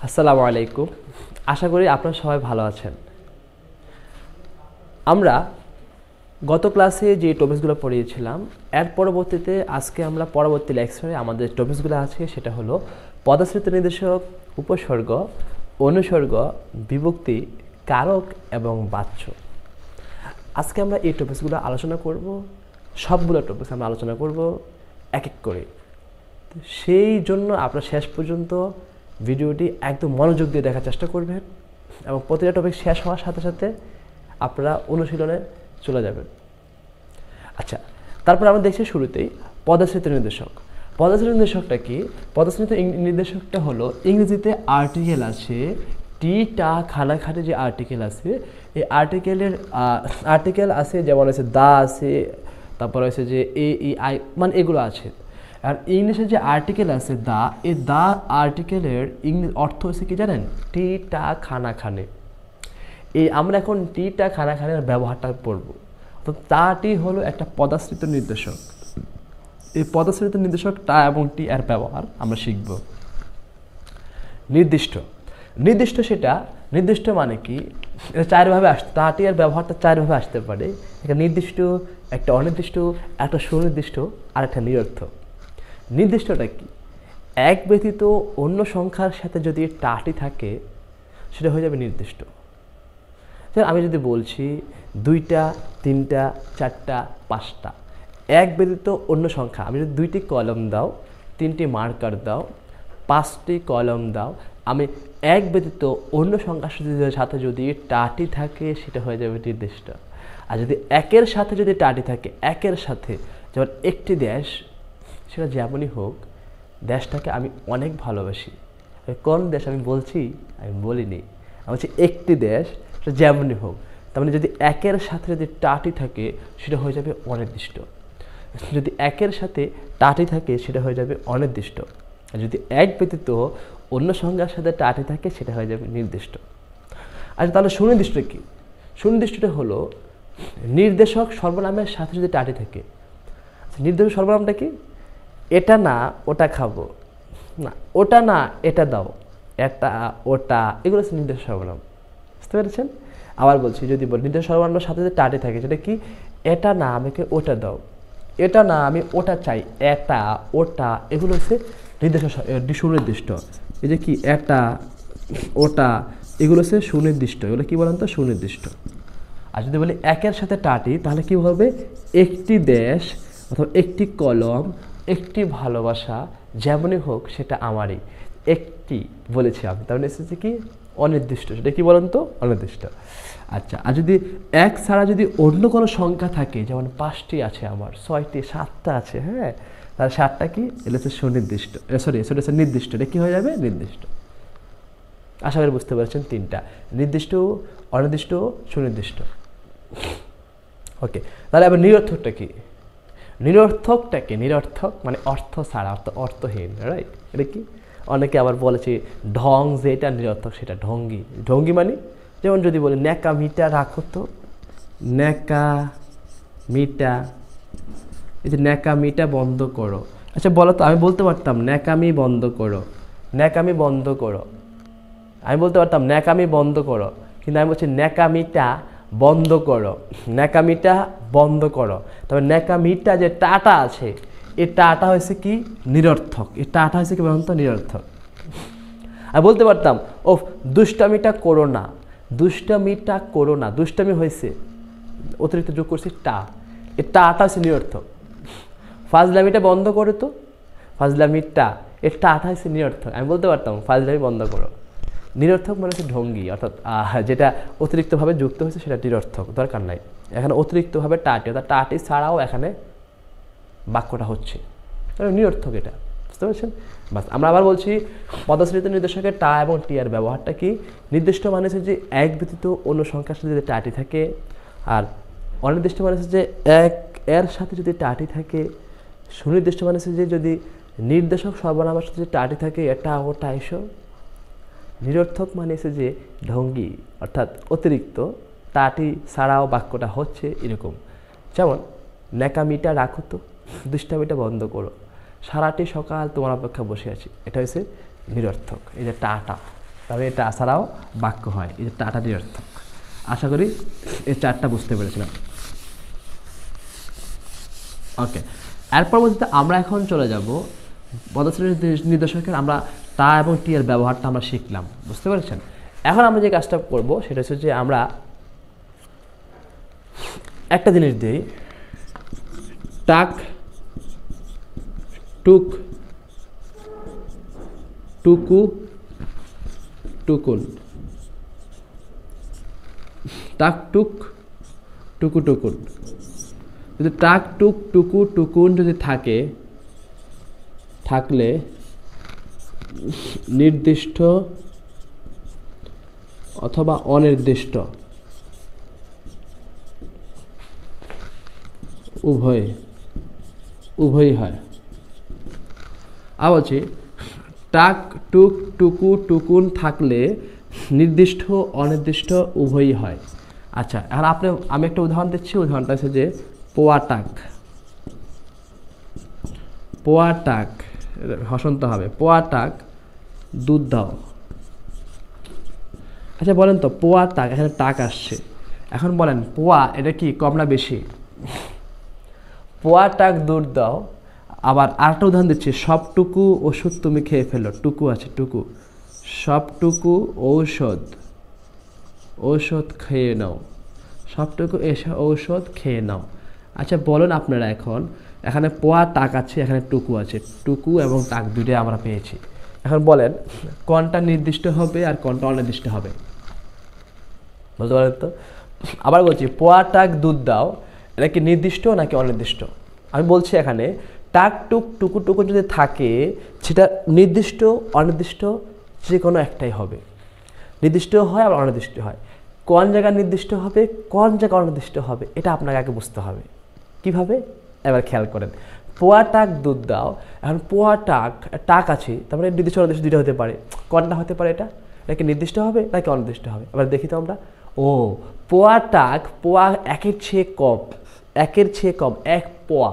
আসসালামু আলাইকুম। আশা করি আপনারা সবাই ভালো আছেন। আমরা গত ক্লাসে যে টপিকসগুলো পড়িয়েছিলাম এর পরবর্তীতে আজকে আমরা পরবর্তী লেকচারে আমাদের টপিকসগুলো আছে সেটা হলো পদাশ্রিত নির্দেশক, উপসর্গ, অনুসর্গ, বিভক্তি, কারক এবং বাচ্য। আজকে আমরা এই টপিকসগুলো আলোচনা করব। সবগুলো টপিকস আমরা আলোচনা করব এক এক করে। সেই জন্য আপনারা শেষ পর্যন্ত ভিডিওটি একদম মনোযোগ দিয়ে দেখার চেষ্টা করবেন এবং প্রতিটা টপিক শেষ হওয়ার সাথে সাথে আপনারা অনুশীলনে চলে যাবেন। আচ্ছা, তারপর আমরা দেখছি শুরুতেই পদাশ্রিত নির্দেশক। পদাশ্রিত নির্দেশকটা কি? পদাশ্রিত নির্দেশকটা হলো ইংরেজিতে আর্টিকেল আছে, টা খানাখানে যে আর্টিকেল আছে, এই আর্টিকেল আছে, যেমন আছে দা আছে, তারপর আছে যে এ ই আই, মানে এগুলো আছে। আর ইংলিশে যে আর্টিকেল আছে দা, এই দা আর্টিকেলের ইংলিশ অর্থ হচ্ছে কি জানেন? টা খানাখানে। এই আমরা এখন টা খানাখানের ব্যবহারটা পড়ব। তো তাটি হলো একটা পদাশ্রিত নির্দেশক। এই পদাশ্রিত নির্দেশক টা এবং টি এর ব্যবহার আমরা শিখব। নির্দিষ্ট নির্দিষ্ট সেটা নির্দিষ্ট মানে কি? এটা চারভাবে আসতে, তাটি এর ব্যবহারটা চারভাবে আসতে পারে। একটা নির্দিষ্ট, একটা অনির্দিষ্ট, একটা সুনির্দিষ্ট আর একটা নিরর্থক। নির্দিষ্টটা কি? এক ব্যতীত অন্য সংখ্যার সাথে যদি টাটি থাকে সেটা হয়ে যাবে নির্দিষ্ট। আমি যদি বলছি 2টা, 3টা, 4টা, 5টা, এক ব্যতীত অন্য সংখ্যা, আমি যদি 2টি কলম দাও, 3টি মার্কার দাও, 5টি কলম দাও, আমি এক ব্যতীত অন্য সংখ্যার সাথে যদি টাটি থাকে সেটা হয়ে যাবে নির্দিষ্ট। আর যদি একের সাথে যদি টাটি থাকে, একের সাথে, যেমন একটি দেশ, সেটা যেমনই হোক, দেশটাকে আমি অনেক ভালোবাসি। কোন দেশ আমি বলছি? আমি বলিনি, আমি বলছি একটি দেশ, সেটা যেমনই হোক। তার মানে যদি একের সাথে যদি টাটি থাকে সেটা হয়ে যাবে অনির্দিষ্ট। যদি একের সাথে টাটি থাকে সেটা হয়ে যাবে অনির্দিষ্ট। আর যদি এক ব্যতীত অন্য সংখ্যার সাথে টাটি থাকে সেটা হয়ে যাবে নির্দিষ্ট। আচ্ছা, তাহলে সুনির্দিষ্ট কি? সুনির্দিষ্টটা হলো নির্দেশক সর্বনামের সাথে যদি টাটি থাকে। নির্দেশক সর্বনামটা কি? এটা না ওটা খাবো, না ওটা না এটা দাও, এটা ওটা, এগুলো হচ্ছে নির্দেশক সর্বনাম। বুঝতে পেরেছেন? আবার বলছি, যদি নির্দেশক সর্বনামের সাথে যদি টাটি থাকে সেটা কি? এটা না আমাকে ওটা দাও, এটা না আমি ওটা চাই, এটা ওটা, এগুলো হচ্ছে নির্দেশক সুনির্দিষ্ট। এই যে কি এটা ওটা, এগুলো হচ্ছে সুনির্দিষ্ট। এগুলো কি বলেন তো? সুনির্দিষ্ট। আর যদি বলি একের সাথে টাটি, তাহলে কি হবে? একটি দেশ অথবা একটি কলম, একটি ভালোবাসা, যেমনই হোক সেটা আমারই। একটি বলেছি আমি, তাহলে এসেছে কি? অনির্দিষ্ট। সেটা কি বলেন তো? অনির্দিষ্ট। আচ্ছা, আর যদি এক ছাড়া যদি অন্য কোনো সংখ্যা থাকে, যেমন 5টি আছে আমার, 6টি, 7টা আছে, হ্যাঁ, তাহলে 7টা কি? এটা হচ্ছে সুনির্দিষ্ট, সরি সেটা হচ্ছে নির্দিষ্ট। এটা কি হয়ে যাবে? নির্দিষ্ট। আশা করি বুঝতে পারছেন তিনটা: নির্দিষ্ট, অনির্দিষ্ট, সুনির্দিষ্ট। ওকে, তাহলে আবার নিরর্থকটা কি? নিরর্থকটা কি? নিরর্থক মানে অর্থ ছাড়া, অর্থহীন, রাইট? এটা কি? অনেকে আবার বলেছে ঢং, যেটা নিরর্থক সেটা ঢঙ্গি। ঢঙ্গি মানে যেমন যদি বলি ন্যাকা মিটা রাখো তো, ন্যাকা মিটা, এই যে ন্যাকামিটা বন্ধ করো। আচ্ছা বলো তো, আমি বলতে পারতাম ন্যাকামি বন্ধ করো, ন্যাকামি বন্ধ করো, আমি বলতে পারতাম ন্যাকামি বন্ধ করো, কিন্তু আমি বলছি ন্যাকামিটা বন্ধ করো, ন্যাকামিটা বন্ধ করো। তবে ন্যাকামিটা যে টাটা আছে, এই টাটা হয়েছে কি? নিরর্থক। এই টাটা হয়েছে কি বলুন তো? নিরর্থক। আমি বলতে পারতাম ও দুষ্টামিটা করো না, দুষ্টামিটা করো না, দুষ্টামি হয়েছে, অতিরিক্ত যোগ করছি টা, এই টাটা হচ্ছে নিরর্থক। ফাজলামিটা বন্ধ করো তো, ফাজলামিটা, এই টাটা হচ্ছে নিরর্থক। আমি বলতে পারতাম ফাজলামি বন্ধ করো। নিরর্থক মানে হচ্ছে ঢঙ্গি, অর্থাৎ যেটা অতিরিক্তভাবে যুক্ত হয়েছে সেটা নিরর্থক, দরকার নাই। এখানে অতিরিক্তভাবে টাটি, অর্থাৎ টাটি ছাড়াও এখানে বাক্যটা হচ্ছে, নিরর্থক এটা। বুঝতে পারছেন? বাস, আমরা আবার বলছি পদাশ্রিত নির্দেশকের টা এবং টি এর ব্যবহারটা কি? নির্দিষ্ট মানে হচ্ছে যে এক ব্যতীত অন্য সংখ্যার সাথে যদি টাটি থাকে, আর অনির্দিষ্ট মানে হচ্ছে যে এক এর সাথে যদি টাটি থাকে। সুনির্দিষ্ট মানে হচ্ছে যে যদি নির্দেশক সর্বনামের সাথে যদি টাটি থাকে, এটা ওটা এসব। নিরর্থক মানে হচ্ছে যে ঢঙ্গি, অর্থাৎ অতিরিক্ত, টাটি ছাড়াও বাক্যটা হচ্ছে এরকম। যেমন ন্যাকামিটা রাখো তো, দুষ্টামিটা বন্ধ করো, সারাটি সকাল তোমার অপেক্ষা বসে আছি, এটা হচ্ছে নিরর্থক। এই যে টাটা, তবে এটা ছাড়াও বাক্য হয়। এই যে টাটা নিরর্থক। আশা করি এই চারটা বুঝতে পেরেছিলাম। ওকে, এর পরবর্তীতে আমরা এখন চলে যাব পদশ্রেণীর নির্দেশকের। আমরা টা এবং টি এর ব্যবহারটা আমরা শিখলাম, বুঝতে পেরেছেন। এখন আমরা যে কাজটা করব সেটা হচ্ছে যে আমরা একটা জিনিস দিই, টাক, টুক, টুকু, টুকুন। টাক, টুক, টুকু, টুকুন। যদি টাক, টুক, টুকু, টুকুন যদি থাকলে নির্দিষ্ট অথবা অনির্দিষ্ট উভয়ই হয়। বলছি টাক, টুক, টুকু, টুকুন থাকলে নির্দিষ্ট অনির্দিষ্ট উভয়ই হয়। আচ্ছা, এখন আমি একটা উদাহরণ দিচ্ছি। উদাহরণটা হচ্ছে যে পোয়া টাক, পোয়া টাক, হসন্ত হবে, পোয়া টাক দুধ দাও। আচ্ছা বলেন তো, পোয়া টাক, এখানে টাক আসছে, এখন বলেন পোয়া এটা কি কম না বেশি? পোয়া টাক দুধ দাও। আবার আরেকটা উদাহরণ দিচ্ছি, সবটুকু ওষুধ তুমি খেয়ে ফেলো। টুকু আছে, টুকু, সবটুকু ঔষধ খেয়ে নাও, সবটুকু ঔষধ খেয়ে নাও। আচ্ছা বলুন আপনারা, এখানে পোয়া টাক আছে, এখানে টুকু আছে, টুকু এবং টাক দুটোই আমরা পেয়েছি। এখন বলেন কোনটা নির্দিষ্ট হবে আর কোনটা অনির্দিষ্ট হবে, বলতে পারেন তো? আবার বলছি, পোয়া টাক দুধ দাও, এটা কি নির্দিষ্ট নাকি অনির্দিষ্ট? আমি বলছি এখানে টাক, টুক, টুকু, টুকু যদি থাকে সেটা নির্দিষ্ট অনির্দিষ্ট যে কোনো একটাই হবে। নির্দিষ্ট হয় আবার অনির্দিষ্ট হয়। কোন জায়গায় নির্দিষ্ট হবে, কোন জায়গায় অনির্দিষ্ট হবে, এটা আপনাকে আগে বুঝতে হবে। কিভাবে? এবার খেয়াল করেন, পোয়া টাক দুধ দাও। এখন পোয়া টাক আছে, তারপরে নির্দিষ্ট অনির্দিষ্ট দুটো হতে পারে। কোনটা হতে পারে? এটা কি নির্দিষ্ট হবে নাকি অনির্দিষ্ট হবে? এবার দেখি তো আমরা। পোয়া টাক, পোয়া একের চেয়ে কম, এক পোয়া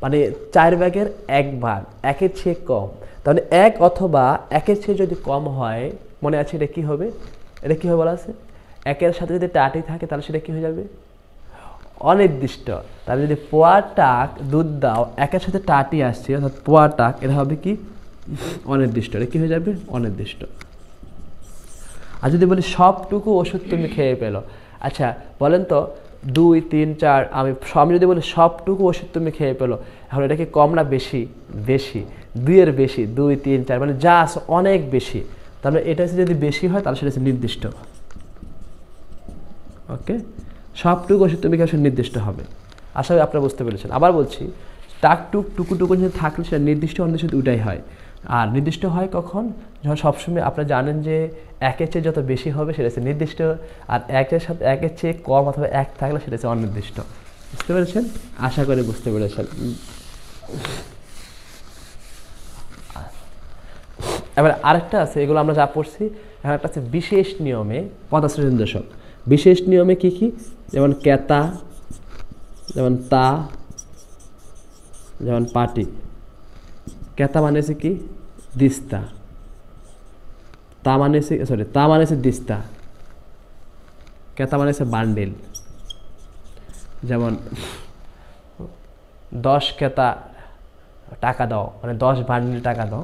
মানে 4 ভাগের 1 ভাগ, একের চেয়ে কম। তাহলে 1 অথবা একের চেয়ে যদি কম হয়, মনে আছে এটা কি হবে? এটা কি হবে বলা আছে? একের সাথে যদি টাটি থাকে তাহলে সেটা কি হয়ে যাবে? অনির্দিষ্ট। তাহলে যদি পোয়া টাক দুধ দাও, একের সাথে টাটি আসছে, অর্থাৎ পোয়া টাক, এটা হবে কি? অনির্দিষ্ট। এটা কি হয়ে যাবে? অনির্দিষ্ট। আর যদি বলি সবটুকু ওষুধ তুমি খেয়ে পেলো, আচ্ছা বলেন তো 2, 3, 4, আমি যদি বলি সবটুকু ওষুধ তুমি খেয়ে পেলো, এখন এটা কি কম না বেশি? বেশি, 2 এর বেশি, 2, 3, 4 মানে যা আছে অনেক বেশি। তাহলে এটা হচ্ছে যদি বেশি হয় তাহলে সেটা হচ্ছে নির্দিষ্ট। ওকে, সবটুকু ওষুধ তুমি খেয়ে নির্দিষ্ট হবে। আশা করি আপনারা বুঝতে পেরেছেন। আবার বলছি, টাক, টুক, টুকু, টুকু যদি থাকলে সেটা নির্দিষ্ট অনির্দিষ্ট দুটাই হয়। আর নির্দিষ্ট হয় কখন? যখন সবসময় আপনারা জানেন যে একের চেয়ে যত বেশি হবে সেটা হচ্ছে নির্দিষ্ট, আর একের চেয়ে কম অথবা 1 থাকলে সেটা হচ্ছে অনির্দিষ্ট। বুঝতে পেরেছেন? আশা করি বুঝতে পেরেছেন। এবার আরেকটা আছে, এগুলো আমরা যা পড়ছি। এখন একটা আছে বিশেষ নিয়মে পদাশ্রেণী নির্দেশক। বিশেষ নিয়মে কি কি? যেমন কেতা, যেমন তা, যেমন পাটি। কেতা মানে হচ্ছে কি? দিস্তা। তা মানে হচ্ছে দিস্তা। কেতা মানে হচ্ছে বান্ডিল। যেমন 10 কেতা টাকা দাও, মানে 10 বান্ডিল টাকা দাও।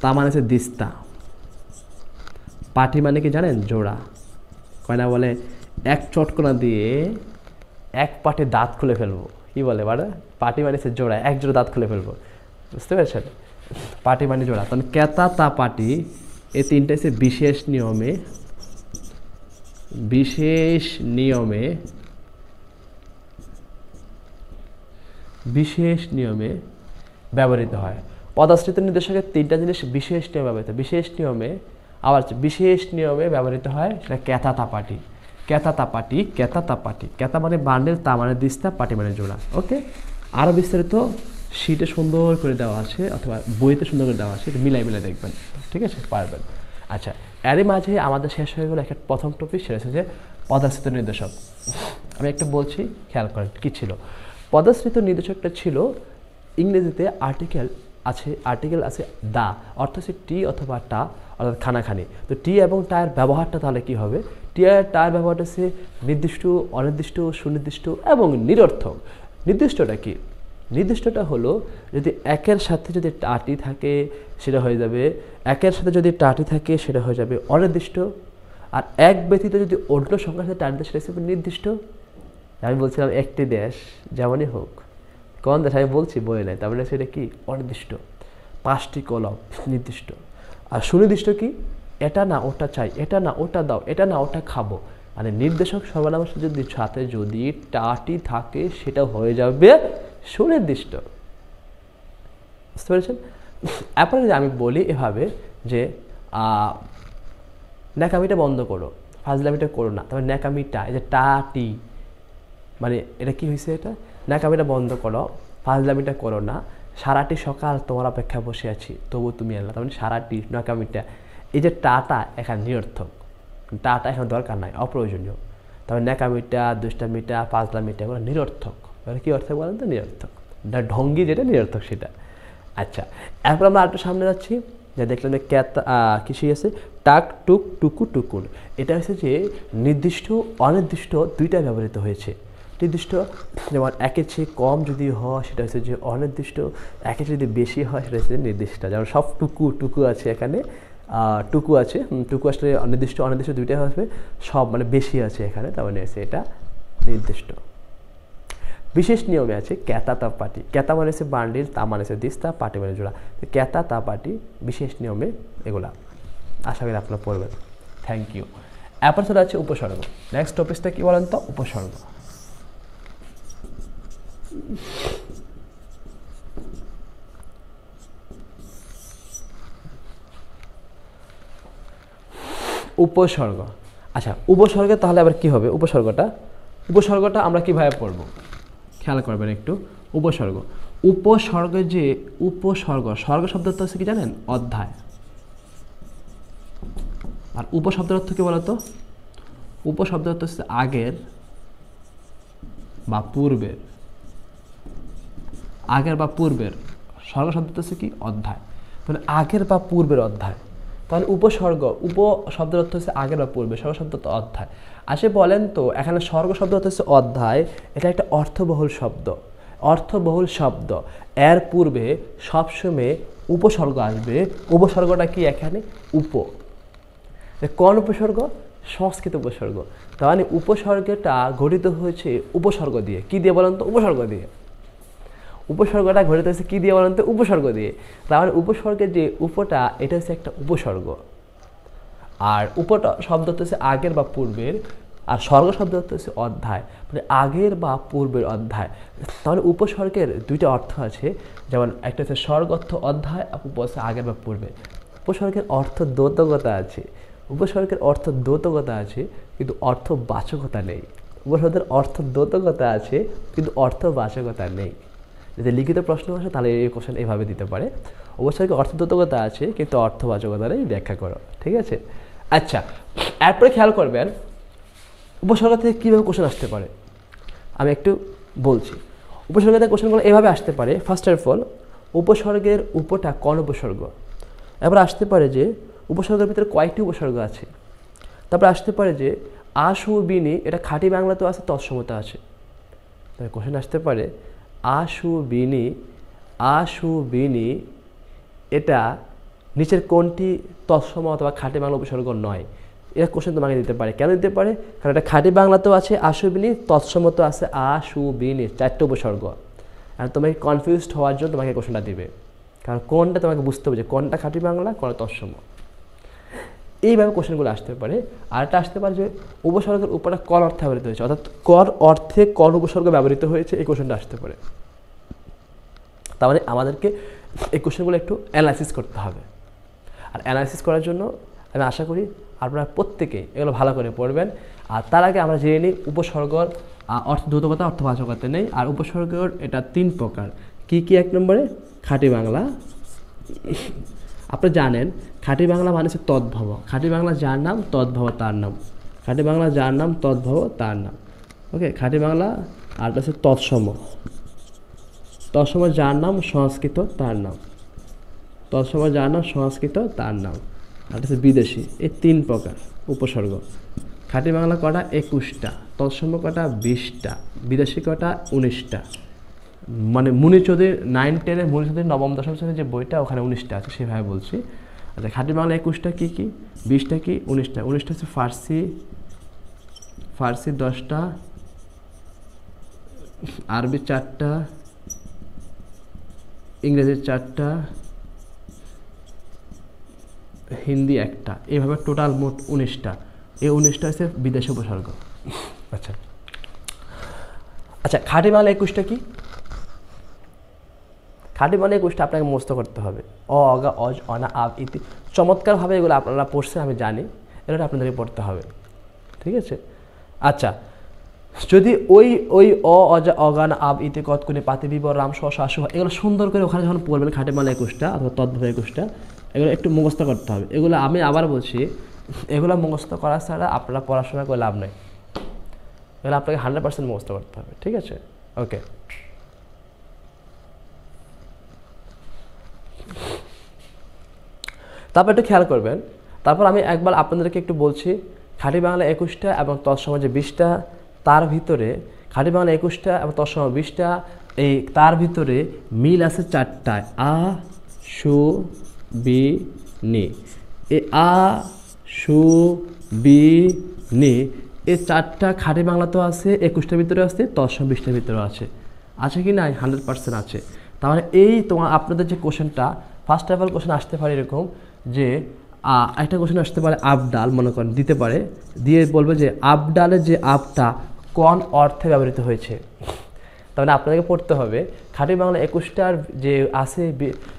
তা মানে হচ্ছে দিস্তা। পাটি মানে কি জানেন? জোড়া। কয়না বলে 1 চটকনা দিয়ে 1 পাটি দাঁত খুলে ফেলবো। কি বলে বাড়া? পাটি মানে হচ্ছে জোড়া, 1 জোড়া দাঁত খুলে ফেলবো। বুঝতে পেরেছেন? পাটি মানে জোড়া। তখন কেতা, তা, পাটি, এই তিনটা হচ্ছে বিশেষ নিয়মে ব্যবহৃত হয়। পদাশ্রিত নির্দেশকের 3টা জিনিস বিশেষ নিয়মে ব্যবহৃত। বিশেষ নিয়মে ব্যবহৃত হয়, সেটা কেতা, তা, পাটি। কেতা, তা, পাটি, কেতা, তা, পাটি। কেতা মানে বান্ডেল, তা মানে দিস্তা, পাটি মানে জোড়া। ওকে, আরও বিস্তারিত শীটে সুন্দর করে দেওয়া আছে অথবা বইতে সুন্দর করে দেওয়া আছে, এটা মিলাই দেখবেন। ঠিক আছে, পারবেন। আচ্ছা, এরই মাঝে আমাদের শেষ হয়ে গেল একটা প্রথম টপিক, সেটা হচ্ছে যে পদাশ্রিত নির্দেশক। আমি একটু বলছি, খেয়াল করেন কি ছিল। পদাশ্রিত নির্দেশকটা ছিল ইংরেজিতে আছে, আর্টিকেল আছে দা, অর্থ হচ্ছে টি অথবা টা, অর্থাৎ খানাখানি। তো টি এবং টায়ের ব্যবহারটা তাহলে কী হবে? টি আর টায়ের ব্যবহারটা হচ্ছে নির্দিষ্ট, অনির্দিষ্ট, সুনির্দিষ্ট এবং নিরর্থক। নির্দিষ্টটা কি? নির্দিষ্টটা হলো যদি একের সাথে যদি টাটি থাকে সেটা হয়ে যাবে, একের সাথে যদি টাটি থাকে সেটা হয়ে যাবে অনির্দিষ্ট, আর এক ব্যতীত যদি অন্য সংখ্যার সাথে টাটি দেয় সেটা হিসেবে নির্দিষ্ট। আমি বলছিলাম একটি দেশ যেমনই হোক, কোন দেশ আমি বলছি বলে নাই, তার মানে সেটা কি? অনির্দিষ্ট। 5টি কলম নির্দিষ্ট। আর সুনির্দিষ্ট কি? এটা না ওটা চাই, এটা না ওটা দাও, এটা না ওটা খাবো। মানে নির্দেশক সর্বনামের সাথে যদি টাটি থাকে সেটা হয়ে যাবে সুনির্দিষ্ট। বুঝতে পেরেছেন? এরপরে যদি আমি বলি এভাবে যে ন্যাকামিটা বন্ধ করো, ফাজলামিটা করো না, তবে ন্যাকামিটা, এই যে টাটি, মানে এটা কি হয়েছে? এটা ন্যাকামিটা বন্ধ করো, ফাজলামিটা করো না, সারাটি সকাল তোমার অপেক্ষা বসে আছি তবু তুমি এলে না, তার মানে সারাটি ন্যাকামিটা। এই যে টাটা এখানে নিরর্থক, টাটা এখন দরকার নাই, অপ্রয়োজনীয়। তবে ন্যাকামিটা, দুষ্টামিটা, ফাজলামিটা এগুলো নিরর্থক। এবার কী অর্থ বলেন তো? নিরর্থক। ঢঙ্গি যেটা নিরর্থক সেটা। আচ্ছা, এরপর আমরা আরেকটু সামনে যাচ্ছি, যে দেখলাম যে কৃষি আছে টাক, টুক, টুকু, টুকুন। এটা হচ্ছে যে নির্দিষ্ট অনির্দিষ্ট দুইটা ব্যবহৃত হয়েছে। নির্দিষ্ট যেমন একের চেয়ে কম যদি হয় সেটা হচ্ছে যে অনির্দিষ্ট, একের যদি বেশি হয় সেটা হচ্ছে নির্দিষ্ট। যেমন সব টুকু, টুকু আছে এখানে, টুকু আছে, টুকু আসলে অনির্দিষ্ট, অনির্দিষ্ট দুইটাই হবে, সব মানে বেশি আছে এখানে, তার মানে হচ্ছে এটা নির্দিষ্ট। বিশেষ নিয়মে আছে ক্যাতা তা পাটি। ক্যাতা মানে হচ্ছে বান্ডিল, তা মানে হচ্ছে দিস্তা, পাটি মানে জোড়া। ক্যাতা তা পাটি বিশেষ নিয়মে এগুলা আশা করি আপনারা পড়বেন। Thank you. এরপর চলে আছে উপসর্গ। নেক্সট টপিকটা কি বলেন তো? উপসর্গ। উপসর্গ। আচ্ছা, উপসর্গে তাহলে আবার কি হবে? উপসর্গটা আমরা কিভাবে পড়ব খেয়াল করবেন একটু। উপসর্গ, উপসর্গে যে উপসর্গ, স্বর্গ শব্দের অর্থ হচ্ছে কি জানেন? অধ্যায়। আর উপশব্দের অর্থ কি বলতো? উপশব্দের অর্থ হচ্ছে আগের বা পূর্বের, আগের বা পূর্বের। স্বর্গ শব্দ হচ্ছে কি? অধ্যায়। মানে আগের বা পূর্বের অধ্যায়। তাহলে উপসর্গ, উপশব্দের অর্থ হচ্ছে আগের বা পূর্বে, স্বর্গ শব্দ তো অধ্যায়। আসে বলেন তো এখানে স্বর্গ শব্দ অর্থ হচ্ছে অধ্যায়, এটা একটা অর্থবহুল শব্দ। অর্থবহুল শব্দ, এর পূর্বে সবসময় উপসর্গ আসবে। উপসর্গটা কি এখানে? উপ। কোন উপসর্গ? সংস্কৃত উপসর্গ। তার মানে উপসর্গটা গঠিত হয়েছে উপসর্গ দিয়ে। কি দিয়ে বলেন তো? উপসর্গ দিয়ে। উপসর্গটা গঠিত হয়েছে কি দিয়ে বলেন তো? উপসর্গ দিয়ে। তার মানে উপসর্গের যে উপটা, এটা হচ্ছে একটা উপসর্গ। আর উপটা শব্দ হচ্ছে আগের বা পূর্বের, আর স্বর্গ শব্দ হচ্ছে অধ্যায়, মানে আগের বা পূর্বের অধ্যায়। তাহলে উপসর্গের দুইটা অর্থ আছে, যেমন একটা হচ্ছে স্বর্গ অর্থ অধ্যায়, উপ হচ্ছে আগের বা পূর্বের। উপসর্গের অর্থ দ্বৈতকতা আছে, উপসর্গের অর্থ দ্বৈতকতা আছে কিন্তু অর্থবাচকতা নেই। উপসর্গের অর্থ দ্বৈতকতা আছে কিন্তু অর্থবাচকতা নেই। যদি লিখিত প্রশ্ন আসে তাহলে এই কোশ্চেন এইভাবে দিতে পারে, উপসর্গের অর্থদ্বৈতকতা আছে কিন্তু অর্থবাচকতা নেই, ব্যাখ্যা করো। ঠিক আছে? আচ্ছা, এরপরে খেয়াল করবেন উপসর্গ থেকে কীভাবে কোশ্চেন আসতে পারে আমি একটু বলছি। উপসর্গ থেকে কোশ্চেনগুলো এভাবে আসতে পারে। ফার্স্ট অফ অল, উপসর্গের উপটা কোন উপসর্গ। এবার আসতে পারে যে উপসর্গের ভিতরে কয়েকটি উপসর্গ আছে। তারপরে আসতে পারে যে আশু বিনি, এটা খাঁটি বাংলাতেও আছে, তৎসমতা আছে। তাই কোশ্চেন আসতে পারে আশু বিনি এটা নিচের কোনটি তৎসম অথবা খাঁটি বাংলা উপসর্গ নয়। এটা কোশ্চেন তোমাকে দিতে পারে। কেন দিতে পারে? কারণ এটা খাঁটি বাংলাতেও আছে আশু বিনি, তৎসমত আছে আশু বিনি, 4টে উপসর্গ। আর তোমাকে কনফিউজড হওয়ার জন্য তোমাকে কোশ্চেনটা দিবে, কারণ কোনটা তোমাকে বুঝতে হবে যে কোনটা খাঁটি বাংলা, কোনটা তৎসম। এইভাবে কোশ্চেনগুলো আসতে পারে। আর এটা আসতে পারে যে উপসর্গের উপরে কর অর্থে ব্যবহৃত হয়েছে, অর্থাৎ কর অর্থে কোন উপসর্গ ব্যবহৃত হয়েছে, এই কোশ্চেনটা আসতে পারে। তার মানে আমাদেরকে এই কোশ্চেনগুলো একটু অ্যানালাইসিস করতে হবে। আর অ্যানালাইসিস করার জন্য আমি আশা করি আপনারা প্রত্যেকেই এগুলো ভালো করে পড়বেন। আর তার আগে আমরা জেনে নিই উপসর্গর অর্থদ্বৈতকতা, অর্থবাচকতা নেই। আর উপসর্গের এটা 3 প্রকার। কি কি? 1 নম্বরে খাঁটি বাংলা। আপনি জানেন খাঁটি বাংলা মানে হচ্ছে তদ্ভব। খাঁটি বাংলা যার নাম, তদ্ভব তার নাম। খাঁটি বাংলা যার নাম, তদ্ভব তার নাম। ওকে, খাঁটি বাংলা। আর হচ্ছে তৎসম। তৎসম যার নাম, সংস্কৃত তার নাম। তৎসম যার নাম সংস্কৃত তার নাম, আর হচ্ছে বিদেশি। এই 3 প্রকার উপসর্গ। খাঁটি বাংলা কটা? 21টা। তৎসম কটা? 20টা। বিদেশি কটা? 19টা। মানে মুনি চৌধুরী 9-10 মুনি চৌধুরী নবম দশম শ্রেণীর যে বইটা ওখানে 19টা আছে, সেভাবে বলছি। আচ্ছা, খাঁটি বাংলা 21টা কী কী, 20টা কি, 19টা। 19টা হচ্ছে ফার্সি 10টা, আরবি 4টা, ইংরেজি 4টা, হিন্দি 1টা, এইভাবে টোটাল মোট 19টা। এই 19টা হচ্ছে বিদেশি উপসর্গ। আচ্ছা আচ্ছা, খাঁটি বাংলা 21টা কি? খাঁটি বাংলা 21টা আপনাকে মুখস্থ করতে হবে। অ, অগা, অজ, অনা, আব, ইতি। চমৎকারভাবে এগুলো আপনারা পড়ছেন আমি জানি, এগুলো আপনাদেরকে পড়তে হবে। ঠিক আছে। আচ্ছা, যদি ওই অ, অজা, অগান, আব, ইতি, কতকুনি, পাতি, বিবর, রাম, স, শাশু এগুলো সুন্দর করে ওখানে যখন পড়বেন খাঁটি বাংলা 21টা অথবা তদ্ভব 21টা, এগুলো একটু মুখস্থ করতে হবে। এগুলো আমি আবার বলছি, এগুলো মুখস্থ করা ছাড়া আপনারা পড়াশোনা করে লাভ নেই। এগুলো আপনাকে 100% মুখস্থ করতে হবে। ঠিক আছে, ওকে। তারপর একটু খেয়াল করবেন, তারপর আমি একবার আপনাদেরকে একটু বলছি খাঁটি বাংলা 21টা এবং তৎসম যে 20টা, তার ভিতরে খাঁটি বাংলা 21টা এবং তৎসম 20টা, এই তার ভিতরে মিল আছে 4টায়। আ, সু, বি, নি। এই আ, সু, বি, নি, এই 4টা খাঁটি বাংলাতেও আছে, 21টার ভিতরে আছে, তৎসম 20টার ভিতরেও আছে। আছে কি না? 100% আছে। তার মানে এই তোমার আপনাদের যে কোশ্চেনটা, ফার্স্ট লেভেল কোশ্চেন আসতে পারে এরকম যে একটা কোশ্চেন আসতে পারে আবডাল, মনে করেন দিতে পারে, দিয়ে বলবে যে আবডালের যে আবটা কোন অর্থে ব্যবহৃত হয়েছে। তার মানে আপনাদেরকে পড়তে হবে খাঁটি বাংলা 21টার যে আছে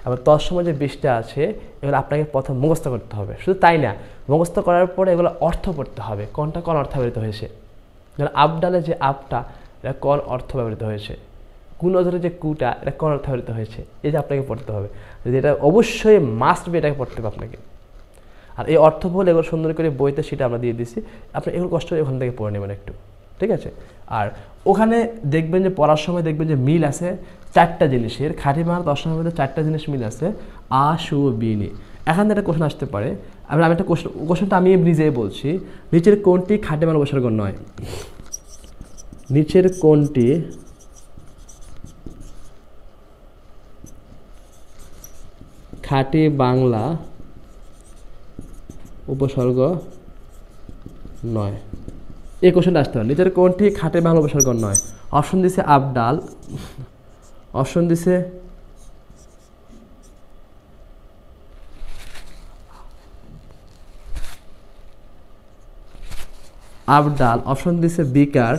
এবং তৎসম যে 20টা আছে, এগুলো আপনাকে প্রথম মুখস্থ করতে হবে। শুধু তাই না, মুখস্থ করার পরে এগুলো অর্থ পড়তে হবে, কোনটা কোন অর্থে ব্যবহৃত হয়েছে। যেমন আবডালের যে আবটা, এটা কোন অর্থ ব্যবহৃত হয়েছে। কুনজরের যে কুটা, এটা কোন অর্থে ব্যবহৃত হয়েছে, এই যে আপনাকে পড়তে হবে। যেটা অবশ্যই মাস্ট বি, এটাকে পড়তে হবে আপনাকে। আর এই অর্থ বলে এগুলো সুন্দর করে বইতে সেটা আমরা দিয়ে দিচ্ছি, আপনি এগুলো কষ্ট ওখান থেকে পড়ে নেবেন একটু। ঠিক আছে। আর ওখানে দেখবেন যে পড়ার সময় দেখবেন যে মিল আছে 4টা জিনিসের, খাঁটি বাংলা দর্শনের মধ্যে 4টা জিনিস মিল আছে, আ, সু, বি, নি। এখান থেকে একটা কোশ্চেন আসতে পারে, আমি একটা কোশ্চেনটা আমি নিজেই বলছি, নিচের কোনটি খাঁটি বাংলা উপসর্গ নয়? নিচের কোনটি খাঁটি বাংলা উপসর্গ নয়? এই কোশ্চেনটা আসতে পারে, নিচের কোনটি খাঁটি বাংলা উপসর্গ নয়? অপশন দিছে আবডাল, অপশন দিছে আবডাল, অপশন দিছে বিকার,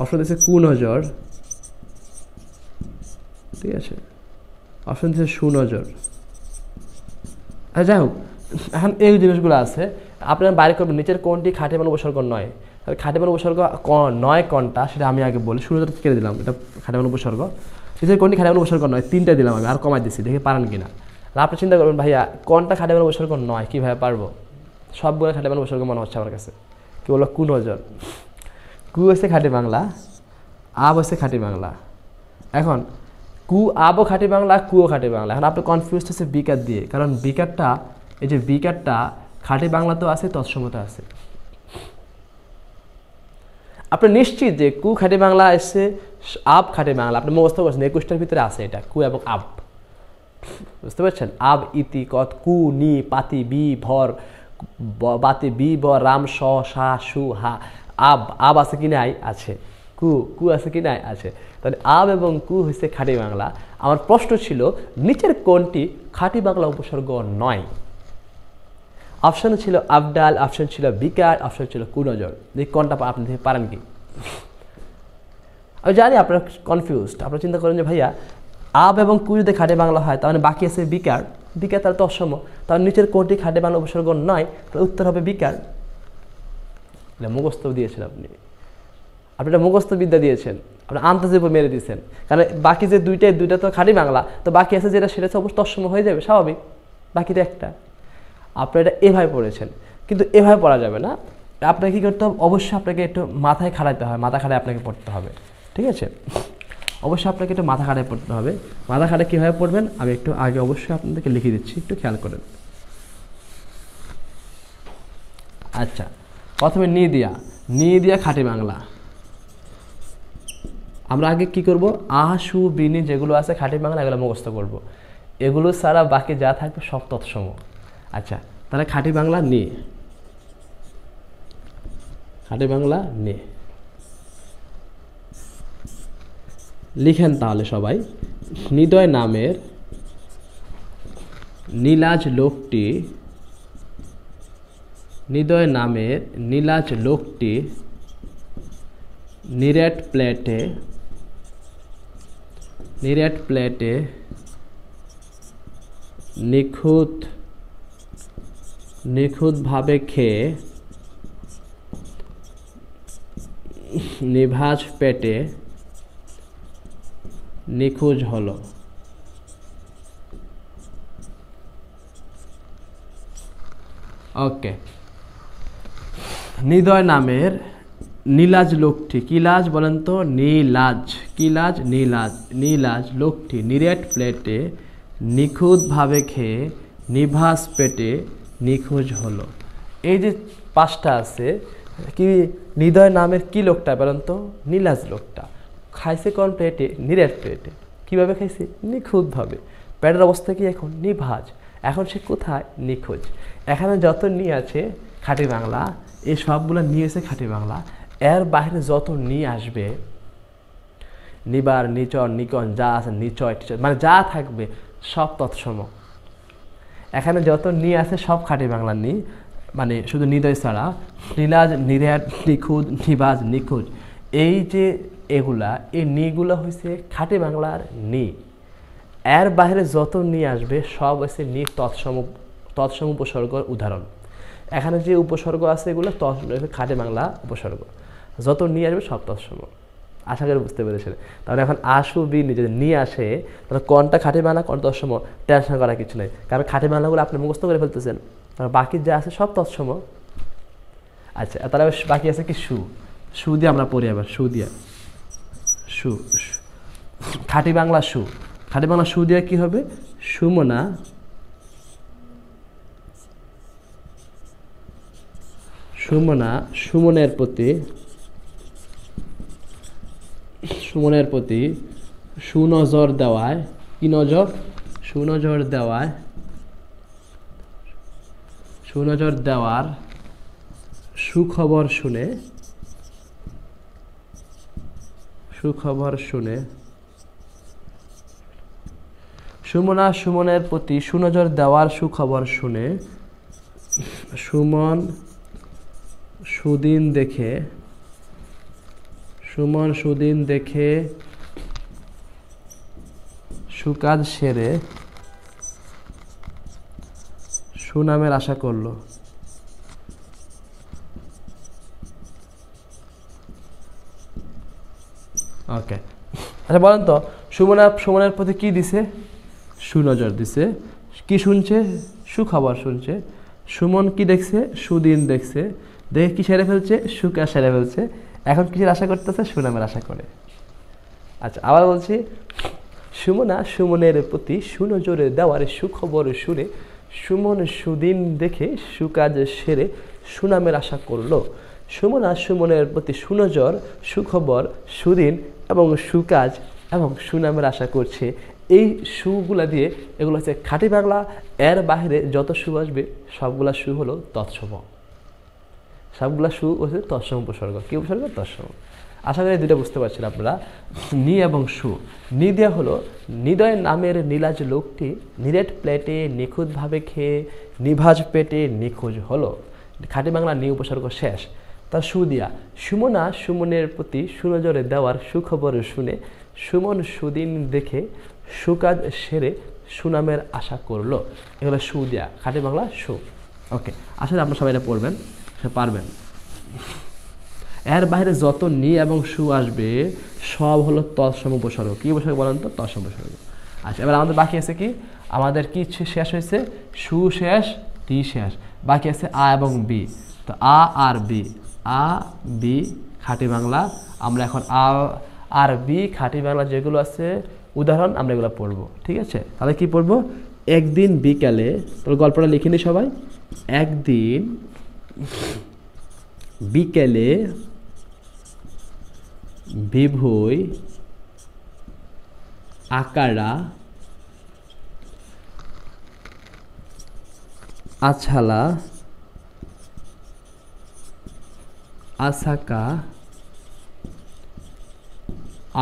অপশন দিছে কুনজর, ঠিক আছে, অপশন দিছে সুনজর। যাই হোক, এখন এই জিনিসগুলো আছে, আপনারা বাইরে করবেন নিচের কোনটি খাঁটি বাংলা উপসর্গ নয়। তাহলে খাঁটি বাংলা উপসর্গ নয় কোনটা সেটা আমি আগে বলি। সুনজর কেটে দিলাম, এটা খাঁটি বাংলা উপসর্গ। নিচের কোনটি খাঁটি বাংলা উপসর্গ নয়, 3টা দিলাম আমি, আর কমাই দিচ্ছি, দেখে পারেন কিনা। আর আপনি চিন্তা করবেন ভাইয়া কোনটা খাঁটি বাংলা উপসর্গ নয়, কীভাবে পারবো? সবগুলো খাঁটি বাংলা উপসর্গ মনে হচ্ছে আমার কাছে। কি বললো? কুনজর, কু হচ্ছে খাঁটি বাংলা, আব হচ্ছে খাঁটি বাংলা। এখন কু আবও খাঁটি বাংলা, কুও খাঁটি বাংলা। এখন আপনি কনফিউজ হচ্ছে বিকার দিয়ে, কারণ বিকারটা, এই যে বিকারটা খাঁটি বাংলাতেও আছে, তৎসমতে আছে। আপনি নিশ্চিত যে কু খাঁটি বাংলা এসছে, আব খাঁটি বাংলা, আপনি মুখস্থ করছেন 21টার ভিতরে আছে এটা, কু এবং আব। বুঝতে পারছেন? আব, ইতি, কত, কু, নি, পাতি, বি, ভর, বাতি, বি, ব, রাম, স, সা, সু, হা। আব আছে কি নাই? আছে। কু আছে কি নাই? আছে। তাহলে আব এবং কু হচ্ছে খাঁটি বাংলা। আমার প্রশ্ন ছিল নিচের কোনটি খাঁটি বাংলা উপসর্গ নয়? অপশন ছিল আবডাল, অপশন ছিল বিকার, অপশন ছিল কুনজর। এই কোনটা আপনি পারেন কি? আমি জানি আপনারা কনফিউজড। আপনারা চিন্তা করেন যে ভাইয়া আব এবং কু যদি খাঁটি বাংলা হয়, তাহলে বাকি আছে বিকার, তাহলে তৎসম, তাহলে নিচের কোনটি খাঁটি বাংলা উপসর্গ নয়? তাহলে উত্তর হবে বিকার। মুখস্থ দিয়েছেন আপনি এটা মুখস্থ বিদ্যা দিয়েছেন, আপনি আন্দাজের উপর মেরে দিয়েছেন। কারণ বাকি যে দুইটা তো খাঁটি বাংলা, তো বাকি আছে যেটা, সেটা তো অবশ্য তৎসম হয়ে যাবে, স্বাভাবিক। বাকি তো একটা। আপনি এটা এভাবে পড়েছেন, কিন্তু এভাবে পড়া যাবে না। আপনাকে কী করতে হবে? অবশ্যই আপনাকে একটু মাথায় খাটাইতে হবে, মাথা খাটায় আপনাকে পড়তে হবে। ঠিক আছে, অবশ্যই আপনাকে একটু মাথা খাটায় পড়তে হবে। মাথা খাটায় কীভাবে পড়বেন আমি একটু আগে অবশ্যই আপনাদেরকে লিখে দিচ্ছি, একটু খেয়াল করেন। আচ্ছা, প্রথমে নি দিয়া খাঁটি বাংলা। আমরা আগে কি করব, আ সু বিনি যেগুলো আছে খাঁটি বাংলা এগুলো মুখস্থ করব, এগুলো ছাড়া বাকি যা থাকবে সব তৎসম। আচ্ছা, তাহলে খাঁটি বাংলা নি, খাঁটি বাংলা নি লিখেন তাহলে সবাই। নিদয় নামের নীলাজ লোকটি, নিদয় নামের নীলাজ লোকটি নিরেট প্লেটে নিখুঁতভাবে খেয়ে নিভাজ পেটে নিখোঁজ হলো। ওকে, নিদয় নামের নীলাজ লোকটি, কি লাজ বলেন তো, নীলাজ, কি লাজ, নীলাজ লোকটি নিরেট প্লেটে নিখুঁতভাবে খেয়ে নিভাজ পেটে নিখোঁজ হলো। এই যে পাঁচটা আছে, কি নিদয় নামের কি লোকটা বলেন তো, নীলাজ লোকটা খাইছে কোন প্লেটে, নিরেট প্লেটে। কীভাবে খাইছে, নিখুঁতভাবে। পেটের অবস্থা কি এখন, নিভাজ। এখন সে কোথায়, নিখোঁজ। এখানে যত নি আছে খাঁটি বাংলা, এই সবগুলো নিয়েছে খাঁটি বাংলা। এর বাইরে যত নি আসবে, নিবার, নিচর, নিকন যা আছে, নিচয়, টিচয়, মানে যা থাকবে সব তৎসম। এখানে যত নি আছে সব খাঁটি বাংলা নি, মানে শুধু নিদয় ছাড়া। নীলাজ, নিরেট, নিখুঁত, নিভাজ, নিখোঁজ, এই যে এগুলা, এই নিগুলো হয়েছে খাঁটি বাংলার নি। এর বাইরে যত নি আসবে সব হচ্ছে নি তৎসম উপসর্গর উদাহরণ। এখানে যে উপসর্গ আছে এগুলো খাঁটি বাংলা উপসর্গ। যত নি আসবে সব তৎসম। আশা করি বুঝতে পেরেছেন। তাহলে এখন আসু বি যদি নি আসে, তাহলে কোনটা খাঁটি বাংলা কোনটা তৎসম টেনশন করার কিছু নেই, কারণ খাঁটি বাংলাগুলো আপনি মুখস্থ করে ফেলতেছেন, তাহলে বাকি যা আছে সব তৎসম। আচ্ছা, তাহলে বাকি আছে কি সু দিয়ে আমরা পড়ি আবার, সু দিয়ে খাঁটি বাংলা খাঁটি বাংলা দিয়ে কি হবে, সুমনা সুমনের প্রতি সুনজর দেওয়ায়, কি নজর, সুনজর দেওয়ার সুখবর শুনে সুমনা সুমনের প্রতি সুনজর দেওয়ার সুখবর শুনে সুমন সুদিন দেখে সুকাজ সেরে সুনামের আশা করলো। ওকে, আচ্ছা বলেন তো, সুমনের প্রতি কি দিছে, সুনজর দিছে। কি শুনছে, সুখবর শুনছে। সুমন কি দেখছে, সুদিন দেখছে। দেখে কি সেরে ফেলছে, সুকাজ সেরে ফেলছে। এখন কিসের আশা করতেছে, সুনামের আশা করে। আচ্ছা, আবার বলছি, সুমনা সুমনের প্রতি সুনজরে দেওয়ার সুখবর শুনে সুমন সুদিন দেখে সুকাজ সেরে সুনামের আশা করলো। সুমনা সুমনের প্রতি সুনজর, সুখবর, সুদিন এবং সুকাজ এবং সুনামের আশা করছে। এই সুগুলা দিয়ে এগুলো হচ্ছে খাঁটি বাংলা। এর বাইরে যত সু আসবে সবগুলা সু হলো তৎসম। সবগুলা সু হচ্ছে তৎসম উপসর্গ। কি উপসর্গ, তৎসম। আশা করি দুটো বুঝতে পারছেন আপনারা। নি এবং সু। নি দেওয়া হলো, নিদয় নামের নীলাজ লোকটি নিরেট প্লেটে নিখুঁতভাবে খেয়ে নিভাজ পেটে নিখোঁজ হলো। খাঁটি বাংলা নি উপসর্গ শেষ। তার সু দিয়া, সুমনা সুমনের প্রতি সুনজরে দেওয়ার সুখবর শুনে সুমন সুদিন দেখে সুকাজ সেরে সুনামের আশা করলো। এগুলো সু দিয়া, খাঁটি বাংলা সু। ওকে, আসলে আপনারা সবাই এটা পড়বেন, পারবেন। এর বাইরে যত নি এবং সু আসবে সব হলো তৎসম উপসর্গ। কি উপসর্গ বলেন তো, তৎসম উপসর্গ। আচ্ছা, এবার আমাদের বাকি আছে কি, আমাদের কি শেষ হয়েছে, সু শেষ, টি শেষ, বাকি আছে আ এবং বি। তো আ আর বি, আ বি খাঁটি বাংলা। আমরা এখন আর বি খাঁটি বাংলা যেগুলো আছে উদাহরণ আমরা এগুলো পড়বো, ঠিক আছে? তাহলে কি পড়বো? একদিন বিকালে, তোর গল্পটা লিখে নি সবাই। একদিন বিকেলে বিভুই আকারা আছালা আসাকা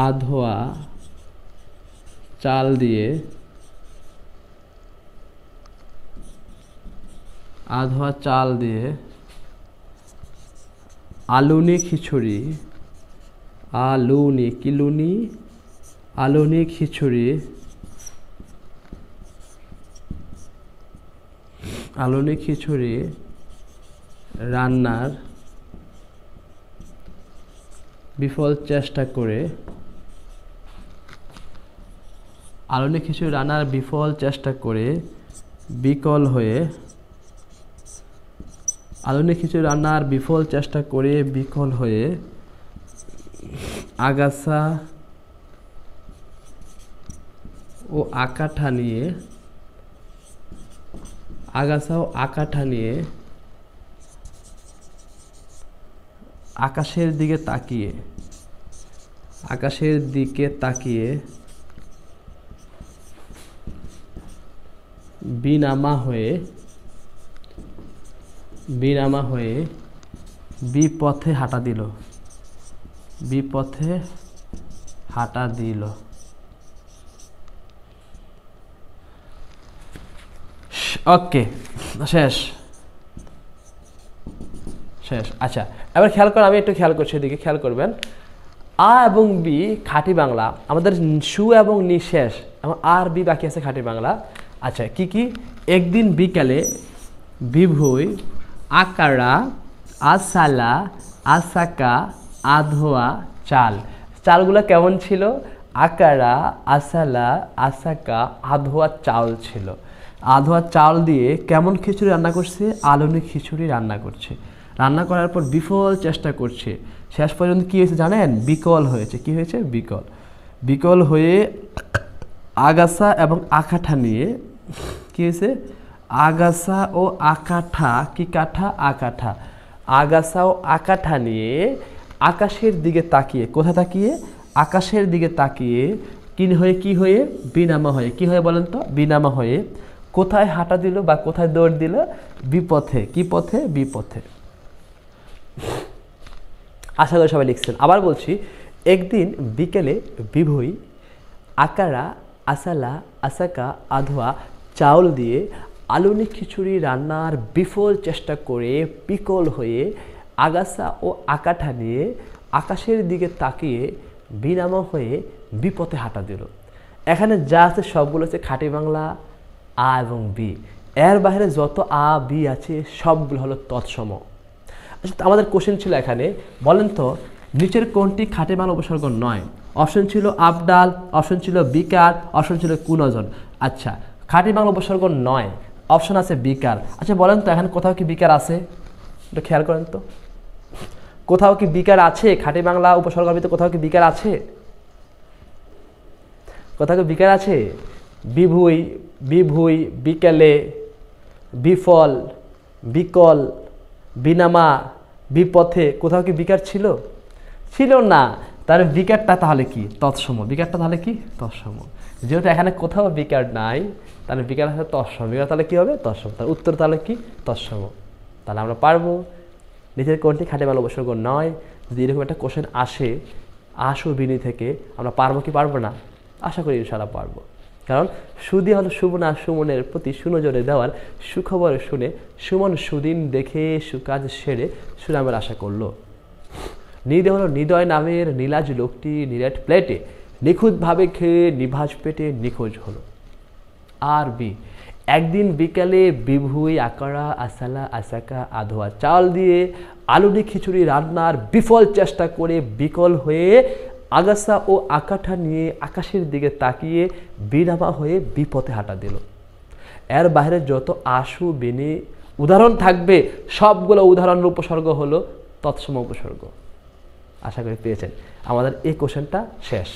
আধোয়া চাল দিয়ে আলুনি খিচুড়ি আলুনি খিচুড়ি রান্নার বিফল চেষ্টা করে বিকল হয়ে আগাছা ও আকাঠা নিয়ে আকাশের দিকে তাকিয়ে বিনামা হয়ে বিপথে হাঁটা দিল। ওকে, শেষ। আচ্ছা, এবার খেয়াল করেন, আমি একটু খেয়াল করছি, এদিকে খেয়াল করবেন। আ এবং বি খাঁটি বাংলা, আমাদের সু এবং নি শেষ, এবং আর বি বাকি আছে খাঁটি বাংলা। আচ্ছা, কি কি? একদিন বিকালে বিভুই আকারা আসালা আসাকা আধোয়া চাল। চালগুলো কেমন ছিল? আকারা আসালা আসাকা আধোয়া চাল ছিল। আধোয়া চাল দিয়ে কেমন খিচুড়ি রান্না করছে? আলুনি খিচুড়ি রান্না করছে। রান্না করার পর বিফল চেষ্টা করছে, শেষ পর্যন্ত কি হয়েছে জানেন? বিকল হয়েছে। কি হয়েছে? বিকল হয়ে আগাছা এবং আকাঠা নিয়ে, কি হয়েছে? আগাছা ও আকাঠা, কি কাঠা? আকাঠা। আগাছা ও আকাঠা নিয়ে আকাশের দিকে তাকিয়ে, কোথায় তাকিয়ে? আকাশের দিকে তাকিয়ে কি হয়ে? বিনামা হয়ে। কি হয়ে বলেন তো? বিনামা হয়ে কোথায় হাঁটা দিল বা কোথায় দৌড় দিল? বিপথে। কি পথে? বিপথে। আশা করি সবাই লিখছেন। আবার বলছি, একদিন বিকেলে বিভুই আকারা আসালা আসাকা আধোয়া চাউল দিয়ে আলুনি খিচুড়ি রান্নার বিফল চেষ্টা করে বিকল হয়ে আগাছা ও আকাঠা নিয়ে আকাশের দিকে তাকিয়ে বিনামা হয়ে বিপথে হাঁটা দিল। এখানে যা আছে সবগুলো হচ্ছে খাঁটি বাংলা আ এবং বি। এর বাইরে যত আ বি আছে সবগুলো হলো তৎসম। আচ্ছা, আমাদের কোশ্চেন ছিল এখানে, বলেন তো নিচের কোনটি খাঁটি বাংলা উপসর্গ নয়? অপশন ছিল আবডাল, অপশন ছিল বিকার, অপশন ছিল কুনজন। আচ্ছা, খাঁটি বাংলা উপসর্গ নয়, অপশন আছে বিকার। আচ্ছা বলেন তো এখানে কোথাও কি বিকার আছে? একটু খেয়াল করেন তো, কোথাও কি বিকার আছে? খাঁটি বাংলা উপসর্গের ভিতরে কোথাও কি বিকার আছে? কোথাও কি বিকার আছে? বিভুই, বিকেলে, বিফল, বিকল, বিনামা, বিপথে, কোথাও কি বিকার ছিল? ছিল না। তার বিকারটা তাহলে কি? তৎসম। বিকারটা তাহলে কি? তৎসম। যেহেতু এখানে কোথাও বিকার নাই, তাহলে বিকার আছে তৎসম। বিকার তাহলে কি হবে? তৎসম। তার উত্তর তাহলে কি? তৎসম। তাহলে আমরা পারবো নিচের কোনটি খাঁটি বাংলা উপসর্গ নয়। যদি এরকম একটা কোশ্চেন আসে আশু বিনি থেকে, আমরা পারবো কি পারবো না? আশা করি ইনশাআল্লাহ পারবো। কারণ সুদি হলো সুমনা সুমনের প্রতি সুনজরে দেওয়ার সুখবর শুনে সুমন সুদিন দেখে সুকাজ সেরে সুনামের আশা করলো। নিদে হলো হৃদয় নামের নীলাজ লোকটি নিরেট প্লেটে নিখুঁতভাবে খেয়ে নিভাজ পেটে নিখোঁজ হলো। আর বি, একদিন বিকালে বিভুই আকারা আসালা আসাকা আধোয়া চাল দিয়ে আলুনি খিচুড়ি রান্নার বিফল চেষ্টা করে বিকল হয়ে আগাছা ও আকাঠা নিয়ে আকাশের দিকে তাকিয়ে বিনামা হয়ে বিপথে হাঁটা দিল। এর বাইরে যত আশু বেনি উদাহরণ থাকবে সবগুলো উদাহরণের উপসর্গ হলো তৎসম উপসর্গ। আশা করি পেয়েছেন। আমাদের এই কোশ্চেনটা শেষ।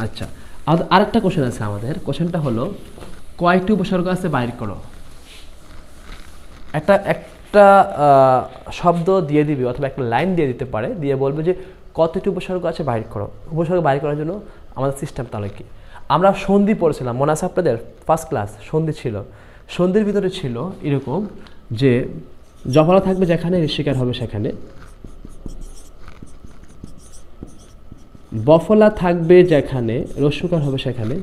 আচ্ছা, আরেকটা কোশ্চেন আছে আমাদের। কোশ্চেনটা হলো কয়টি উপসর্গ আছে বাইর করো। একটা শব্দ দিয়ে দিবি অথবা একটা লাইন দিয়ে দিতে পারে, দিয়ে বলবে যে কতটি উপসর্গ আছে বাইর করো। উপসর্গ বাইর করার জন্য আমাদের সিস্টেম তাহলে কি, আমরা সন্ধি পড়েছিলাম, মনে আছে আপনাদের? ফার্স্ট ক্লাস সন্ধি ছিল। সন্ধির ভিতরে ছিল এরকম যে জফলা থাকবে যেখানে, ঋষিকার হবে সেখানে, বফলা থাকবে যেখানে, রস্যকার হবে সেখানে,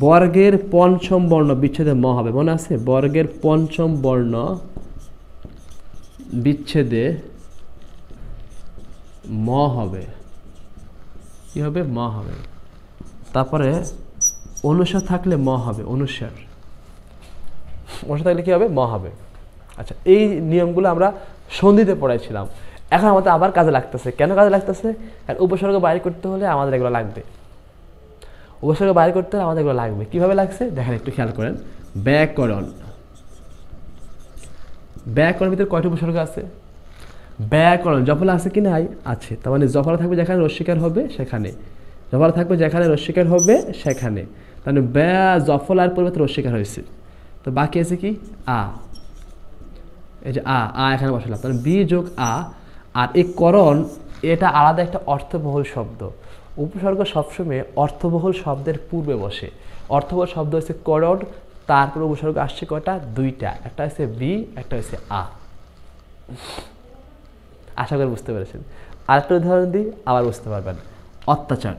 বর্গের পঞ্চম বর্ণ বিচ্ছেদে ম হবে, মনে আছে? বর্গের পঞ্চম বর্ণ বিচ্ছেদে ম হবে। কি হবে? ম হবে। তারপরে অনুস্বার থাকলে ম হবে, অনুস্বার থাকলে কি হবে? ম হবে। আচ্ছা, এই নিয়মগুলো আমরা সন্ধিতে পড়াইছিলাম। এখন আমাদের আবার কাজে লাগতেছে। কেন কাজে লাগতেছে? কারণ উপসর্গ বাইর করতে হলে আমাদের এগুলো লাগবে। উপসর্গ বাইর করতে হলে আমাদের এগুলো লাগবে। কিভাবে লাগছে দেখেন, একটু খেয়াল করেন। ব্যাকরণ, ব্যাকরণের ভিতরে কয়টি উপসর্গ আছে? ব্যাকরণ জফলা আছে কি নাই? আছে। তার মানে জফলা থাকবে যেখানে, রস্যিকার হবে সেখানে, জফলা থাকবে যেখানে, রস্যিকার হবে সেখানে। তাহলে ব্যা জফলার পরিবর্তে রস্যিকার হয়েছে, তো বাকি আছে কি? আ। এই যে আ এখানে বসালাম, তাহলে বি যোগ আ। আর এই করণ, এটা আলাদা একটা অর্থবহুল শব্দ। উপসর্গ সবসময় অর্থবহুল শব্দের পূর্বে বসে। অর্থবহুল শব্দ হচ্ছে করণ, তারপরে উপসর্গ আসছে কয়টা? দুইটা, একটা হচ্ছে বি, একটা হচ্ছে আ। আশা করি বুঝতে পেরেছেন। আরেকটা উদাহরণ দিই, আবার বুঝতে পারবেন। অত্যাচার,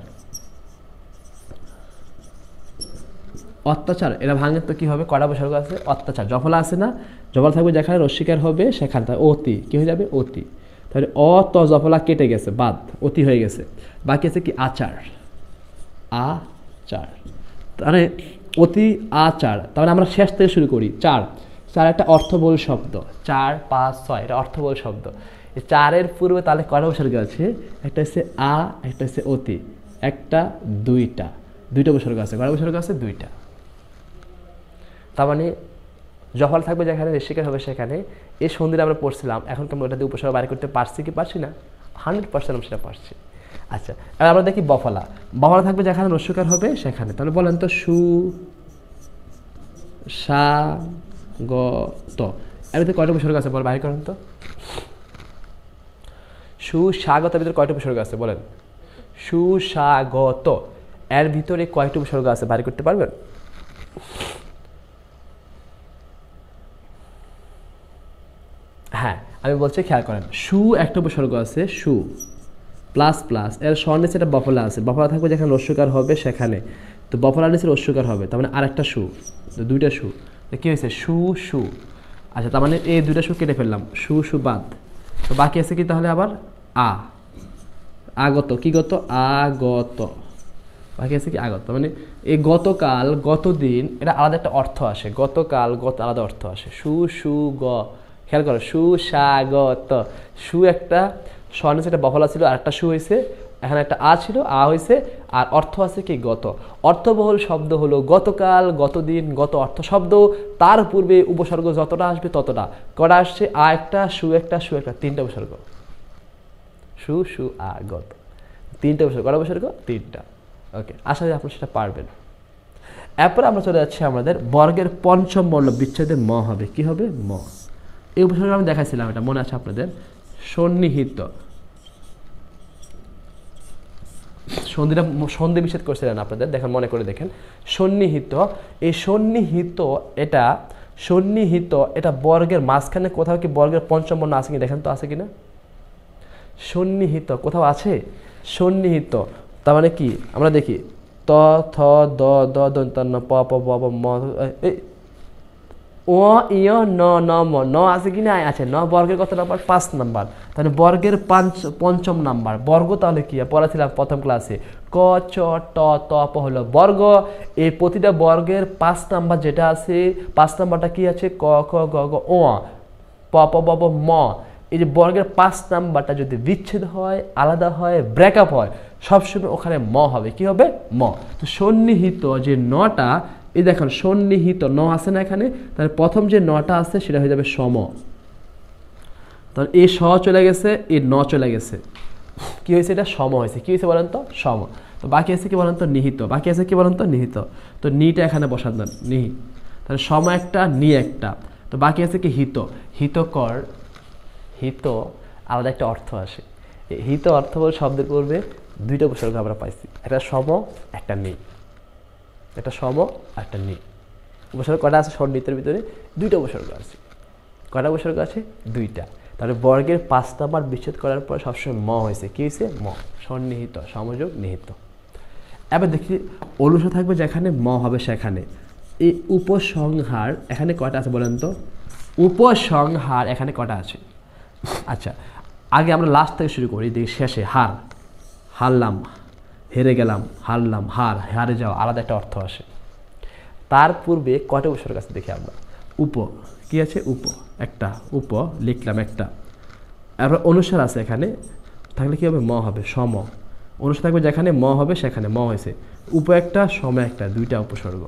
অত্যাচার এটা ভাঙে তো কি হবে? কয়টা উপসর্গ আছে? অত্যাচার জফলা আছে না, জফলা থাকবে যেখানে, রস্যিকার হবে সেখানে, তাই অতি কি হয়ে যাবে? অতি। তাহলে অত জফলা কেটে গেছে, বাদ, অতি হয়ে গেছে। বাকি আছে কি? আচার, আচার। তাহলে অতি আচার। তাহলে আমরা শেষ থেকে শুরু করি। চার, চার একটা অর্থবহুল শব্দ। 4, 5, 6 এটা অর্থবহুল শব্দ। এই চারের পূর্বে তাহলে কয়টা উপসর্গ আছে? একটা হচ্ছে আ, একটা হচ্ছে অতি, একটা, দুইটা, দুইটা উপসর্গ আছে। কয়টা উপসর্গ আছে? দুইটা। তার মানে জফলা থাকবে যেখানে, ঋষিকার হবে সেখানে। এই সন্ধিটা আমরা পড়ছিলাম। এখন কি আমরা ওটা দিয়ে উপসর্গ বাইর করতে পারছি কি পারছি না? 100% আমরা সেটা পারছি। আচ্ছা, এবার আমরা দেখি বফলা। বফলা থাকবে যেখানে, রস্যকার হবে সেখানে। তাহলে বলেন তো, সু সা গ ত, এর ভিতরে কয়টা উপসর্গ আছে? বল, বাইর করেন তো। সুস্বাগতের ভিতরে কয়টা উপসর্গ আছে বলেন? সুস্বাগত এর ভিতরে কয়টা উপসর্গ আছে? বাইর করতে পারবেন? হ্যাঁ, আমি বলছি খেয়াল করেন। সু একটা উপসর্গ আছে, সু প্লাস প্লাস, এর স্বর্ণে সেটা বফলা আছে। বফলা থাকবে যেখানে, রস্যকার হবে সেখানে, তো বফলার নিচে রস্যকার হবে, তার মানে আরেকটা সু, তো দুইটা সু। কি হয়েছে? সু সু। আচ্ছা, তার মানে এই দুইটা সু কেটে ফেললাম, সু সু বাদ। তো বাকি আছে কি তাহলে? আবার আ, আগত। কি গত? আগত। বাকি আছে কি? আগত। মানে এই গতকাল, গতদিন, এটা আলাদা একটা অর্থ আসে। গতকাল, গত আলাদা অর্থ আসে। সু সু গ, খেয়াল করো, সুস্বাগত। সু একটা স্বর্ণে সেটা বফলা ছিল, আর একটা সু হয়েছে, এখানে একটা আ ছিল, আ হয়েছে, আর অর্থ আছে কি? গত। অর্থবহুল শব্দ হলো গতকাল, গতদিন, গত অর্থ শব্দ। তার পূর্বে উপসর্গ যতটা আসবে ততটা। কটা আসছে? আ একটা, সু একটা, সু একটা, তিনটা উপসর্গ। সু সু আ গত, তিনটা উপসর্গ। কটা উপসর্গ? তিনটা। ওকে, আশা করি আপনি সেটা পারবেন। এরপর আমরা চলে যাচ্ছি আমাদের বর্গের পঞ্চম বর্ণ বিচ্ছেদে ম হবে। কি হবে? ম। এই উপসর্গ আমি দেখাইছিলাম, এটা মনে আছে আপনাদের? সন্নিহিত, সন্ধিটা সন্ধি বিচ্ছেদ করছিলেন আপনাদের, দেখেন, মনে করে দেখেন। সন্নিহিত, এই সন্নিহিত, এটা সন্নিহিত, এটা বর্গের মাঝখানে কোথাও কি বর্গের পঞ্চম বর্ণ আছে কি? দেখেন তো আছে কিনা। সন্নিহিত কোথাও আছে? সন্নিহিত, তার মানে কি? আমরা দেখি, ত থ দ দ দন্ত ন প প ব ব ম, ও ইয় ন ন ম, ন আছে কি না? আছে। ন বর্গের কত নাম্বার? 5 নাম্বার। তাহলে বর্গের পঞ্চম নাম্বার। বর্গ তাহলে কি? পড়াছিলাম প্রথম ক্লাসে, ক চ ট ত প হলো বর্গ। এই প্রতিটা বর্গের 5 নাম্বার যেটা আছে, 5 নাম্বারটা কি আছে? ক খ গ ঘ ও, প প ব ব ম। এই যে বর্গের 5 নাম্বারটা যদি বিচ্ছেদ হয়, আলাদা হয়, ব্রেকআপ হয়, সবসময় ওখানে ম হবে, কি হবে? ম। তো সন্নিহিত যে নটা, এই দেখুন সন্নিহিত ন আছে না এখানে, তাহলে প্রথম যে নটা আছে সেটা হয়ে যাবে সম। তাহলে এই স চলে গেছে, এই ন চলে গেছে, কি হয়েছে? এটা সম হয়েছে। কি হয়েছে বলেন তো? সম। তো বাকি আছে কি বলেন তো? নিহিত। বাকি আছে কি বলেন তো? নিহিত। তো নিটা এখানে বসান দেন, নিহি। তাহলে সম একটা, নি একটা। তো বাকি আছে কি? হিত। হিতকর। হিত আলাদা একটা অর্থ আসে। হিত অর্থ বলে শব্দের পূর্বে দুইটা উপসর্গ আমরা পাইছি, একটা সম, একটা নি। একটা সম, একটা নি। উপসর্গ কটা আছে সন্নিহিতের ভিতরে? দুইটা উপসর্গ আছে। কটা উপসর্গ আছে? দুইটা। তাহলে বর্গের 5 নাম্বার বিচ্ছেদ করার পর সবসময় ম হয়েছে। কি হয়েছে? ম। সন্নিহিত, সমযোগ, নিহিত। এবার দেখি অনুসার থাকবে যেখানে ম হবে সেখানে। এই উপসংহার এখানে কটা আছে বলেন তো? উপসংহার এখানে কটা আছে? আচ্ছা, আগে আমরা লাস্ট থেকে শুরু করি। দেখি শেষে হার, হারলাম, হেরে গেলাম, হারলাম, হার, হারে যাওয়া, আলাদা একটা অর্থ আসে। তার পূর্বে কটা উপসর্গ আছে দেখি আমরা। উপ, কি আছে? উপ একটা, উপ লিখলাম একটা। এবার অনুসার আছে এখানে, থাকলে কি হবে? ম হবে, সম। অনুসার থাকবে যেখানে ম হবে সেখানে ম হয়েছে। উপ একটা, সম একটা, দুইটা উপসর্গ।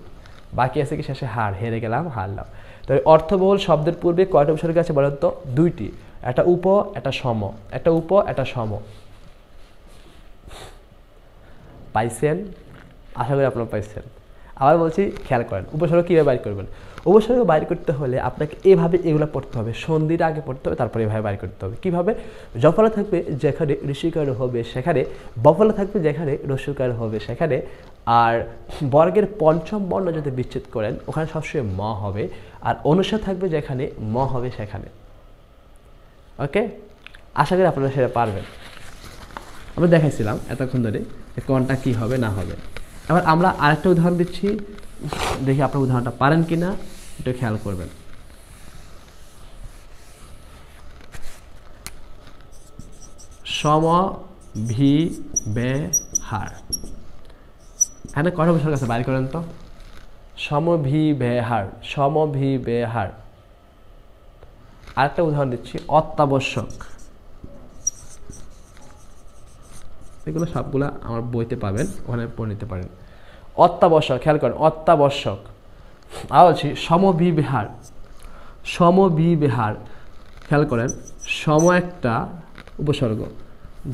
বাকি আছে কি শেষে হার, হেরে গেলাম, হারলাম। তবে অর্থবহুল শব্দের পূর্বে কয়টা উপসর্গ আছে বলেন তো? দুইটি, একটা উপ, একটা সম। একটা উপ, একটা সম। পাইছেন? আশা করি আপনারা পাইছেন। আবার বলছি, খেয়াল করেন উপসর্গ কীভাবে বাইর করবেন। উপসর্গ বাইর করতে হলে আপনাকে এভাবে এগুলো পড়তে হবে, সন্ধিটা আগে পড়তে হবে, তারপরে এভাবে বাইর করতে হবে। কীভাবে? জফলা থাকবে যেখানে ঋষিকার হবে সেখানে, বফলা থাকবে যেখানে রস্যকার হবে সেখানে, আর বর্গের পঞ্চম বর্ণ যদি বিচ্ছেদ করেন ওখানে সবসময় ম হবে, আর অনুসার থাকবে যেখানে ম হবে সেখানে। ওকে, আশা করি আপনারা সেটা পারবেন। আমরা দেখাইছিলাম এতক্ষণ ধরে কোনটা কি হবে না হবে। এবার আমরা আরেকটা উদাহরণ দিচ্ছি, দেখি আপনার উদাহরণটা পারেন কিনা একটু খেয়াল করবেন। সম ভি বে হার, এখানে কটা উপসর্গ আছে বাইর করেন তো? সম ভি বে হার, সম ভি বে হার। আরেকটা উদাহরণ দিচ্ছি, অত্যাবশ্যক। এগুলো সবগুলা আমার বইতে পাবেন, ওখানে পড়ে নিতে পারেন। অত্যাবশ্যক, খেয়াল করেন, অত্যাবশ্যক। আর বলছি সমবিহার, সমবিহার। খেয়াল করেন, সম একটা উপসর্গ,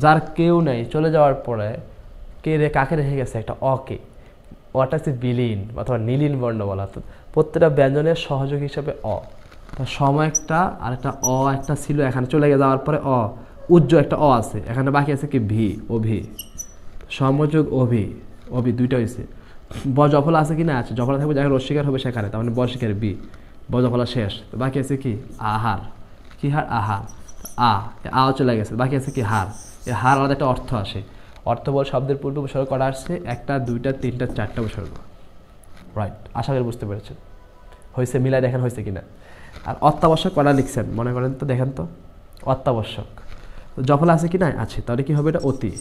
যার কেউ নাই, চলে যাওয়ার পরে কে রে কাকে রেখে গেছে? একটা অকে। অটা হচ্ছে বিলীন অথবা নীলীন বর্ণ বলা, তো প্রত্যেকটা ব্যঞ্জনের সহযোগী হিসাবে অ। সম একটা, আর একটা অ একটা ছিল, এখানে চলে যাওয়ার পরে অ, উজ্জ্ব একটা অ আছে, এখানে বাকি আছে কি? ভি, অভি। সমযোগ অভি, অভি দুইটা হয়েছে। ব জফলা আছে কি না? আছে। জফলা থাকবে যাকে রস্বীকার হবে সেখানে, তার মানে ব শিকার বি, ব জফলা শেষ। তো বাকি আছে কি? আহার। কি হার? আহার। আও চলে গেছে, বাকি আছে কি? হার। এই হার আলাদা একটা অর্থ আসে। অর্থ বল শব্দের পূর্বে উপসর্গ করা আসছে একটা, দুইটা, তিনটা, চারটা উপসর্গ। রাইট, আশা করি বুঝতে পেরেছেন। হয়েছে? মিলাই দেখেন হয়েছে কিনা। আর অত্যাবশ্যক করা লিখছেন, মনে করেন তো, দেখেন তো অত্যাবশ্যক। তো জফলা আছে কি না? আছে। তাহলে কি হবে? এটা অতি,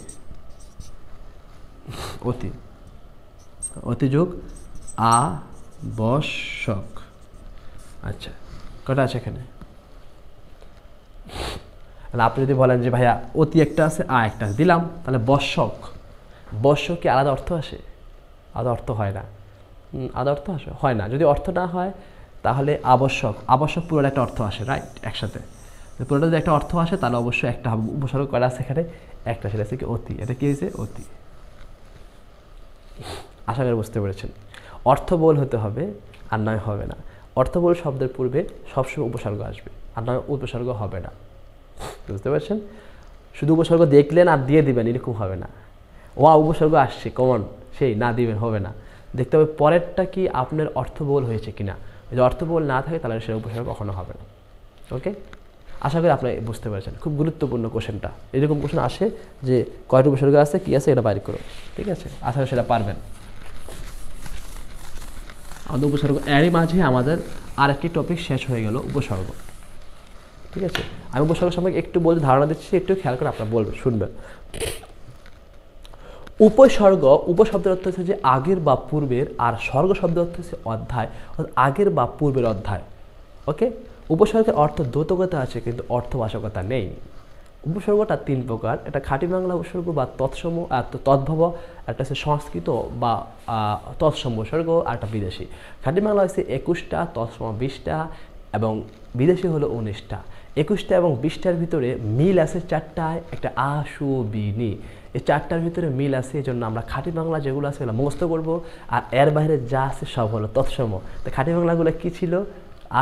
অতি, অতিযোগ আবশ্যক। আচ্ছা, কটা আছে এখানে? আপনি যদি বলেন যে ভাইয়া অতি একটা আছে, একটা দিলাম, তাহলে বশ্যক। বশ্যক কি আলাদা অর্থ আসে? আলাদা অর্থ হয় না। আলাদা অর্থ আসে? হয় না। যদি অর্থ না হয় তাহলে আবশ্যক, আবশ্যক পুরোটা একটা অর্থ আসে, রাইট, একসাথে। পুরোটা যদি একটা অর্থ আসে তাহলে অবশ্যই একটা উপসর্গ করা আছে এখানে, একটা, সেটা হচ্ছে কি? অতি। এটা কি হয়েছে? অতি। আশা করি বুঝতে পেরেছেন। অর্থবল হতে হবে, আর নয় হবে না। অর্থবল শব্দের পূর্বে সবসময় উপসর্গ আসবে, আর নয় উপসর্গ হবে না। বুঝতে পারছেন? শুধু উপসর্গ দেখলেন আর দিয়ে দিবেন এরকম হবে না। উপসর্গ আসছে কমন, সেই না দিবেন হবে না। দেখতে হবে পরেরটা কি আপনার অর্থবল হয়েছে কিনা। যদি অর্থবল না থাকে তাহলে সেই উপসর্গ কখনো হবে না। ওকে, আশা করি আপনি বুঝতে পেরেছেন। খুব গুরুত্বপূর্ণ কোশ্চেনটা। এরকম কোশ্চেন আসে যে কয়টা উপসর্গ আছে, কি আছে, এটা বাইর করো। ঠিক আছে, আশা করি সেটা পারবেন। আমাদের উপসর্গ এরই মাঝে আমাদের আরেকটি টপিক শেষ হয়ে গেল, উপসর্গ। ঠিক আছে, আমি উপসর্গ সম্পর্কে একটু বলতে ধারণা দিচ্ছি, একটু খেয়াল করে আপনারা বলবেন, শুনবেন। উপসর্গ, উপশব্দের অর্থ হচ্ছে যে আগের বা পূর্বের, আর স্বর্গ শব্দের অর্থ হচ্ছে অধ্যায়, আগের বা পূর্বের অধ্যায়। ওকে, উপসর্গের অর্থ দ্যোতকতা আছে কিন্তু অর্থবাচকতা নেই। উপসর্গটা 3 প্রকার। এটা খাঁটি বাংলা উপসর্গ বা তদ্ভব, একটা হচ্ছে সংস্কৃত বা তৎসম উপসর্গ, আর একটা বিদেশি। খাঁটি বাংলা হচ্ছে 21টা, তৎসম 20টা এবং বিদেশি হলো 19টা। 21টা এবং 20টার ভিতরে মিল আছে 4টায়, একটা আ সু বি নি, এই 4টার ভিতরে মিল আছে। এই জন্য আমরা খাঁটি বাংলা যেগুলো আছে এগুলো মুখস্থ করবো, আর এর বাইরে যা আছে সব হলো তৎসম। তো খাঁটি বাংলাগুলো কী ছিল?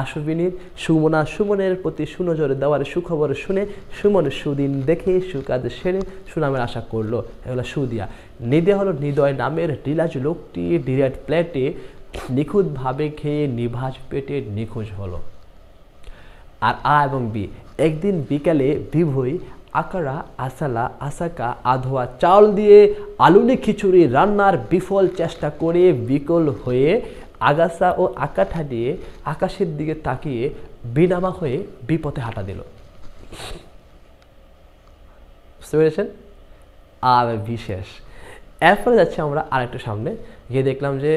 আশুবিনীর সুমনা সুমনের প্রতি সুনজরে দেওয়ারে সুখবর শুনে সুমন সুদিন দেখে সুকাজ সেরে সুনামের আশা করলো, এগুলো সুদিয়া। নিদে হলো হৃদয় নামের ডিলাজ লোকটি ডিরেক্ট প্লেটে নিখুঁতভাবে খেয়ে নিভাজ পেটে নিখোঁজ হলো। আর আ এবং বি, একদিন বিকালে বিভই আকারা আসালা আসাকা আধোয়া চাল দিয়ে আলুনি খিচুড়ি রান্নার বিফল চেষ্টা করে বিকল হয়ে আগাছা ও আকাঠা দিয়ে আকাশের দিকে তাকিয়ে বিনামা হয়ে বিপথে হাঁটা দিল। বুঝতে পেরেছেন? আর বিশেষ। এরপরে যাচ্ছি আমরা আরেকটু সামনে গিয়ে দেখলাম যে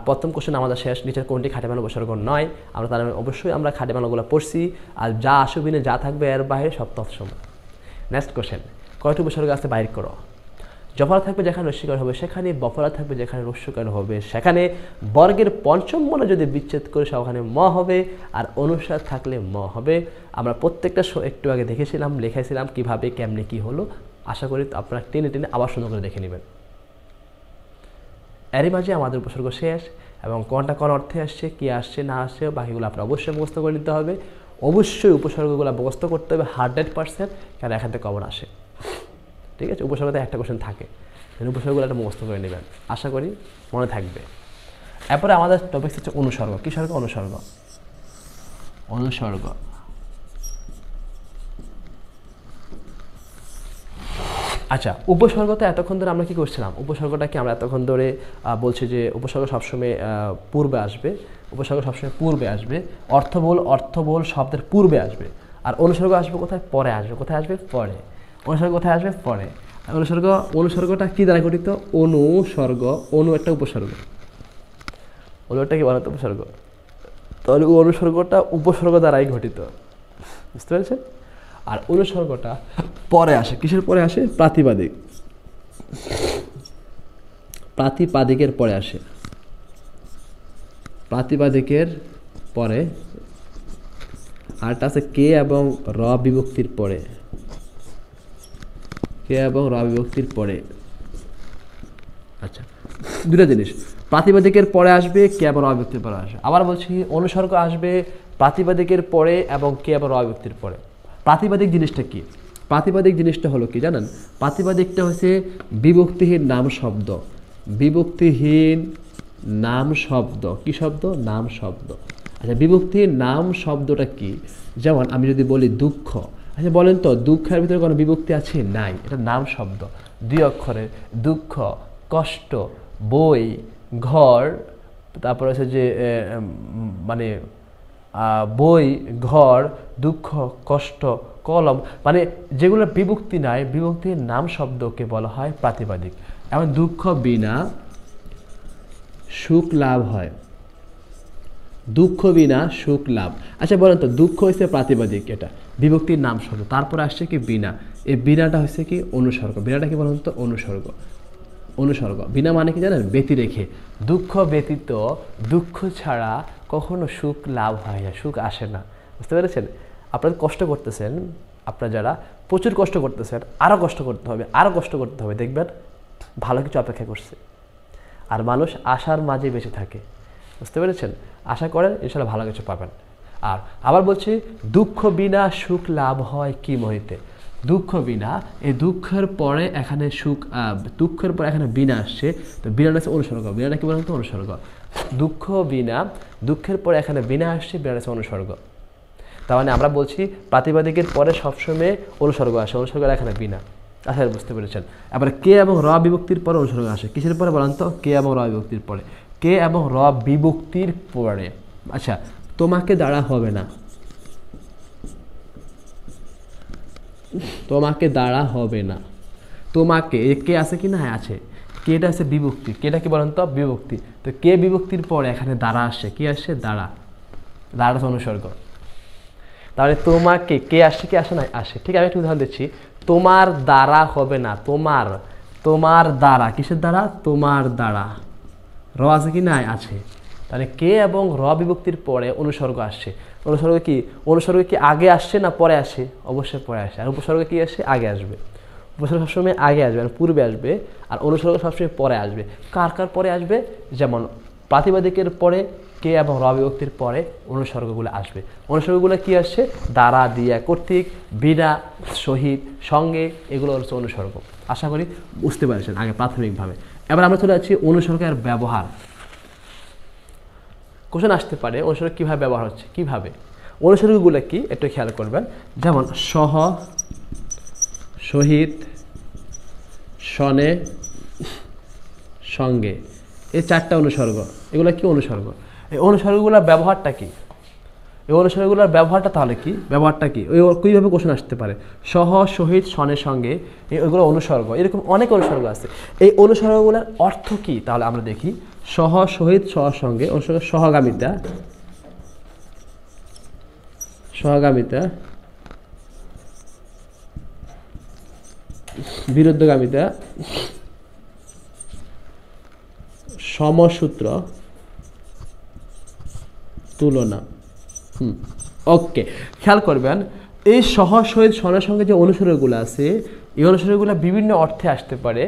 প্রথম কোশ্চেন আমাদের শেষ, নিচের কোনটি খাঁটি বাংলা উপসর্গ নয়। আমরা তার অবশ্যই আমরা খাঁটি বাংলাগুলো পড়ছি, আর যা আসবিনে যা থাকবে এর বাইরে সব তৎসম। নেক্সট কোশ্চেন, কয়টি উপসর্গ আছে বাইর করো। জফলা থাকবে যেখানে রস্যিকার হবে সেখানে, বফলা থাকবে যেখানে রস্যকার হবে সেখানে, বর্গের পঞ্চম বর্ণ যদি বিচ্ছেদ করে সেখানে ম হবে, আর অনুসার থাকলে ম হবে। আমরা প্রত্যেকটা একটু আগে দেখেছিলাম, লিখেছিলাম কিভাবে কেমনে কি হলো। আশা করি আপনারা টেনে টেনে আবার সুন্দর করে দেখে নেবেন। এরই মাঝে আমাদের উপসর্গ শেষ, এবং কোনটা কোন অর্থে আসছে, কি আসছে না আসছে বাকিগুলো আপনার অবশ্যই মুখস্থ করে নিতে হবে। অবশ্যই উপসর্গগুলো মুখস্থ করতে হবে 100%, কারণ এখান থেকে কমন আসে। ঠিক আছে, উপসর্গতে একটা কোশ্চেন থাকে, উপসর্গগুলো একটা মুখস্থ করে নেবেন, আশা করি মনে থাকবে। এরপরে আমাদের টপিক হচ্ছে অনুসর্গ। কি সর্গ? অনুসর্গ। অনুসর্গ আচ্ছা, উপসর্গতে এতক্ষণ ধরে আমরা কি করছিলাম? উপসর্গটাকে আমরা এতক্ষণ ধরে বলছি যে উপসর্গ সবসময় পূর্বে আসবে, উপসর্গ সবসময় পূর্বে আসবে, অর্থবল শব্দের পূর্বে আসবে। আর অনুসর্গ আসবে কোথায়? পরে আসবে। কোথায় আসবে? পরে। অনুসর্গ কোথায় আসবে? পরে। অনুসর্গটা কি দ্বারা গঠিত? অনুসর্গ। অনু একটা উপসর্গ, অনু একটা কি বলতো? উপসর্গ। তাহলে অনুসর্গটা উপসর্গ দ্বারাই গঠিত। বুঝতে পেরেছেন? আর অনুসর্গটা পরে আসে। কিসের পরে আসে? প্রাতিপাদিক। প্রাতিপাদিকের পরে আসে। প্রাতিপাদিকের পরে। আরটা আছে কে এবং র বিভক্তির পরে। কে এবং র বিভক্তির পরে। আচ্ছা, দুটা জিনিস, প্রাতিপাদিকের পরে আসবে, কে এবং র বিভক্তির পরে আসবে। আবার বলছি, অনুসর্গ আসবে প্রাতিপাদিকের পরে এবং কে এবং র বিভক্তির পরে। প্রাতিপাদিক জিনিসটা কি? প্রাতিপাদিক জিনিসটা হলো কি জানেন? প্রাতিপাদিকটা হচ্ছে বিভক্তিহীন নাম শব্দ। বিভক্তিহীন নাম শব্দ। কি শব্দ? নাম শব্দ। আচ্ছা, বিভক্তিহীন নাম শব্দটা কি? যেমন আমি যদি বলি দুঃখ, আচ্ছা বলেন তো দুঃখের ভিতরে কোনো বিভক্তি আছে? নাই, এটা নাম শব্দ, 2 অক্ষরের। দুঃখ, কষ্ট, বই, ঘর, তারপর হচ্ছে যে মানে বই, ঘর, দুঃখ, কষ্ট, কলম, মানে যেগুলো বিভক্তি নাই, বিভক্তির নাম শব্দকে বলা হয় প্রাতিপাদিক। এমন দুঃখ বিনা সুখ লাভ হয়। দুঃখ বিনা সুখ লাভ। আচ্ছা বলেন তো, দুঃখ হচ্ছে প্রাতিপাদিক, এটা বিভক্তির নাম শব্দ, তারপরে আসছে কি? বিনা। এই বিনাটা হচ্ছে কি? অনুসর্গ। বিনাটা কি বলেন তো? অনুসর্গ। অনুসর্গ। বিনা মানে কি জানেন? ব্যতি রেখে। দুঃখ ব্যতীত, দুঃখ ছাড়া কখনো সুখ লাভ হয় না, সুখ আসে না। বুঝতে পেরেছেন? আপনারা কষ্ট করতেছেন, আপনারা যারা প্রচুর কষ্ট করতেছেন, আরও কষ্ট করতে হবে, আরও কষ্ট করতে হবে, দেখবেন ভালো কিছু অপেক্ষা করছে। আর মানুষ আশার মাঝে বেঁচে থাকে। বুঝতে পেরেছেন? আশা করেন ইনশাল্লাহ ভালো কিছু পাবেন। আর আবার বলছি, দুঃখ বিনা সুখ লাভ হয় কি মহিতে। দুঃখ বিনা, এই দুঃখের পরে এখানে সুখ, দুঃখের পরে এখানে বিনা আসছে, তো বিনাটা হচ্ছে অনুসর্গ। বিনাটা কি বলেন তো? অনুসর্গ। দুঃখ বিনা, দুঃখের পরে এখানে বিনা আসছে, বিনাটা হচ্ছে অনুসর্গ। তার মানে আমরা বলছি প্রাতিপাদিকের পরে সবসময় অনুসর্গ আসে, অনুসর্গের এখানে বিনা। আচ্ছা, বুঝতে পেরেছেন? এবার কে এবং র বিভক্তির পরে অনুসর্গ আসে। কিসের পরে বলেন তো? কে এবং র বিভক্তির পরে। কে এবং র বিভক্তির পরে। আচ্ছা, তোমাকে দ্বারা হবে না, তোমাকে দ্বারা হবে না। তোমাকে, কে আছে কি না? হ্যাঁ আছে। কেটা আছে বিভক্তি। কেটা কি বলেন তো? বিভক্তি। তো কে বিভক্তির পরে এখানে দ্বারা আসছে। কি আসছে? দ্বারা। দ্বারা অনুসর্গ। তাহলে তোমাকে, কে আসছে কি আসে না আসে। ঠিক আমি একটু উদাহরণ দিচ্ছি, তোমার দ্বারা হবে না, তোমার, তোমার দ্বারা, কিসের দ্বারা, তোমার দ্বারা, র আছে কি নাই আছে। তাহলে কে এবং র বিভক্তির পরে অনুসর্গ আসছে। অনুসর্গ কি, অনুসর্গ কি আগে আসছে না পরে আসে, অবশ্যই পরে আসে। আর উপসর্গ কি আসে, আগে আসবে। উপসর্গ সবসময় আগে আসবে, মানে পূর্বে আসবে, আর অনুসর্গ সবসময় পরে আসবে। কার কার পরে আসবে, যেমন প্রাতিপদিকের পরে কে এবং র বিভক্তির পরে অনুসর্গগুলো আসবে। অনুসর্গগুলো কি আসছে, দ্বারা, দিয়া, কর্তৃক, বিনা, সহিত, সঙ্গে, এগুলো হচ্ছে অনুসর্গ। আশা করি বুঝতে পারছেন আগে প্রাথমিকভাবে। এবার আমরা চলে যাচ্ছি অনুসর্গের ব্যবহার। কোশ্চেন আসতে পারে অনুসর্গ কীভাবে ব্যবহার হচ্ছে, কিভাবে। অনুসর্গগুলো কি একটু খেয়াল করবেন, যেমন সহ, সহিত, সনে, সঙ্গে, এই 4টা অনুসর্গ, এগুলো কি অনুসর্গ। এই অনুসর্গগুলোর ব্যবহারটা কি, এই অনুসর্গগুলোর ব্যবহারটা তাহলে কি, ব্যবহারটা কি, কীভাবে কোশ্চেন আসতে পারে। সহ, সহিত, সনের সঙ্গে, এগুলো অনুসর্গ। এরকম অনেক অনুসর্গ আছে। এই অনুসর্গগুলোর অর্থ কি তাহলে আমরা দেখি। সহ, সহিত, সহর সঙ্গে, অনুসর্গ সহগামিতা, সহগামিতা, বিরুদ্ধগামিতা, সমসূত্র, তুলনা। ওকে, খেয়াল করবেন এই সহ, সহিত, সনের সঙ্গে যে অনুসর্গগুলো আছে, এই অনুসর্গগুলো বিভিন্ন অর্থে আসতে পারে।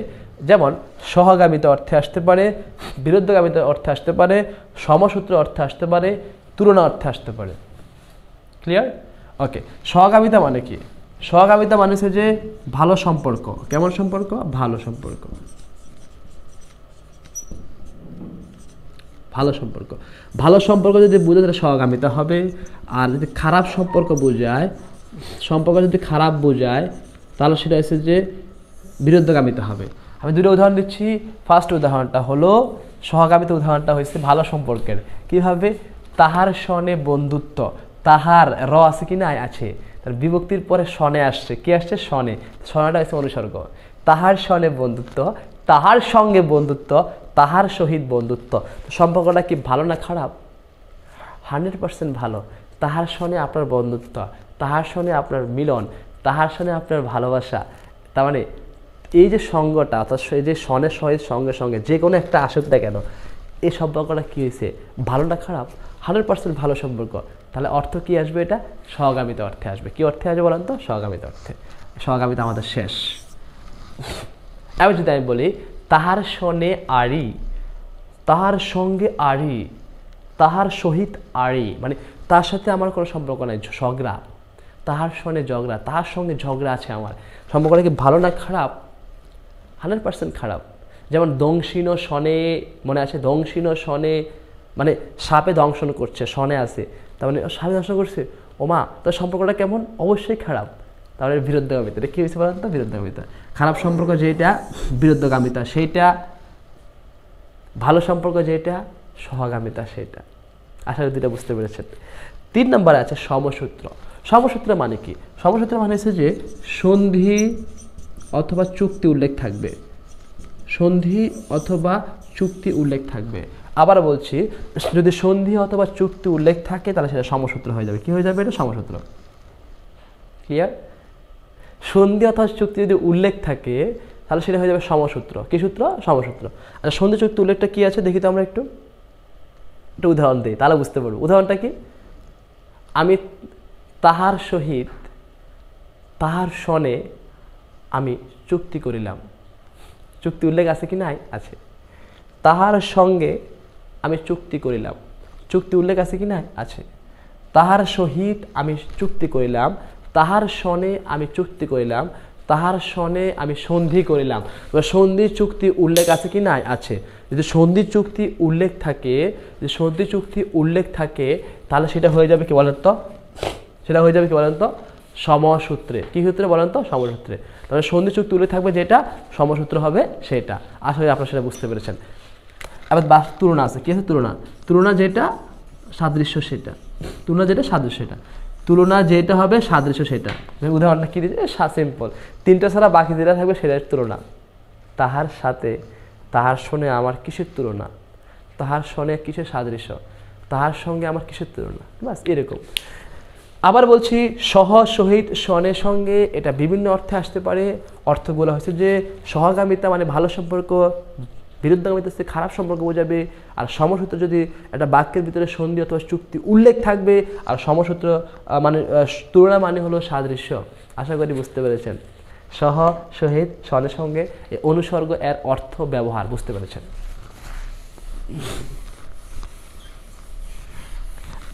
যেমন সহগামিতা অর্থে আসতে পারে, বিরুদ্ধগামিতা অর্থে আসতে পারে, সমসূত্র অর্থে আসতে পারে, তুলনা অর্থে আসতে পারে। ক্লিয়ার? ওকে, সহগামিতা মানে কি, সহগামিতা মানে হচ্ছে যে ভালো সম্পর্ক। কেমন সম্পর্ক, ভালো সম্পর্ক, ভালো সম্পর্ক। ভালো সম্পর্ক যদি বোঝায় তাহলে সহগামিতা হবে। আর যদি খারাপ সম্পর্ক বোঝায়, সম্পর্ক যদি খারাপ বোঝায় তাহলে সেটা হচ্ছে যে বিরুদ্ধগামিতা হবে। আমি দুটো উদাহরণ দিচ্ছি। ফার্স্ট উদাহরণটা হলো সহগামিতা, উদাহরণটা হয়েছে ভালো সম্পর্কের। কীভাবে, তাহার সনে বন্ধুত্ব, তাহার র আছে কি না আছে, তার বিভক্তির পরে সনে আসছে, কি আসছে, সনে, সনেটা হচ্ছে অনুসর্গ। তাহার সনে বন্ধুত্ব, তাহার সঙ্গে বন্ধুত্ব, তাহার সহিত বন্ধুত্ব। সম্পর্কটা কি ভালো না খারাপ, 100% ভালো। তাহার সনে আপনার বন্ধুত্ব, তাহার সনে আপনার মিলন, তাহার সনে আপনার ভালোবাসা। তার মানে এই যে সঙ্গটা, অর্থাৎ এই যে সনের সহিত সঙ্গে সঙ্গে যে কোনো একটা আসুক না কেন, এই সম্পর্কটা কী হয়েছে, ভালো না খারাপ, 100% ভালো সম্পর্ক। তাহলে অর্থ কি আসবে, এটা সহগামিতা অর্থে আসবে। কি অর্থে আসবে বলেন তো, সহগামিতা অর্থে। সহগামিতা আমাদের শেষ। এবার যদি আমি বলি তাহার সনে আড়ি, তাহার সঙ্গে আড়ি, তাহার সহিত আড়ি, মানে তার সাথে আমার কোনো সম্পর্ক নাই, ঝগড়া, তাহার সনে ঝগড়া, তাহার সঙ্গে ঝগড়া আছে আমার। সম্পর্কটা কি ভালো না খারাপ, 100% খারাপ। যেমন দংশিন সনে, মনে আছে, দংশিন সনে মানে সাপে দংশন করছে, সনে আছে, তার মানে সাপে দংশন করছে, ওমা, তার সম্পর্কটা কেমন, অবশ্যই খারাপ। তাহলে বিরুদ্ধগামিতা, এটা কী হয়েছে বলেন তো, বিরুদ্ধগামিতা। খারাপ সম্পর্ক যেটা বিরুদ্ধগামিতা সেইটা, ভালো সম্পর্ক যেটা সহগামিতা সেইটা। আশা করি দুটা বুঝতে পেরেছেন। 3 নম্বরে আছে সমসূত্র। সমসূত্র মানে কি, সমসূত্র মানে হচ্ছে যে সন্ধি অথবা চুক্তি উল্লেখ থাকবে, সন্ধি অথবা চুক্তি উল্লেখ থাকবে। আবার বলছি, যদি সন্ধি অথবা চুক্তি উল্লেখ থাকে তাহলে সেটা সমসূত্র হয়ে যাবে। কি হয়ে যাবে, এটা সমসূত্র। ক্লিয়ার? সন্ধি অথবা চুক্তি যদি উল্লেখ থাকে তাহলে সেটা হয়ে যাবে সমসূত্র। কি সূত্র, সমসূত্র। আচ্ছা, সন্ধি চুক্তি উল্লেখটা কি আছে দেখি তো আমরা একটু উদাহরণ দিই, তাহলে বুঝতে পারবো। উদাহরণটা কি, আমি তাহার সহিত তাহার সনে আমি চুক্তি করিলাম। চুক্তি উল্লেখ আছে কি নাই, আছে। তাহার সঙ্গে আমি চুক্তি করিলাম, চুক্তি উল্লেখ আছে কি নাই, আছে। তাহার সহিত আমি চুক্তি করিলাম, তাহার সনে আমি চুক্তি করিলাম, তাহার সনে আমি সন্ধি করিলাম। এবার সন্ধি চুক্তি উল্লেখ আছে কি নাই, আছে। যদি সন্ধি চুক্তি উল্লেখ থাকে, যদি সন্ধি চুক্তি উল্লেখ থাকে তাহলে সেটা হয়ে যাবে কি বলেন তো, সেটা হয়ে যাবে কি বলেন তো, সমসূত্রে। কি সূত্রে বলেন তো, সমসূত্রে। তাহলে সন্ধি চুক্তি উল্লেখ থাকবে যেটা, সমসূত্র হবে সেটা। আসলে আপনারা সেটা বুঝতে পেরেছেন। এবার তুলনা আছে, কি আছে, তুলনা। তুলনা যেটা সাদৃশ্য সেটা, তুলনা যেটা সাদৃশ্য সেটা, তুলনা যেটা হবে সাদৃশ্য সেটা। উদাহরণটা কি দিয়েছে, সিম্পল, 3টা ছাড়া বাকি যেটা থাকবে সেটার তুলনা। তাহার সাথে, তাহার সনে আমার কিসের তুলনা, তাহার সনে কিসের সাদৃশ্য, তাহার সঙ্গে আমার কিসের তুলনা, বাস এরকম। আবার বলছি সহ সহিত সনের সঙ্গে, এটা বিভিন্ন অর্থে আসতে পারে। অর্থগুলো হচ্ছে যে সহগামিতা মানে ভালো সম্পর্ক, বিরুদ্ধগামিতা হচ্ছে খারাপ সম্পর্ক বোঝাবে। আর সমসূত্র যদি একটা বাক্যের ভিতরে সন্ধি অথবা চুক্তি উল্লেখ থাকবে। আর সমসূত্র মানে তুলনা মানে হলো সাদৃশ্য। আশা করি বুঝতে পেরেছেন। সহ সহিত সনের সঙ্গে এই অনুসর্গ এর অর্থ ব্যবহার বুঝতে পেরেছেন।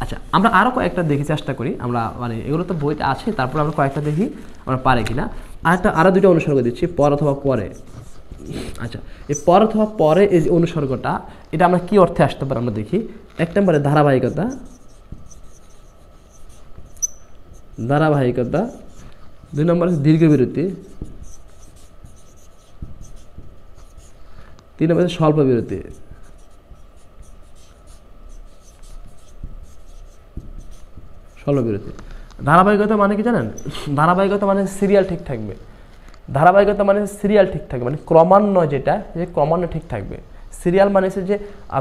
আচ্ছা, আমরা আরও কয়েকটা দেখি, চেষ্টা করি আমরা, মানে এগুলো তো বইতে আছে, তারপর আমরা কয়েকটা দেখি আমরা পারে কিনা। আরও দুটো অনুসর্গ দিচ্ছি, পর অথবা পরে। আচ্ছা, এই পর অথবা পরে এই যে অনুসর্গটা, এটা আমরা কি অর্থে আসতে পারি আমরা দেখি। এক নম্বরে ধারাবাহিকতা, ধারাবাহিকতা। দুই নম্বরে দীর্ঘ বিরতি। তিন নম্বরে স্বল্প বিরতি। স্বল্প বিরতি। ধারাবাহিকতা মানে কি জানেন? ধারাবাহিকতা মানে সিরিয়াল ঠিক থাকবে। ধারাবাহিকতা মানে সিরিয়াল ঠিক থাকবে, মানে ক্রমান্বয়, যেটা যে ক্রমান্বয় ঠিক থাকবে। সিরিয়াল মানে হচ্ছে যে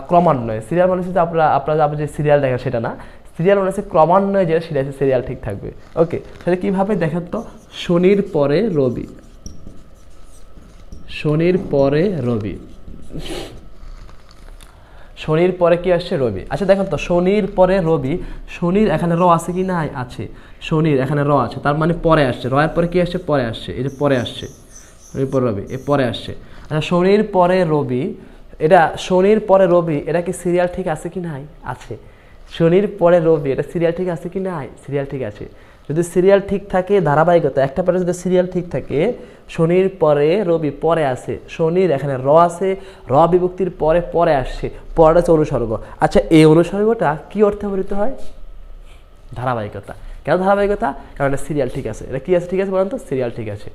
ক্রমান্বয়, সিরিয়াল মানে হচ্ছে যে আপনারা যে সিরিয়াল দেখেন সেটা না, সিরিয়াল মানে হচ্ছে ক্রমান্বয়, যেটা সেটা সিরিয়াল ঠিক থাকবে। ওকে, তাহলে কীভাবে দেখেন তো, শনির পরে রবি, শনির পরে রবি, শনির পরে কি আসছে? রবি। আচ্ছা দেখেন তো, শনির পরে রবি, শনির এখানে র আছে কি নাই? আছে। শনির এখানে র আছে, তার মানে পরে আসছে। র এর পরে কি আসছে? পরে আসছে। এই যে পরে আসছে, শনির পরে রবি, এ পরে আসছে। আচ্ছা, শনির পরে রবি, এটা শনির পরে রবি, এটা কি সিরিয়াল ঠিক আছে কি নাই? আছে। শনির পরে রবি, এটা সিরিয়াল ঠিক আছে কি নাই? সিরিয়াল ঠিক আছে। যদি সিরিয়াল ঠিক থাকে, ধারাবাহিকতা একটা পরে যদি সিরিয়াল ঠিক থাকে, শনির পরে রবি পরে আসে, শনির এখানে র আছে, র বিভক্তির পরে পরে আসছে, পরে হচ্ছে অনুসর্গ। আচ্ছা, এই অনুসর্গটা কি অর্থে ব্যবহৃত হয়? ধারাবাহিকতা। কেন ধারাবাহিকতা? কারণ এটা সিরিয়াল ঠিক আছে। এটা কি আছে? ঠিক আছে বলেন তো, সিরিয়াল ঠিক আছে।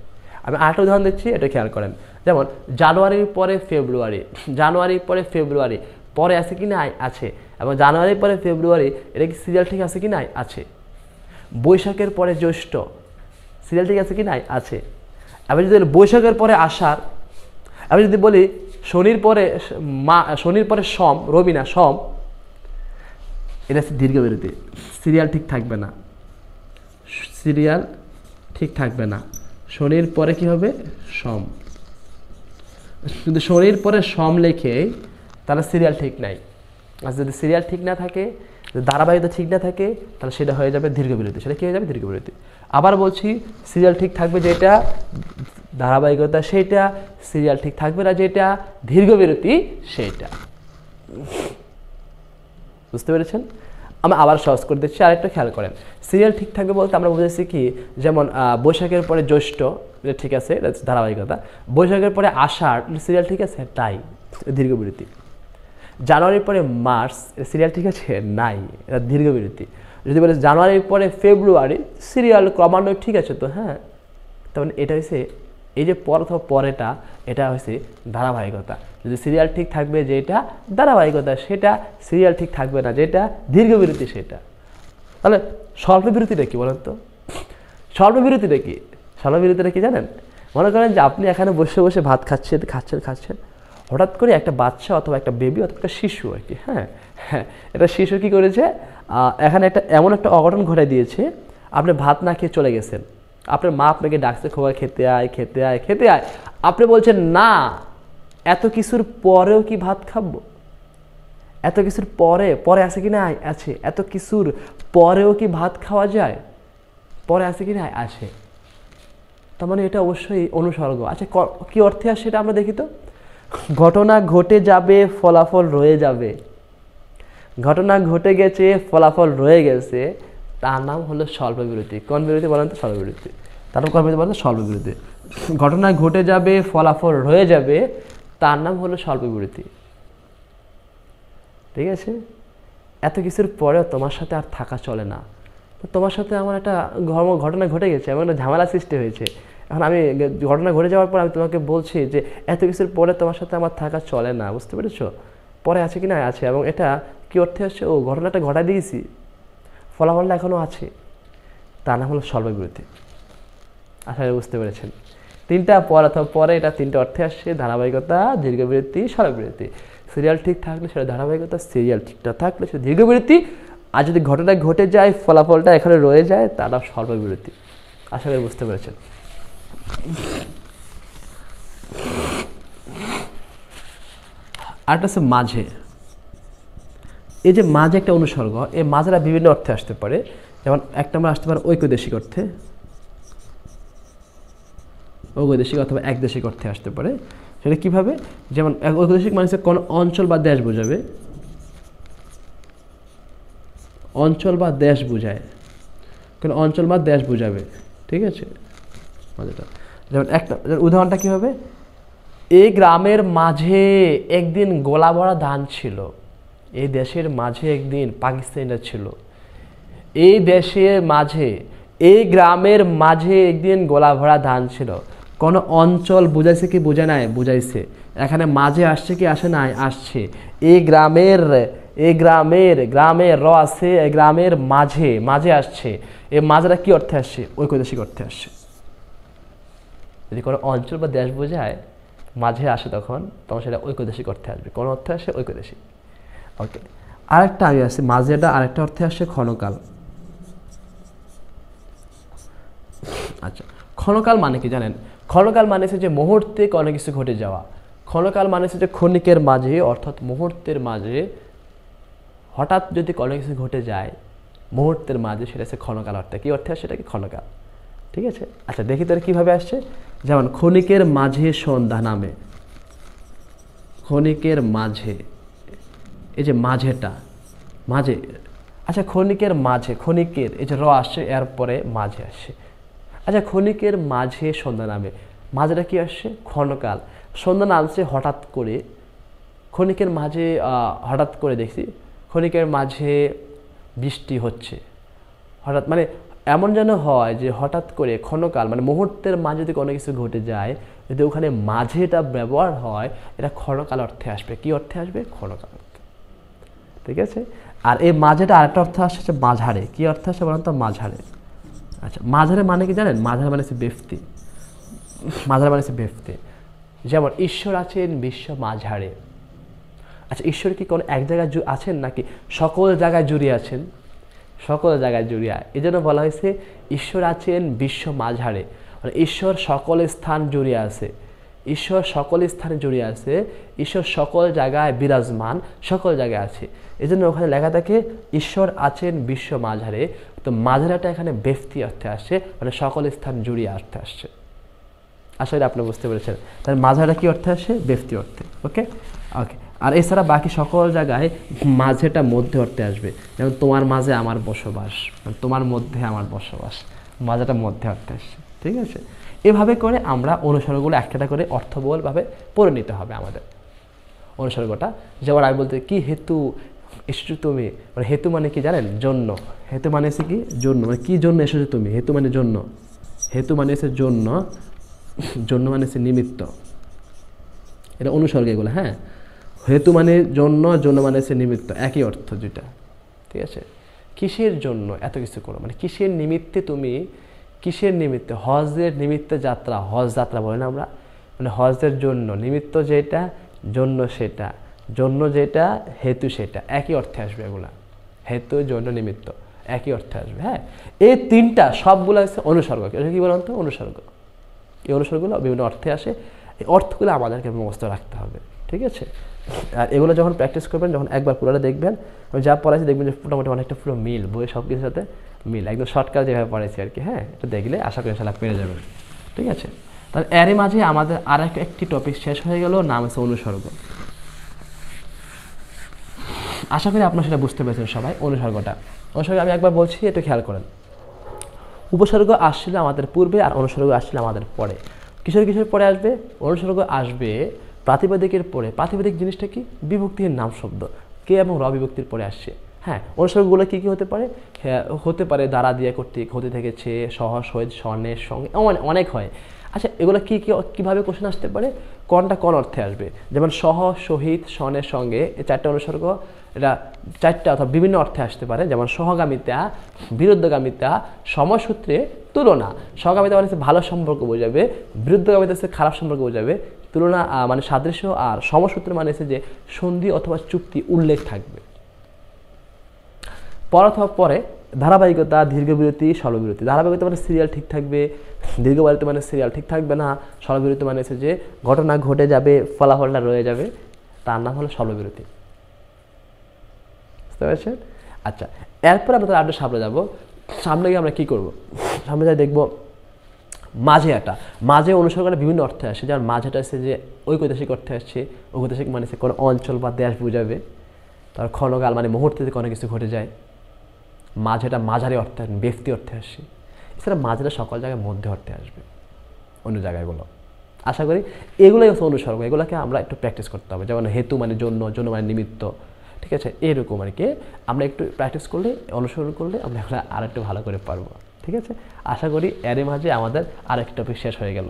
আমি আরেকটা উদাহরণ দিচ্ছি, এটা খেয়াল করেন। যেমন জানুয়ারির পরে ফেব্রুয়ারি, জানুয়ারির পরে ফেব্রুয়ারি পরে আছে কি নাই? আছে। এবং জানুয়ারির পরে ফেব্রুয়ারি, এটা কি সিরিয়াল ঠিক আছে কি নাই? আছে। বৈশাখের পরে জ্যৈষ্ঠ, সিরিয়াল ঠিক আছে কি নাই? আছে। আমি যদি বৈশাখের পরে আষাঢ়, আমি যদি বলি শনির পরে শনির পরে সম, রবি না সম, এটা হচ্ছে দীর্ঘ বিরতি, সিরিয়াল ঠিক থাকবে না, সিরিয়াল ঠিক থাকবে না। শনির পরে কি হবে? সম। কিন্তু শনির পরে সম লেখে তাহলে সিরিয়াল ঠিক নাই। আর যদি সিরিয়াল ঠিক না থাকে, ধারাবাহিকতা ঠিক না থাকে, তাহলে সেটা হয়ে যাবে দীর্ঘ বিরতি। সেটা কি হয়ে যাবে? দীর্ঘ বিরতি। আবার বলছি, সিরিয়াল ঠিক থাকবে যেটা ধারাবাহিকতা সেটা, সিরিয়াল ঠিক থাকবে না যেটা দীর্ঘ বিরতি সেটা। বুঝতে পেরেছেন? আমরা আবার সহজ করে দিচ্ছি, আরেকটা খেয়াল করেন। সিরিয়াল ঠিক থাকবে বলতে আমরা বুঝেছি কি, যেমন বৈশাখের পরে জ্যৈষ্ঠ, এটা ঠিক আছে, এটা ধারাবাহিকতা। বৈশাখের পরে আষাঢ়, সিরিয়াল ঠিক আছে, তাই দীর্ঘ বিরতি। জানুয়ারির পরে মার্চ, সিরিয়াল ঠিক আছে, নাই, এটা দীর্ঘ বিরতি। যদি বলে জানুয়ারির পরে ফেব্রুয়ারি, সিরিয়াল ক্রমান্বয় ঠিক আছে তো, হ্যাঁ, তখন এটা হচ্ছে এই যে পর অথবা পরেটা, এটা হচ্ছে ধারাবাহিকতা। যদি সিরিয়াল ঠিক থাকবে যেটা ধারাবাহিকতা সেটা, সিরিয়াল ঠিক থাকবে না যেটা দীর্ঘ বিরতি সেটা। তাহলে স্বল্প বিরতিটা কি বলেন তো? স্বল্প বিরতিটা কি? স্বল্প বিরতিটা কি জানেন? মনে করেন যে আপনি এখানে বসে বসে ভাত খাচ্ছেন, হঠাৎ করে একটা বাচ্চা অথবা একটা বেবি অথবা একটা শিশু আর কি, হ্যাঁ, এটা শিশু কি করেছে, এখানে এমন একটা অঘটন ঘটাই দিয়েছে, আপনি ভাত না খেয়ে চলে গেছেন, আপনার মা আপনাকে ডাকছে, খোকা খেতে আয়, আপনি বলছেন না, এত কিছুর পরেও কি ভাত খাবো? এত কিছুর পরে আছে কি না? আছে। এত কিছুর পরেও কি ভাত খাওয়া যায়? পরে আছে কি না? আছে। তার মানে এটা অবশ্যই অনুসর্গ। আচ্ছা, কি অর্থে আসে এটা আমরা দেখি তো। ঘটনা ঘটে যাবে, ফলাফল রয়ে যাবে। ঘটনা ঘটে গেছে, ফলাফল রয়ে গেছে, তার নাম হলো স্বল্প বিরতি। কোন বিরতি বলেন তো? স্বল্প বিরতি। তার নাম কোন বিরতি বলেন তো? স্বল্প বিরতি। ঘটনা ঘটে যাবে, ফলাফল রয়ে যাবে, তার নাম হলো স্বল্প বিরতি। ঠিক আছে? এত কিছুর পরেও তোমার সাথে আর থাকা চলে না। তোমার সাথে আমার একটা ঘটনা ঘটে গেছে, এমন একটা ঝামেলা সৃষ্টি হয়েছে। এখন আমি ঘটনা ঘটে যাওয়ার পর আমি তোমাকে বলছি যে এত কিছুর পরে তোমার সাথে আমার থাকা চলে না। বুঝতে পেরেছো? পরে আছে কি না? আছে। এবং এটা কি অর্থে আসছে? ও ঘটনাটা ঘটাই দিয়েছি, ফলাফলটা এখনও আছে, তার নাম হলো স্বল্প বিরতি। আশা করি বুঝতে পেরেছেন। তিনটা পর অথবা পরে, এটা তিনটা অর্থে আসছে, ধারাবাহিকতা, দীর্ঘ বিরতি, স্বল্প বিরতি। সিরিয়াল ঠিক থাকলে সেটা ধারাবাহিকতা, সিরিয়াল ঠিক না থাকলে সেটা দীর্ঘ বিরতি। আর যদি ঘটনা ঘটে যায়, ফলাফলটা এখানে রয়ে যায়, তারা সর্ববিরতি। আশা করি বুঝতে পেরেছেন। আরেকটা হচ্ছে মাঝে। এই যে মাঝে একটা অনুসর্গ, এই মাঝেরা বিভিন্ন অর্থে আসতে পারে। যেমন এক নম্বর আসতে পারে ঐকদেশিক অর্থে, ঐকদেশিক অথবা একদেশিক অর্থে আসতে পারে। সেটা কিভাবে? যেমন ঐকদেশিক মানে হচ্ছে কোন অঞ্চল বা দেশ বোঝাবে, অঞ্চল বা দেশ বোঝায়, কোন অঞ্চল বা দেশ বোঝাবে, ঠিক আছে। যেমন একটা উদাহরণটা কি হবে? এই গ্রামের মাঝে একদিন গোলা ভরা ধান ছিল, এই দেশের মাঝে একদিন পাকিস্তানিরা ছিল, এই দেশের মাঝে, এই গ্রামের মাঝে একদিন গোলা ভরা ধান ছিল। কোন অঞ্চল বুঝাইছে কি বোঝায় নাই? বুঝাইছে। এখানে মাঝে আসছে কি আসে নাই? আসছে। এই গ্রামের, এই গ্রামের, গ্রামের র আছে, এই গ্রামের মাঝে, মাঝে আসছে। এই মাঝেটা কি অর্থে আসছে? ঐকদেশিক অর্থে আসছে। যদি কোনো অঞ্চল বা দেশ বোঝায় মাঝে আসে, তখন সেটা ঐকদেশিক অর্থে আসবে। কোন অর্থে আসে? ঐকদেশিক। ওকে, আরেকটা আগে আছে মাঝেটা, আরেকটা অর্থে আসে ক্ষণকাল। আচ্ছা, ক্ষণকাল মানে কি জানেন? ক্ষণকাল মানে হচ্ছে যে মুহূর্তে কোনো কিছু ঘটে যাওয়া। ক্ষণকাল মানে হচ্ছে যে ক্ষণিকের মাঝে, অর্থাৎ মুহূর্তের মাঝে হঠাৎ যদি কোনো কিছু ঘটে যায়, মুহূর্তের মাঝে, সেটা হচ্ছে ক্ষণকাল অর্থে। কি অর্থে আসে? সেটা কি? ক্ষণকাল। ঠিক আছে। আচ্ছা, দেখি তোর কিভাবে আসছে। যেমন ক্ষণিকের মাঝে সন্ধ্যা নামে, ক্ষণিকের মাঝে, এই যে মাঝেটা, মাঝে। আচ্ছা, ক্ষণিকের মাঝে, ক্ষণিকের এই যে র আসছে, এরপরে মাঝে আসছে। আচ্ছা, ক্ষণিকের মাঝে সন্ধ্যা নামে, মাঝেটা কি আসছে? ক্ষণকাল। সন্ধ্যা নামছে হঠাৎ করে, ক্ষণিকের মাঝে হঠাৎ করে দেখছি ক্ষণিকের মাঝে বৃষ্টি হচ্ছে, হঠাৎ মানে এমন যেন হয় যে হঠাৎ করে, ক্ষণকাল মানে মুহূর্তের মাঝে যদি কোনো কিছু ঘটে যায়, যদি ওখানে মাঝেটা ব্যবহার হয়, এটা ক্ষণকাল অর্থে আসবে। কি অর্থে আসবে? ক্ষণকাল অর্থে। ঠিক আছে। আর এই মাঝেটা আরেকটা অর্থ আসছে মাঝারে। কি অর্থে আসছে বলেন তো? মাঝারে। আচ্ছা, মাঝারে মানে কি জানেন? মাঝারে মানে হচ্ছে ব্যক্তি, মাঝারে মানে হচ্ছে ব্যক্তি। যেমন ঈশ্বর আছেন বিশ্ব মাঝারে। আচ্ছা, ঈশ্বর কি কোনো এক জায়গায় আছেন নাকি সকল জায়গায় জুড়ে আছেন? সকল জায়গায় জুড়িয়া, এই জন্য বলা হয়েছে ঈশ্বর আছেন বিশ্ব মাঝারে, মানে ঈশ্বর সকল স্থান জুড়িয়ে আছে, ঈশ্বর সকল স্থানে জড়িয়ে আছে, ঈশ্বর সকল জায়গায় বিরাজমান, সকল জায়গায় আছে। এই জন্য ওখানে লেখা থাকে ঈশ্বর আছেন বিশ্ব মাঝারে। তো মাঝারেটা এখানে ব্যক্তি অর্থে আসছে, মানে সকল স্থান জুড়িয়ে অর্থে আসছে। আশা করি আপনি বুঝতে পেরেছেন। তাহলে মাঝারেটা কি অর্থে আসে? ব্যক্তি অর্থে। ওকে ওকে। আর এছাড়া বাকি সকল জায়গায় মাঝেটা মধ্যে অর্থে আসবে। যেমন তোমার মাঝে আমার বসবাস, তোমার মধ্যে আমার বসবাস, মাঝেটা মধ্যে অর্থে আসছে। ঠিক আছে। এভাবে করে আমরা অনুসর্গগুলো একটা করে অর্থবহলভাবে পড়ে নিতে হবে আমাদের অনুসর্গটা। যেমন আমি বলতে কি হেতু এসেছো তুমি, মানে হেতু মানে কি জানেন? জন্য। হেতু মানে হচ্ছে কি? জন্য। মানে কি জন্য এসেছো তুমি? হেতু মানে জন্য, হেতু মানে হচ্ছে জন্য, জন্য মানে হচ্ছে নিমিত্ত। এটা অনুসর্গ এগুলো। হ্যাঁ, হেতু মানে জন্য, জন্য মানে হচ্ছে নিমিত্ত, একই অর্থ দুইটা। ঠিক আছে। কিসের জন্য এত কিছু করো, মানে কিসের নিমিত্তে তুমি, কিসের নিমিত্তে? হজের নিমিত্তে যাত্রা, হজ যাত্রা বলে না আমরা, মানে হজের জন্য, নিমিত্ত যেটা, জন্য সেটা, জন্য যেটা, হেতু সেটা, একই অর্থে আসবে এগুলা। হেতু, জন্য, নিমিত্ত একই অর্থে আসবে। হ্যাঁ, এই তিনটা সবগুলো হচ্ছে অনুসর্গ। কি বলেন তো? অনুসর্গ। এই অনুসর্গগুলো বিভিন্ন অর্থে আসে। এই অর্থগুলো আমাদেরকে মুখস্থ রাখতে হবে। ঠিক আছে। আর এগুলো যখন প্র্যাকটিস করবেন, যখন একবার পুরোটা দেখবেন, আমি যা পড়াইছি দেখবেন যে মোটামুটি অনেকটা পুরো মিল, বইয়ের সব কিছুর সাথে মিল, একদম শর্টকাট যেভাবে পড়াইছি আর কি। হ্যাঁ, এটা দেখলে আশা করি ইনশাআল্লাহ পেরে যাবেন। ঠিক আছে। তাহলে এরই মাঝে আমাদের আর একটি টপিক শেষ হয়ে গেল, নাম হচ্ছে অনুসর্গ। আশা করি আপনারা সেটা বুঝতে পেরেছেন সবাই। অনুসর্গটা, অনুসর্গ আমি একবার বলছি, একটু খেয়াল করেন। উপসর্গ আসছিল আমাদের পূর্বে, আর অনুসর্গ আসছিল আমাদের পরে। কিসের কিসের পরে আসবে? অনুসর্গ আসবে প্রাতিপদিকের পরে। প্রাতিপদিক জিনিসটা কি? বিভক্তির নাম শব্দ, কে এবং র বিভক্তির পরে আসছে। হ্যাঁ, অনুসর্গগুলো কী কী হতে পারে? হতে পারে দ্বারা, দিয়ে, কর্তৃক, হতে থেকেছে, সহ, সহিত, স্বর্ণের সঙ্গে, অনেক হয়। আচ্ছা, এগুলো কীভাবে কোশ্চেন আসতে পারে? কোনটা কোন অর্থে আসবে? যেমন সহ, সহিত, স্বর্ণের সঙ্গে, এই চারটা অনুসর্গ, এটা চারটা অথবা বিভিন্ন অর্থে আসতে পারে। যেমন সহগামিতা, বিরুদ্ধগামিতা, সমসূত্রে, তুলনা। সহগামিতা মানে হচ্ছে ভালো সম্পর্ক বোঝাবে, বিরুদ্ধগামিতা হচ্ছে খারাপ সম্পর্ক বোঝাবে, তুলনা মানে সাদৃশ্য, আর সমসূত্র মানে হচ্ছে যে সন্ধি অথবা চুক্তি উল্লেখ থাকবে। পর অথবা পরে, ধারাবাহিকতা, দীর্ঘবিরতি, স্বল্পবিরতি। ধারাবাহিকতা মানে সিরিয়াল ঠিক থাকবে, দীর্ঘবিরতি মানে সিরিয়াল ঠিক থাকবে না, স্বল্পবিরতি মানে হচ্ছে যে ঘটনা ঘটে যাবে, ফলাফলটা রয়ে যাবে, তার নাম হলো স্বল্পবিরতি। বুঝতে পারছেন? আচ্ছা, এরপর আমরা আরও সামনে যাব। সামনে গিয়ে আমরা কী করবো? সামনে যাই দেখবো মাঝে অনুসরণ করে বিভিন্ন অর্থে আসে। যেমন মাঝেটা আসছে যে ঐকৈদেশিক অর্থে আসছে। ঐকৈদেশিক মানে কোনো অঞ্চল বা দেশ বোঝাবে। তার ক্ষণকাল মানে মুহূর্তে কোনো কিছু ঘটে যায়। মাঝেটা মাঝারি অর্থে, ব্যক্তি অর্থে আসছে। এছাড়া মাঝেটা সকল জায়গায় মধ্যে অর্থে আসবে, অন্য জায়গাগুলো। আশা করি এগুলোই হচ্ছে অনুসর্গ। এগুলোকে আমরা একটু প্র্যাকটিস করতে হবে। যেমন হেতু মানে জন্য, জন্য মানে নিমিত্ত, ঠিক আছে? এরকম আর কি আমরা একটু প্র্যাকটিস করলে, অনুসরণ করলে আমরা এখন আর একটু ভালো করে পারবো, ঠিক আছে? আশা করি এর মাঝে আমাদের আরেকটা টপিক শেষ হয়ে গেল,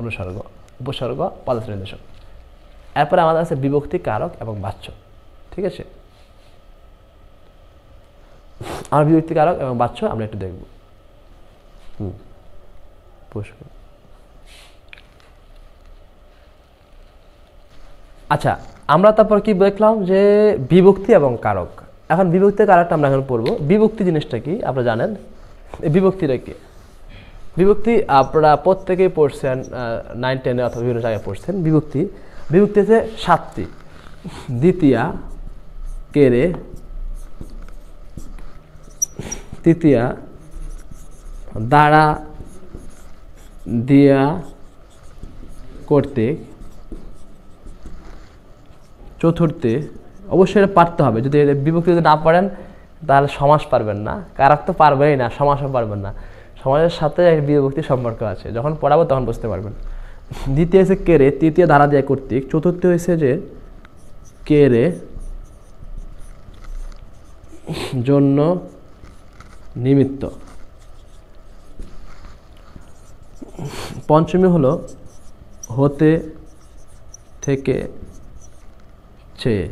অনুসর্গ, উপসর্গ, পদার্থ নির্দেশক। এরপরে আমাদের আছে বিভক্তি, কারক এবং বাচ্য, ঠিক আছে? আমরা বিভক্তি, কারক এবং বাচ্য আমরা একটু দেখব। আচ্ছা, আমরা তারপর কি দেখলাম যে বিভক্তি এবং কারক। এখন বিভক্তি কারকটা আমরা এখন পড়বো। বিভক্তি জিনিসটা কি আপনারা জানেন? এই বিভক্তিটা কি? বিভক্তি আপনারা প্রত্যেকেই পড়ছেন, 9, 10 অথবা বিভিন্ন জায়গায় পড়ছেন। বিভক্তি হচ্ছে 7টি। দ্বিতীয়া, কেরে, তৃতীয়া, দ্বারা, দিয়া, কর্তৃক, চতুর্থে। অবশ্যই এটা পারতে হবে। যদি বিভক্তি যদি না পারেন তাহলে সমাস পারবেন না, কারক তো পারবেনই না, সমাসও পারবেন না। সমাজের সাথে বিভক্তির সম্পর্ক আছে, যখন পড়াবো তখন বুঝতে পারবেন। দ্বিতীয় হয়েছে কেরে, তৃতীয় দ্বারা দিয়া কর্তৃক, চতুর্থ হয়েছে যে কেরে, জন্য, নিমিত্ত। পঞ্চমী হলো হতে, থেকে, চেয়ে,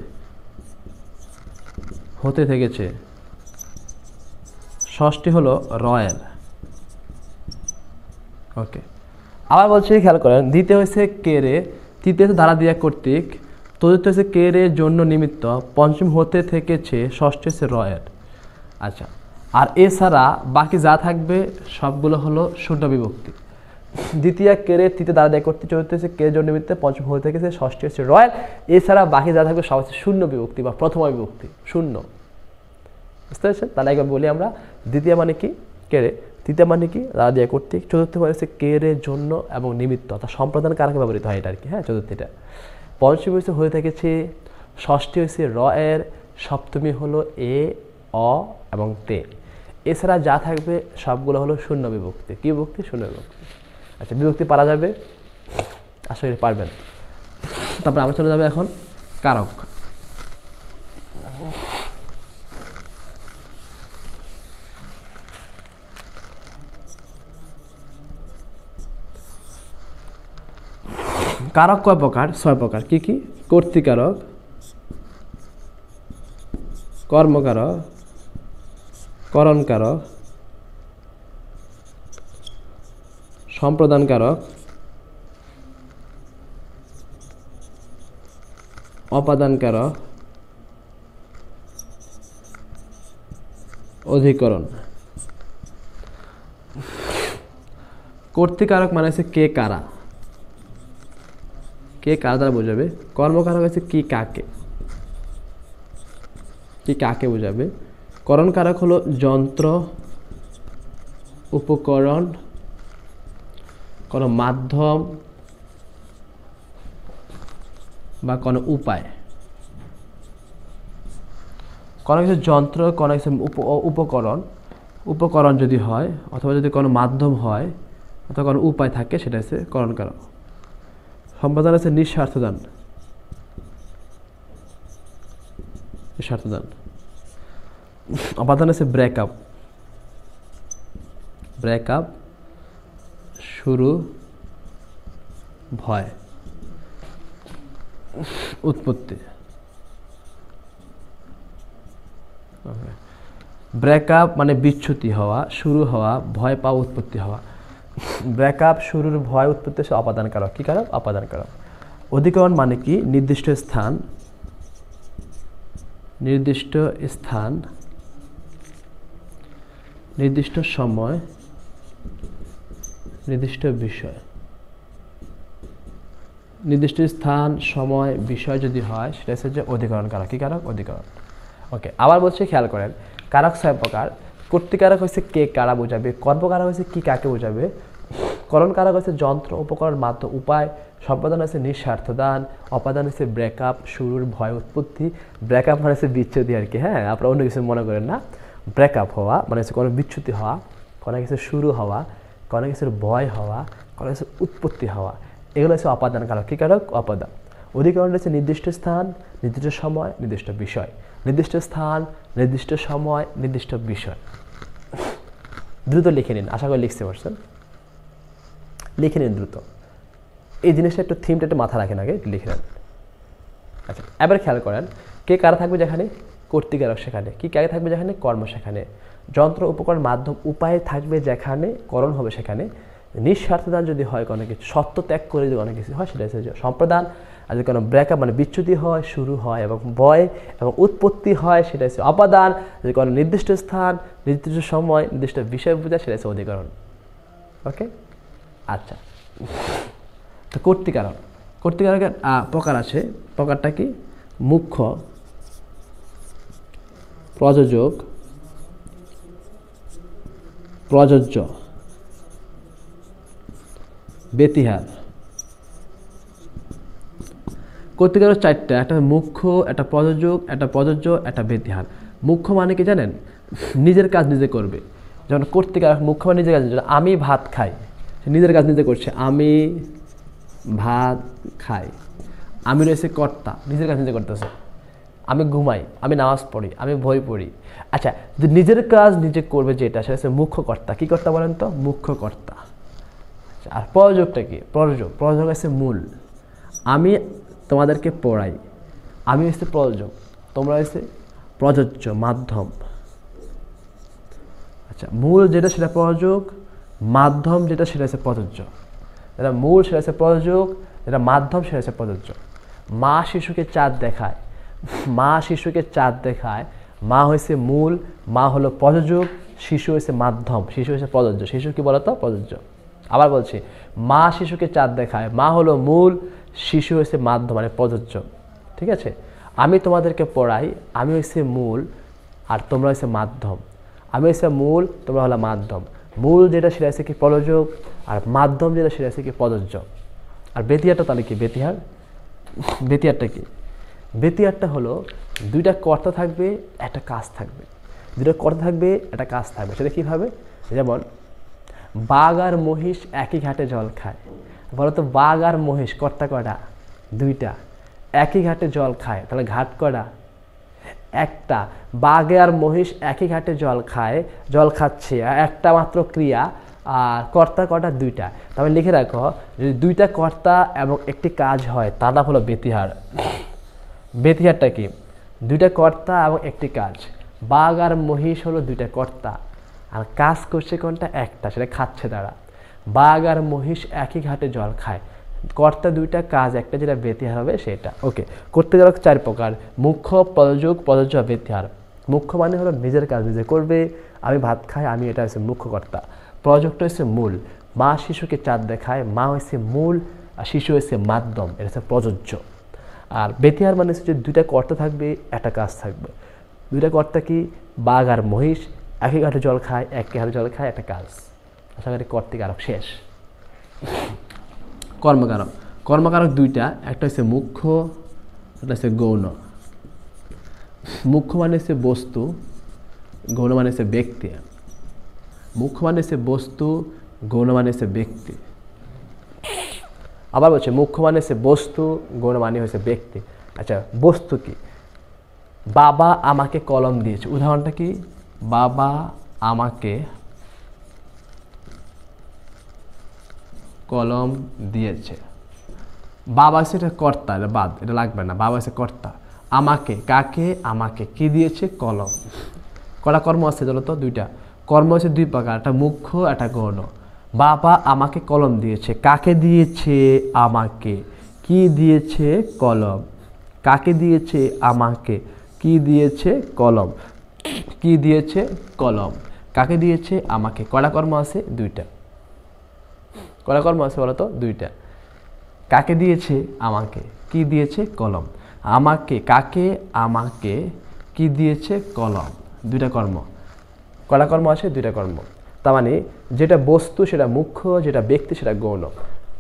হতে থেকেছে। ষষ্ঠী হলো রয়ের। ওকে, আবার বলছি, খেয়াল করেন। দ্বিতীয় হয়েছে কেরে, তৃতীয় হচ্ছে দ্বারা দিয়া কর্তৃক, চতুর্থ হচ্ছে কেরে, জন্য, নিমিত্ত, পঞ্চম হতে থেকেছে, ষষ্ঠ হচ্ছে রয়ের। আচ্ছা, আর এছাড়া বাকি যা থাকবে সবগুলো হলো শূন্য বিভক্তি। দ্বিতীয় কেরে, তৃতীয় দ্বারা দিয়া কর্তৃক, চতুর্থ হচ্ছে কেরে, জন্য, নিমিত্ত, পঞ্চম হতে থেকেছে, ষষ্ঠ হচ্ছে রয়ের। এছাড়া বাকি যা থাকবে সব হচ্ছে শূন্য বিভক্তি বা প্রথমা বিভক্তি, শূন্য। বুঝতে পারছেন? তাহলে একবার বলি আমরা। দ্বিতীয় মানে কি? কেরে। তৃতীয় মানে কি? দ্বারা দিয়া কর্তৃক। চতুর্থ মানে হচ্ছে কেরে, জন্য এবং নিমিত্ত, অর্থাৎ সম্প্রদান কারকে ব্যবহৃত হয় এটা আর কি। হ্যাঁ, চতুর্থীটা। পঞ্চমী হচ্ছে হয়ে থেকেছে, ষষ্ঠী হচ্ছে র এর, সপ্তমী হলো এ, অ এবং তে। এছাড়া যা থাকবে সবগুলো হলো শূন্য বিভক্তি। কি বিভক্তি? শূন্য বিভক্তি। আচ্ছা, বিভক্তি পারা যাবে? আশা করি পারবেন। তারপর আমরা চলে যাবে এখন কারক। কারক কয় প্রকার? 6 প্রকার। কি কি? কর্তৃকারক, কর্মকারক, করণকারক, সম্প্রদানকারক, অপাদানকারক, অধিকরণ। কর্তৃকারক মানে হচ্ছে কে কারা, কে কার দ্বারা বোঝাবে। কর্মকারক হচ্ছে কি কাকে, কি কাকে বোঝাবে। করণকারক হলো যন্ত্র, উপকরণ, কোনো মাধ্যম বা কোনো উপায়। কোনো কিছু যন্ত্র, কোনো কিছু উপকরণ, উপকরণ যদি হয় অথবা যদি কোনো মাধ্যম হয় অথবা কোনো উপায় থাকে, সেটা হচ্ছে করণকারক। সম্পাদন আছে নিঃস্বার্থদান, নিঃস্বার্থদান। অপাদান আছে ব্রেকআপ, ব্রেকআপ, শুরু, ভয়, উৎপত্তি। ব্রেকআপ মানে বিচ্যুতি হওয়া, শুরু হওয়া, ভয় পাওয়া, উৎপত্তি হওয়া। ব্রেকআপ, শুরুর, ভয়, উৎপত্তি হচ্ছে অপাদান কারক। কি কারক? অপাদান কারক। অধিকরণ মানে কি? নির্দিষ্ট স্থান, নির্দিষ্ট স্থান, নির্দিষ্ট সময় নির্দিষ্ট বিষয়, নির্দিষ্ট স্থান সময় বিষয় যদি হয় সেটা হচ্ছে যে অধিকরণ কারক। কি কারক? অধিকরণ। ওকে, আবার বলছি, খেয়াল করেন, কারক 6 প্রকার। কর্তৃকারক হচ্ছে কে কারা বোঝাবে, কর্মকারক হচ্ছে কি কাকে বোঝাবে, করণ কারক হচ্ছে যন্ত্র উপকরণ মাধ্যম উপায়, সম্পাদন হচ্ছে নিঃস্বার্থদান, অপাদান হচ্ছে ব্রেকআপ শুরুর ভয় উৎপত্তি। ব্রেকআপ মানে হচ্ছে বিচ্ছুতি আর কি, হ্যাঁ, আপনারা অন্য কিছু মনে করেন না। ব্রেকআপ হওয়া মানে হচ্ছে কোনো বিচ্ছুতি হওয়া, কোনো কিছু শুরু হওয়া, কোনো কিছুর ভয় হওয়া, কোনো কিছুর উৎপত্তি হওয়া, এগুলো হচ্ছে অপাদান কারক। কি কারক? অপাদান। অধিকরণ হচ্ছে নির্দিষ্ট স্থান নির্দিষ্ট সময় নির্দিষ্ট বিষয়, নির্দিষ্ট স্থান নির্দিষ্ট সময় নির্দিষ্ট বিষয়। দ্রুত লিখে নিন, আশা করি লিখতে পারছেন, লিখে নিন দ্রুত। এই জিনিসটা একটু থিমটা একটু মাথা রাখেন, আগে লিখে নেন। আচ্ছা, এবার খেয়াল করেন, কে কারা থাকবে যেখানে? কর্তৃকারক সেখানে। কি কাকে থাকবে যেখানে? কর্ম সেখানে। যন্ত্র উপকরণ মাধ্যম উপায় থাকবে যেখানে, করণ হবে সেখানে। নিঃস্বার্থদান যদি হয় কোনো কিছু, সত্য ত্যাগ করে যদি অনেক কিছু হয় সেটা হচ্ছে সম্প্রদান। আর যদি কোনো ব্রেকআপ মানে বিচ্যুতি হয়, শুরু হয় এবং ভয় এবং উৎপত্তি হয় সেটা হচ্ছে অপাদান। যদি কোনো নির্দিষ্ট স্থান নির্দিষ্ট সময় নির্দিষ্ট বিষয় বোঝায় সেটা হচ্ছে অধিকরণ। ওকে, আচ্ছা। তো কর্তৃকারক, কর্তৃকারকের প্রকার আছে। প্রকারটা কি? মুখ্য, প্রযোজক, প্রযোজ্য, ব্যতিহার। কর্তৃকারক 4টা, একটা মুখ্য, একটা প্রযোজক, একটা প্রযোজ্য, একটা ব্যতিহার। মুখ্য মানে কি জানেন? নিজের কাজ নিজে করবে। যেমন কর্তৃকারক মুখ্য মানে নিজের কাজ, আমি ভাত খাই, নিজের কাজ নিজে করছে, আমি ভাত খাই। আমি রয়েছে কর্তা, নিজের কাজ নিজে করতেছে। আমি ঘুমাই, আমি নামাজ পড়ি, আমি বই পড়ি। আচ্ছা, যে নিজের কাজ নিজে করবে যেটা সেটা হচ্ছে মুখ্য কর্তা। কি কর্তা বলেন তো? মুখ্য কর্তা। আর প্রযোজকটা কি? প্রযোজক, প্রযোজক হচ্ছে মূল। আমি তোমাদেরকে পড়াই, আমি হচ্ছে প্রযোজক, তোমরা হচ্ছে প্রযোজ্য, মাধ্যম। আচ্ছা, মূল যেটা সেটা প্রযোজক, মাধ্যম যেটা সেটা হচ্ছে প্রযোজ্য। যেটা মূল সেটা হচ্ছে প্রযোজক, যেটা মাধ্যম সেটা হচ্ছে প্রযোজ্য। মা শিশুকে চাঁদ দেখায়, মা শিশুকে চাঁদ দেখায়, মা হয়েছে মূল, মা হলো প্রযোজক, শিশু হয়েছে মাধ্যম, শিশু হয়েছে প্রযোজ্য। শিশু কি বলতো? প্রযোজ্য। আবার বলছি, মা শিশুকে চাঁদ দেখায়, মা হলো মূল, শিশু হয়েছে মাধ্যম মানে প্রযোজ্য। ঠিক আছে, আমি তোমাদেরকে পড়াই, আমি হয়েছে মূল আর তোমরা হয়েছে মাধ্যম। আমি হয়েছে মূল, তোমরা হলো মাধ্যম। মূল যেটা সেটা হচ্ছে কি? প্রযোজক। আর মাধ্যম যেটা সেটা হচ্ছে কি? প্রযোজ্য। আর ব্যতিহারটা তাহলে কি? ব্যতিহার, ব্যতিহারটা কি? ব্যতিহারটা হলো দুইটা কর্তা থাকবে, একটা কাজ থাকবে। দুইটা কর্তা থাকবে, একটা কাজ থাকবে। সেটা কীভাবে? যেমন বাঘ আর মহিষ একই ঘাটে জল খায়। বলো তো, বাঘ আর মহিষ কর্তা কয়টা? দুইটা। একই ঘাটে জল খায়, তাহলে ঘাট কয়টা? একটা। বাঘ আর মহিষ একই ঘাটে জল খায়, জল খাচ্ছে, একটা মাত্র ক্রিয়া, আর কর্তা কয়টা? দুইটা। তবে লিখে রাখো, যদি দুইটা কর্তা এবং একটি কাজ হয় তার নাম হলো ব্যতিহার। ব্যতিহারটা কি? দুইটা কর্তা এবং একটি কাজ। বাঘ আর মহিষ হলো দুইটা কর্তা, আর কাজ করছে কোনটা? একটা, সেটা খাচ্ছে তারা। বাঘ আর মহিষ একই ঘাটে জল খায়, কর্তা দুইটা, কাজ একটা, যেটা ব্যতিহার হবে সেটা। ওকে, কর্তৃকারক 4 প্রকার: মুখ্য, প্রযোজক, প্রযোজ্য, ব্যতিহার। মুখ্য মানে হলো নিজের কাজ নিজে করবে, আমি ভাত খাই, আমি, এটা হচ্ছে মুখ্য কর্তা। প্রযোজকটা হচ্ছে মূল, মা শিশুকে চাঁদ দেখায়, মা হচ্ছে মূল আর শিশু হচ্ছে মাধ্যম, এটা হচ্ছে প্রযোজ্য। আর ব্যতিহার মানে হচ্ছে যে দুইটা কর্তা থাকবে, একটা কাজ থাকবে। দুইটা কর্তা কি? বাঘ আর মহিষ একই ঘাটে জল খায়, একই ঘাটে জল খায়, একটা কাজ। আশা করি কর্তৃকারক শেষ। কর্মকারক, কর্মকারক দুইটা, একটা হচ্ছে মুখ্য, একটা হচ্ছে গৌণ। মুখ্য মানে হচ্ছে বস্তু, গৌণ মানে হচ্ছে ব্যক্তি। মুখ্য মানে হচ্ছে বস্তু, গৌণ মানে হচ্ছে ব্যক্তি। আবার বলছে, মুখ্য মানে হচ্ছে বস্তু, গৌণ মানে হচ্ছে ব্যক্তি। আচ্ছা, বস্তু কি? বাবা আমাকে কলম দিয়েছে, উদাহরণটা কি? বাবা আমাকে কলম দিয়েছে। বাবা হচ্ছে এটা কর্তা, এটা বাদ, এটা লাগবে না। বাবা হচ্ছে কর্তা। আমাকে, কাকে? আমাকে। কি দিয়েছে? কলম। কটা কর্ম আছে চলো তো? দুইটা। কর্ম হচ্ছে 2 প্রকার, একটা মুখ্য, একটা গৌণ। বাবা আমাকে কলম দিয়েছে, কাকে দিয়েছে? আমাকে। কি দিয়েছে? কলম। কাকে দিয়েছে? আমাকে। কি দিয়েছে? কলম। কি দিয়েছে? কলম। কাকে দিয়েছে? আমাকে। কয়টা কর্ম আছে? দুইটা। কয়টা কর্ম আছে বলো তো? দুইটা। কাকে দিয়েছে? আমাকে। কি দিয়েছে? কলম। আমাকে, কাকে, আমাকে কি দিয়েছে? কলম। দুইটা কর্ম। কয়টা কর্ম আছে? দুইটা কর্ম। তার মানে যেটা বস্তু সেটা মুখ্য, যেটা ব্যক্তি সেটা গৌণ।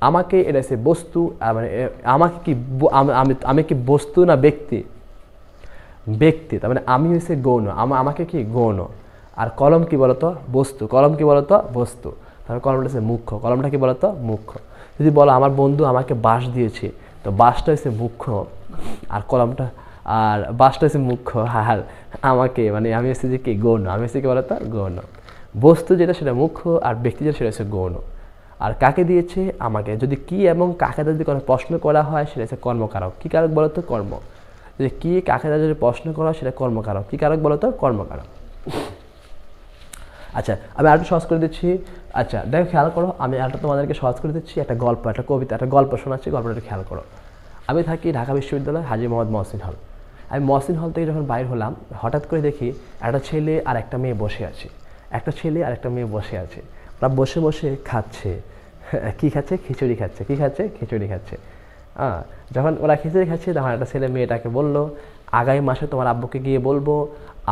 আমাকে এটা হচ্ছে বস্তু, মানে আমাকে কি আমি কি বস্তু না ব্যক্তি? ব্যক্তি। তার মানে আমি হচ্ছে গৌণ, আমাকে কি গৌণ। আর কলম কি বলতো? বস্তু। কলম কি বলতো? বস্তু। তাহলে কলমটা হচ্ছে মুখ্য। কলমটা কি বলতো? মুখ্য। যদি বলো আমার বন্ধু আমাকে বাঁশ দিয়েছে, তো বাঁশটা হচ্ছে মুখ্য আর কলমটা, আর বাঁশটা হচ্ছে মুখ্য আর আমাকে মানে আমি হচ্ছে যে কি গৌণ। আমি হচ্ছে কি বলতো? গৌণ। বস্তু যেটা সেটা মুখ্য আর ব্যক্তি যেটা সেটা হচ্ছে গৌণ। আর কাকে দিয়েছে? আমাকে। যদি কি এবং কাকে যদি কোনো প্রশ্ন করা হয় সেটা হচ্ছে কর্মকারক। কি কারক বলতো? কর্ম। যদি কি কাকে যদি প্রশ্ন করা হয় সেটা কর্মকারক। কি কারক বলতো? কর্মকারক। আচ্ছা, আমি আরেকটু সহজ করে দিচ্ছি। আচ্ছা দেখো, খেয়াল করো, আমি আরেকটা তোমাদেরকে সহজ করে দিচ্ছি। একটা গল্প, একটা কবিতা, একটা গল্প শোনাচ্ছি। গল্পটা খেয়াল করো। আমি থাকি ঢাকা বিশ্ববিদ্যালয় হাজী মোহাম্মদ মহসিন হল। আমি মহসিন হল থেকে যখন বাইর হলাম, হঠাৎ করে দেখি একটা ছেলে আর একটা মেয়ে বসে আছে। একটা ছেলে আর একটা মেয়ে বসে আছে। ওরা বসে বসে খাচ্ছে। কি খাচ্ছে? খিচুড়ি খাচ্ছে। কি খাচ্ছে? খিচুড়ি খাচ্ছে। যখন ওরা খিচুড়ি খাচ্ছে তখন একটা ছেলে মেয়েটাকে বললো, আগামী মাসে তোমার আব্বুকে গিয়ে বলবো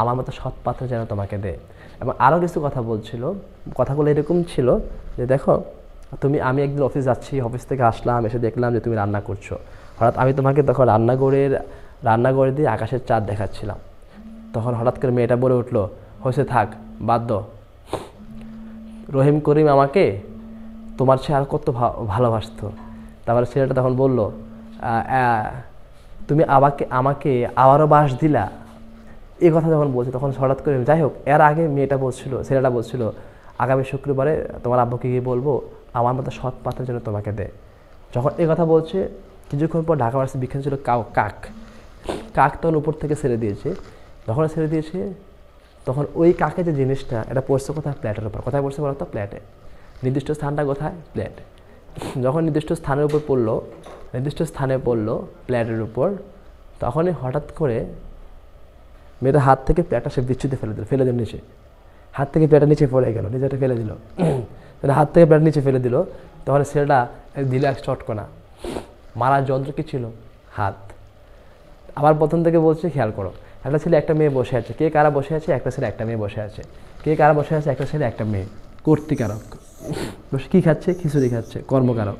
আমার মতো সৎ পাত্র যেন তোমাকে দেয়। এবং আরও কিছু কথা বলছিল। কথাগুলো এরকম ছিল যে দেখো আমি একদিন অফিস যাচ্ছি, অফিস থেকে আসলাম, এসে দেখলাম যে তুমি রান্না করছো। হঠাৎ আমি তোমাকে তখন রান্নাঘরে দিয়ে আকাশের চাঁদ দেখাচ্ছিলাম। তখন হঠাৎ করে মেয়েটা বলে উঠলো, হয়েছে থাক, বাধ্য। রহিম করিম আমাকে তোমার চেয়ে আর কত ভালোবাসতো। তারপরে ছেলেটা তখন বলল, তুমি আমাকে আবারও বাস দিলা। এই কথা যখন বলছে তখন হঠাৎ করে, যাই হোক, এর আগে ছেলেটা বলছিল আগামী শুক্রবারে তোমার আব্বুকে গিয়ে বলবো আমার মতো সৎ পাত্র যেন তোমাকে দেয়। যখন এই কথা বলছে কিছুক্ষণ পর ঢাকা ভার্সিটি বিখ্যাত ছিল কাক তখন উপর থেকে ছেড়ে দিয়েছে। যখন ছেড়ে দিয়েছে তখন ওই কাকে যে জিনিসটা, এটা পড়ছে কোথায়? প্লেটের উপর। কোথায় পড়ছে বলো তো? প্লেটে। নির্দিষ্ট স্থানটা কোথায়? প্লেটে। যখন নির্দিষ্ট স্থানে পড়লো প্লেটের উপর, তখনই হঠাৎ করে মেয়েটা হাত থেকে প্লেটটা সে বিচ্ছুতে ফেলে দিল নিচে। হাত থেকে প্লেটটা নিচে পড়ে গেল, নিজেটা ফেলে দিল। হাত থেকে প্লেট নিচে ফেলে দিল। তখন ছেলেটা দিল এক চটকনা। মারার যন্ত্র কি ছিল? হাত। আবার প্রথম থেকে বলছে, খেয়াল করো, একটা ছেলে একটা মেয়ে বসে আছে। কে কারা বসে আছে? একটা ছেলে একটা মেয়ে বসে আছে। কে কারা বসে আছে? একটা ছেলে একটা মেয়ে। কর্তৃকারক। বসে কী খাচ্ছে? খিচুড়ি খাচ্ছে। কর্মকারক।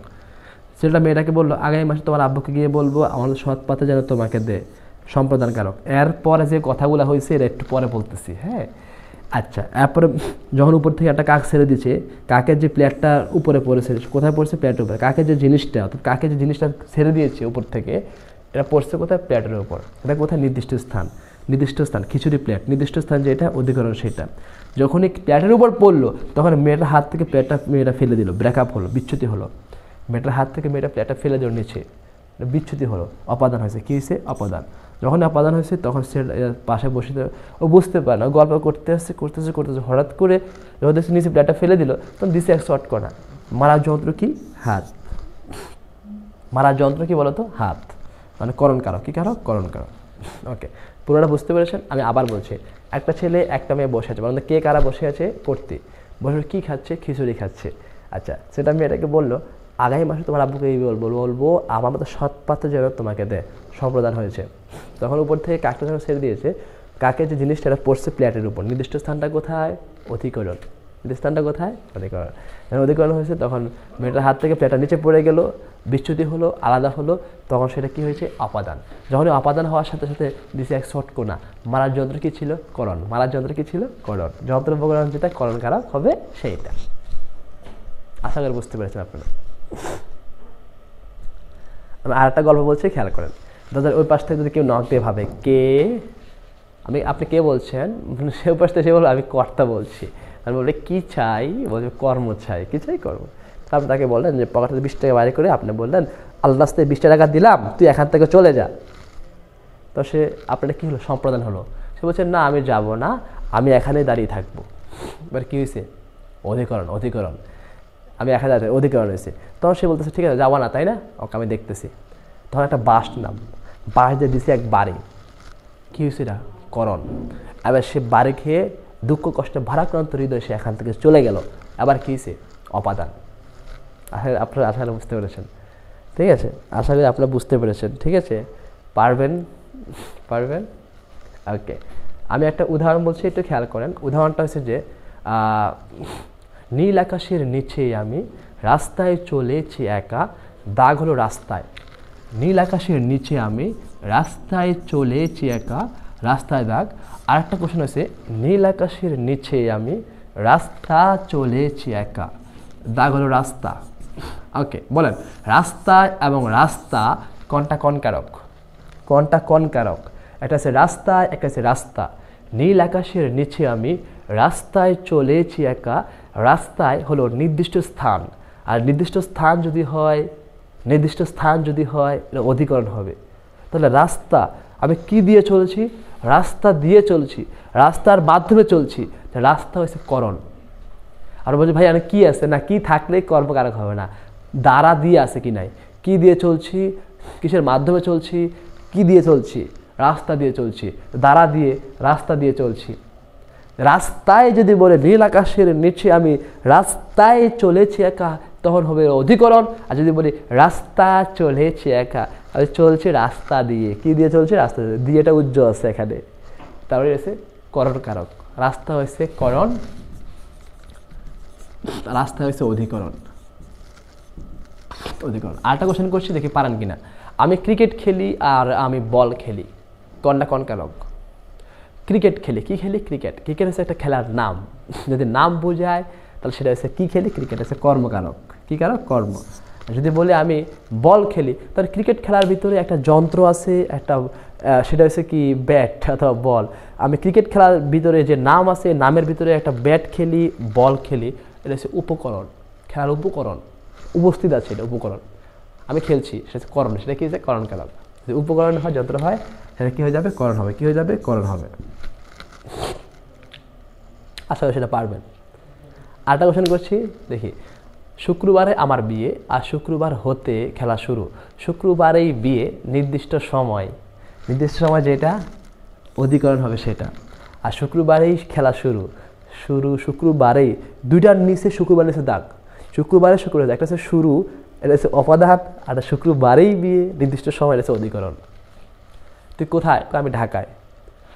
ছেলেটা মেয়েটাকে বললো আগামী মাসে তোমার আব্বুকে গিয়ে বলবো আমাদের সৎ পাতে যেন তোমাকে দেয়। সম্প্রদানকারক। এরপরে যে কথাগুলো হয়েছে এটা একটু পরে বলতেছি, হ্যাঁ। আচ্ছা, এরপরে যখন উপর থেকে একটা কাক ছেড়ে দিচ্ছে, কাকের যে প্লেটটা উপরে পড়েছে, কোথায় পড়ছে? প্লেটের উপরে। কাকের যে জিনিসটা, অর্থাৎ কাকের যে জিনিসটা ছেড়ে দিয়েছে উপর থেকে, এটা পড়ছে কোথায়? প্লেটের উপর। এটা কোথায়? নির্দিষ্ট স্থান। খিচুড়ি প্লেট। নির্দিষ্ট স্থান যেটা, অধিকরণ সেটা। যখনই প্লেটের উপর পড়লো তখন মেয়েটার হাত থেকে মেয়েটা ফেলে দিল। ব্রেকআপ হলো, বিচ্যুতি হলো। মেয়েটার হাত থেকে মেয়েটা প্লেটটা ফেলে দিল নিচে, বিচ্যুতি হলো, অপাদান হয়েছে। কী হয়েছে? অপাদান। যখন অপাদান হয়েছে তখন সে পাশে বসে, ও বুঝতে পারে না, গল্প করতেছে হঠাৎ করে যখন নিচে প্লেটটা ফেলে দিল তখন দিছে এক শর্ট করা। মারার যন্ত্র কি? হাত। মারার যন্ত্র কি বলতো? হাত। মানে করণকারক। কি কারক? করণকারক। ওকে, পুরোটা বুঝতে পেরেছেন? আমি আবার বলছি, একটা ছেলে একটা মেয়ে বসে আছে, মানে কে কারা বসে আছে? কর্তৃ। বসে কী খাচ্ছে? খিচুড়ি খাচ্ছে। আচ্ছা, সেটা মেয়েটাকে বললো আগামী মাসে তোমার আব্বুকে এই বলবো আমার মতো সৎ পাত্র যেন তোমাকে দেয়। সম্প্রদান হয়েছে। তখন উপর থেকে কাকটা যখন ছেড়ে দিয়েছে, কাকের যে জিনিসটা এটা পড়ছে প্লেটের উপর। নির্দিষ্ট স্থানটা কোথায়? অধিকরণ। নির্দিষ্ট স্থানটা কোথায়? অধিকরণ। যখন অধিকরণ হয়েছে তখন মেয়েটার হাত থেকে প্লেটটা নিচে পড়ে গেল, বিচ্যুতি হলো, আলাদা হলো। তখন সেটা কি হয়েছে? অপাদান। যখনই অপাদান হওয়ার সাথে সাথে দিছে এক শর্টকোনা। মারার যন্ত্র কি ছিল? করণ। মারার যন্ত্র কি ছিল? করণ। যন্ত্র উপকরণ যেটা করণ কারক হবে সেইটা। আশা করি বুঝতে পেরেছেন আপনারা। আমি আর একটা গল্প বলছি, খেয়াল করেন। দাদা ওই পাশ থেকে যদি কেউ নক দিয়ে ভাবে কে, আপনি কে বলছেন, সে ওই পাশ থেকে সে বলবে আমি কর্তা বলছি। আমি বললে কী চাই? বলবে কর্ম চাই। কী চাই? কর্ম। তারপর তাকে বললেন যে পকেট থেকে 20 টাকা বাইরে করে আপনি বললেন আল্লাহ রাস্তায় 20 টাকা দিলাম, তুই এখান থেকে চলে যা। তো সে আপনার কী হলো? সম্প্রদান হলো। সে বলছে না, আমি যাব না, আমি এখানেই দাঁড়িয়ে থাকবো। এবার কী হয়েছে? অধিকরণ। আমি এখানে দাঁড়িয়ে, অধিকরণ হয়েছে। তখন সে বলতেছে ঠিক আছে, যাবো না, তাই না? ওকে, আমি দেখতেছি। তখন একটা বাঁশ দিয়ে দিছে এক বাড়ি। কী হয়েছে? এটা করণ। এবার সে বাড়ি খেয়ে দুঃখ কষ্টে ভারাক্রান্ত হৃদয় সে এখান থেকে চলে গেল। আবার কী হয়েছে? অপাদান। আপনারা আশা করি বুঝতে পেরেছেন, ঠিক আছে? আশা করি আপনারা বুঝতে পেরেছেন, ঠিক আছে? পারবেন? ওকে, আমি একটা উদাহরণ বলছি, একটু খেয়াল করেন। উদাহরণটা হচ্ছে যে নীল আকাশের নিচে আমি রাস্তায় চলেছি একা, দাগ হলো রাস্তায়। নীল আকাশের নিচে আমি রাস্তায় চলেছি একা, রাস্তায় দাগ। আরেকটা কোশ্চেন হয়েছে নীল আকাশের নিচে আমি রাস্তা চলেছি একা, দাগ হলো রাস্তা। ওকে, বলেন রাস্তা এবং রাস্তা কোনটা কনকারক? একটা আছে রাস্তায়, একটা আছে রাস্তা। নীল আকাশের নিচে আমি রাস্তায় চলেছি একা, রাস্তায় হলো নির্দিষ্ট স্থান, আর নির্দিষ্ট স্থান যদি হয় এটা অধিকরণ হবে। তাহলে রাস্তা, আমি কি দিয়ে চলছি? রাস্তা দিয়ে চলছি, রাস্তার মাধ্যমে চলছি, রাস্তা হচ্ছে করণ। আর বলছি ভাই আমি কি আছে না, কি থাকলেই কর্মকারক হবে না, দ্বারা দিয়ে আছে কি নাই, কি দিয়ে চলছি, কিসের মাধ্যমে চলছি, কি দিয়ে চলছি? রাস্তা দিয়ে চলছি, দ্বারা দিয়ে, রাস্তা দিয়ে চলছি। রাস্তায় যদি বলে নীল আকাশের নিচে আমি রাস্তায় চলেছি একা, তখন হবে অধিকরণ। আর যদি বলি রাস্তা চলেছি একা, আমি চলছি রাস্তা দিয়ে, কি দিয়ে চলছে? রাস্তা দিয়ে, এটা উজ্জ্বল আছে এখানে, তারপরে এসে করণ কারক। রাস্তা হয়েছে করণ, রাস্তা হয়েছে অধিকরণ। আরেকটা কোশ্চেন করছি, দেখি পারেন কিনা। আমি ক্রিকেট খেলি আর আমি বল খেলি, কোনটা কনকারক? ক্রিকেট খেলি, কি খেলি? ক্রিকেট হচ্ছে একটা খেলার নাম। যদি নাম বোঝায় তাহলে সেটা হচ্ছে কি খেলি? ক্রিকেট হচ্ছে কর্মকারক। কি কারক? কর্ম। যদি বলে আমি বল খেলি, তাহলে ক্রিকেট খেলার ভিতরে একটা যন্ত্র আছে, একটা সেটা হচ্ছে কি ব্যাট অথবা বল। আমি ক্রিকেট খেলার ভিতরে যে নাম আছে, নামের ভিতরে একটা ব্যাট খেলি, বল খেলি, এটা হচ্ছে উপকরণ, খেলার উপকরণ, উপস্থিত আছে এটা উপকরণ। আমি খেলছি, সেটা হচ্ছে করণ, সেটা কি হচ্ছে? করণ কারক। যদি উপকরণ হয়, যন্ত্র হয়, সেটা কী হয়ে যাবে? করণ হবে। কী হয়ে যাবে? করণ হবে। আশা করি সেটা পারবেন। আরেকটা কোশ্চেন করছি, দেখি। শুক্রবারে আমার বিয়ে, আর শুক্রবার হতে খেলা শুরু। শুক্রবারেই বিয়ে, নির্দিষ্ট সময় যেটা অধিকরণ হবে সেটা। আর শুক্রবারেই খেলা শুরু, শুক্রবারেই, দুইটার নিচে শুক্রবার নিচে দাগ, শুক্রবারে একটা হচ্ছে শুরু, এটা হচ্ছে অপদান, আর শুক্রবারেই বিয়ে, নির্দিষ্ট সময়, এটা হচ্ছে অধিকরণ। তুই কোথায়? আমি ঢাকায়,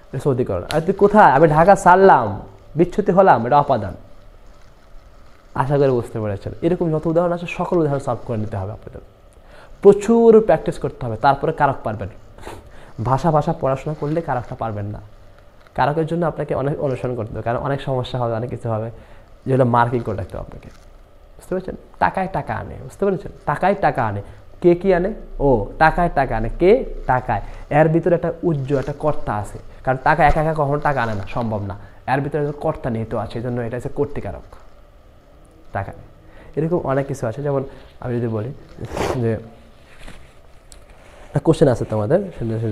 এটা হচ্ছে অধিকরণ। আর তুই কোথায়? আমি ঢাকা ছাড়লাম, বিচ্ছুতি হলাম, এটা অপাদান। আশা করে বুঝতে পেরেছেন। এরকম যত উদাহরণ আছে সকল উদাহরণ সলভ করে নিতে হবে আপনাদের। প্রচুর প্র্যাকটিস করতে হবে, তারপরে কারক পারবেন। ভাষা পড়াশোনা করলে কারকটা পারবেন না। কারকের জন্য আপনাকে অনেক অনুসরণ করতে হবে, কারণ অনেক সমস্যা হবে, অনেক কিছু হবে, যেগুলো মার্কিং করে রাখতে হবে আপনাকে। বুঝতে পেরেছেন? টাকায় টাকা আনে, বুঝতে পেরেছেন? টাকায় টাকা আনে। কে কি আনে? ও টাকায় টাকা আনে। কে? টাকায়। এর ভিতরে একটা উজ্জ্বল একটা কর্তা আছে, কারণ টাকা একা একা কখনো টাকা আনে না, সম্ভব না। এর ভিতরে কর্তা নিহিত আছে, এই জন্য এটা হচ্ছে কর্তৃকারক। টাকা এরকম অনেক কিছু আছে। যেমন আমি যদি বলি যে একটা কোশ্চেন আছে তোমাদের,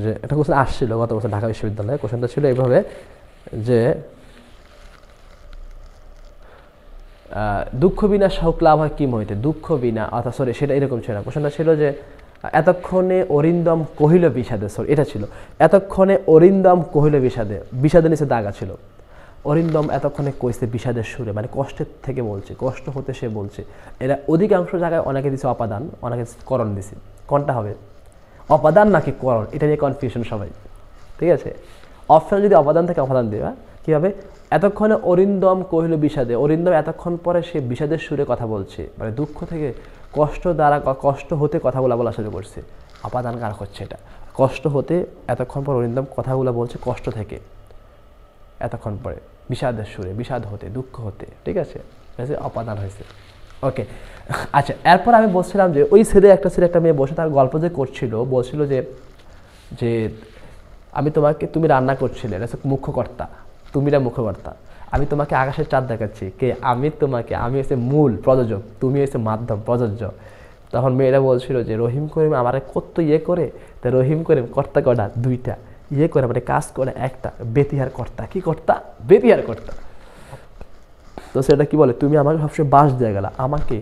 যে একটা কোশ্চেন আসছিল গত বছর ঢাকা বিশ্ববিদ্যালয়ে। কোশ্চেনটা ছিল এইভাবে যে দুঃখ বিনা সুখ লাভ হয় কি হইতে? দুঃখ বিনা, অর্থাৎ সরি সেটা এরকম ছিল না। কোশ্চেনটা ছিল যে এতক্ষণে অরিন্দম কহিল বিষাদে, সরি এটা ছিল, এতক্ষণে অরিন্দম কহিল বিষাদে, বিষাদের নিচে দাগা ছিল। অরিন্দম এতক্ষণে কইছে বিষাদের সুরে, মানে কষ্টের থেকে বলছে, কষ্ট হতে সে বলছে। এরা অধিকাংশ জায়গায় অনেকে দিছে অপাদান, অনেকে করণ দিছে। কোনটা হবে? অপাদান নাকি করণ, এটা নিয়ে কনফিউশন সবাই, ঠিক আছে? অপশন যদি অপাদান থেকে অপাদান দেওয়া কী হবে? এতক্ষণে অরিন্দম কহিল বিষাদে, অরিন্দম এতক্ষণ পরে সে বিষাদের সুরে কথা বলছে, মানে দুঃখ থেকে, কষ্ট দ্বারা, কষ্ট হতে কথাগুলো বলা শুরু করছে। অপাদান কারক হচ্ছে এটা। কষ্ট হতে এতক্ষণ পর অরিন্দম কথাগুলো বলছে, কষ্ট থেকে এতক্ষণ পরে, বিষাদের সুরে, বিষাদ হতে, দুঃখ হতে, ঠিক আছে? অপাদান হয়েছে। ওকে, আচ্ছা। এরপর আমি বলছিলাম যে ওই ছেলে একটা মেয়ে বসে তার গল্প যে করছিল, বলছিল যে যে আমি তোমাকে, তুমি রান্না করছিলে, এটা হচ্ছে মুখ্যকর্তা, তুমিরা মুখ্যকর্তা। আমি তোমাকে আকাশের চাঁদ দেখাচ্ছি, কে? আমি তোমাকে, আমি হচ্ছে মূল প্রযোজক, তুমি হচ্ছে মাধ্যম প্রযোজ্য। তখন মেয়েরা বলছিল যে রহিম করিম আমার কত করে, তা রহিম করিম কর্তা কটা? দুইটা। করে মানে কাজ করে একটা, বেতিহার কর্তা। কি কর্তা? বেতিহার কর্তা। তো সেটা কি বলে? তুমি আমাকে সবসময় বাস দিয়ে গেলা, আমাকে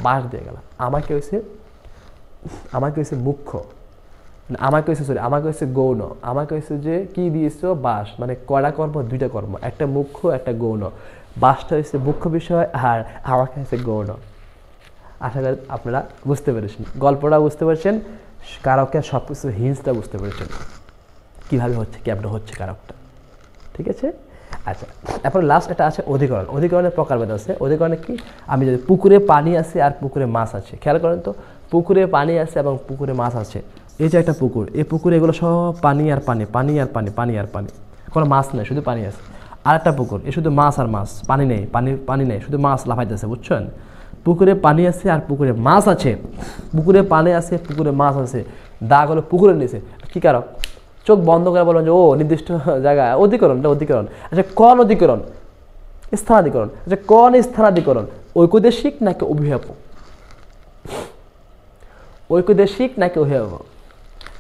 বাস দিয়ে গেলা, আমাকে হয়েছে মুখ্য, আমাকে হচ্ছে সরি আমাকে হচ্ছে গৌণ, আমাকে হচ্ছে যে কি দিয়েছো বাস, মানে কয়টা কর্ম, দুইটা কর্ম, একটা মুখ্য একটা গৌণ। বাসটা হচ্ছে মুখ্য বিষয় আর আমাকে হচ্ছে গৌণ। আশা করি আপনারা বুঝতে পেরেছেন, গল্পটা বুঝতে পেরেছেন, কারকের সব কিছু হিন্সটা বুঝতে পেরেছেন কীভাবে হচ্ছে, কেমন হচ্ছে কারকটা। ঠিক আছে, আচ্ছা এরপর লাস্ট এটা আছে অধিকরণ। অধিকরণের প্রকারভেদ আছে। অধিকরণে কি, আমি যদি পুকুরে পানি আছে আর পুকুরে মাছ আছে, খেয়াল করেন তো, পুকুরে পানি আছে এবং পুকুরে মাছ আছে। এই যে একটা পুকুর, এই পুকুরে এগুলো সব পানি আর পানি, পানি আর পানি, পানি আর পানি, কোনো মাছ নেই, শুধু পানি আছে। আর একটা পুকুর, এ শুধু মাছ আর মাছ, পানি নেই, পানি নেই, শুধু মাছ লাফাইতেছে, বুঝছেন? পুকুরে পানি আছে আর পুকুরে মাছ আছে, পুকুরে পানি আছে পুকুরে মাছ আছে, দাগ হলো পুকুরের নিচে। কি কারক? চোখ বন্ধ করে বলবেন যে ও নির্দিষ্ট জায়গায় অধিকরণ, এটা অধিকরণ। আচ্ছা কোন অধিকরণ? স্থানাধিকরণ। আচ্ছা কোন স্থানাধিকরণ, ঐকদেশিক নাকি অভিভাবক? ঐকদেশিক নাকি অভিভাবক?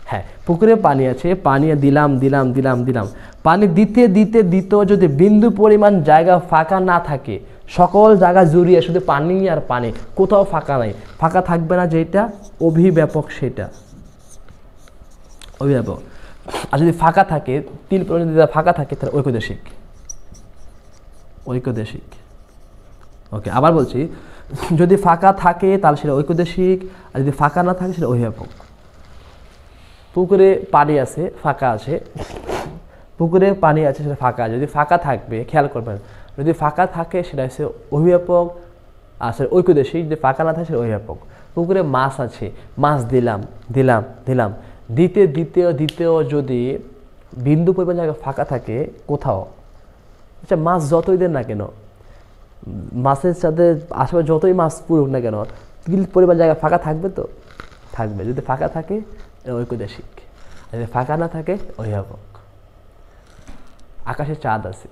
হ্যাঁ, পুকুরে পানি আছে, পানি দিলাম দিলাম দিলাম দিলাম, পানি দিতে দিতে দিতেও যদি বিন্দু পরিমাণ জায়গা ফাঁকা না থাকে, সকল জায়গা জুড়িয়ে শুধু পানি আর পানি, কোথাও ফাঁকা নাই, ফাঁকা থাকবে না যেটা অভিব্যাপক, সেটা অভিব্যাপক। আর যদি ফাঁকা থাকে, তিল পরিমাণ যদি ফাঁকা থাকে তাহলে ঐকদেশিক। ঐকদেশিক। ওকে, আবার বলছি, যদি ফাঁকা থাকে তাহলে সেটা ঐকদেশিক, আর যদি ফাঁকা না থাকে সেটা অভিব্যাপক। পুকুরে পানি আছে, ফাঁকা আছে, পুকুরে পানি আছে সেটা ফাঁকা, যদি ফাঁকা থাকবে, খেয়াল করবেন, যদি ফাঁকা থাকে সেটা হচ্ছে অভিব্যাপক, আর সেটা ঐকদেশিক, যদি ফাঁকা না থাকে সেটা অভিব্যাপক। পুকুরে মাছ আছে, মাছ দিলাম দিলাম দিলাম, দিতে দ্বিতীয় দ্বিতীয় যদি বিন্দু পরিমাণ জায়গা ফাঁকা থাকে কোথাও, আচ্ছা মাছ যতই দেন না কেন, মাছের সাথে আশেপাশে যতই মাছ পুরুক না কেন, তিল পরিমাণ জায়গা ফাঁকা থাকবে তো, থাকবে। যদি ফাঁকা থাকে ঐকদেশিক, আর যদি ফাঁকা না থাকে অভিভাবক। আকাশে চাঁদ আছে,